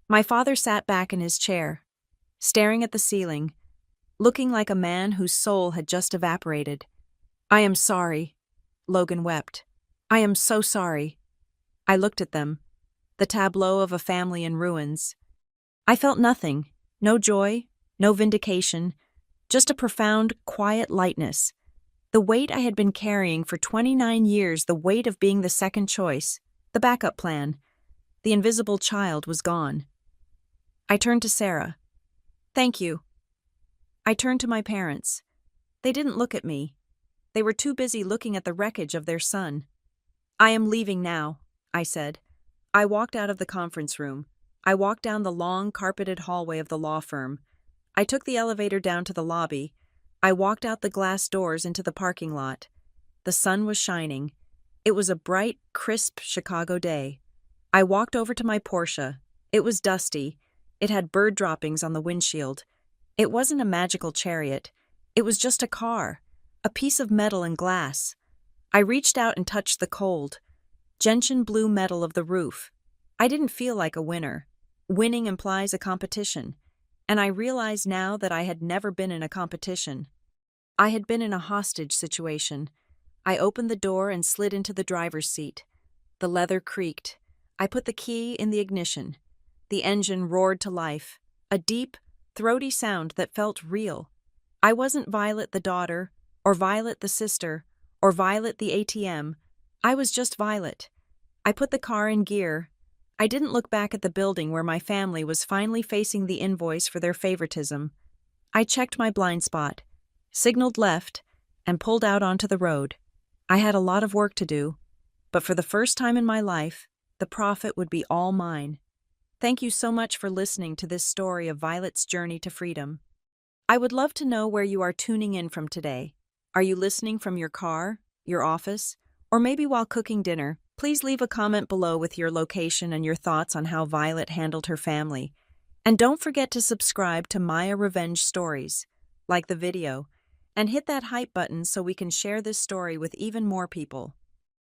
S1: My father sat back in his chair, staring at the ceiling, looking like a man whose soul had just evaporated. I am sorry, Logan wept. I am so sorry. I looked at them, the tableau of a family in ruins. I felt nothing, no joy, no vindication, just a profound, quiet lightness. The weight I had been carrying for 29 years, the weight of being the second choice, the backup plan, the invisible child was gone. I turned to Sarah. Thank you. I turned to my parents. They didn't look at me. They were too busy looking at the wreckage of their son. I am leaving now, I said. I walked out of the conference room. I walked down the long, carpeted hallway of the law firm. I took the elevator down to the lobby. I walked out the glass doors into the parking lot. The sun was shining. It was a bright, crisp Chicago day. I walked over to my Porsche. It was dusty. It had bird droppings on the windshield. It wasn't a magical chariot. It was just a car, a piece of metal and glass. I reached out and touched the cold, gentian blue metal of the roof. I didn't feel like a winner. Winning implies a competition, and I realized now that I had never been in a competition. I had been in a hostage situation. I opened the door and slid into the driver's seat. The leather creaked. I put the key in the ignition. The engine roared to life, a deep, throaty sound that felt real. I wasn't Violet the daughter, or Violet the sister, or Violet the ATM. I was just Violet. I put the car in gear. I didn't look back at the building where my family was finally facing the invoice for their favoritism. I checked my blind spot, signaled left, and pulled out onto the road. I had a lot of work to do, but for the first time in my life, the profit would be all mine. Thank you so much for listening to this story of Violet's journey to freedom. I would love to know where you are tuning in from today. Are you listening from your car, your office, or maybe while cooking dinner? Please leave a comment below with your location and your thoughts on how Violet handled her family. And don't forget to subscribe to Maya Revenge Stories, like the video, and hit that hype button so we can share this story with even more people.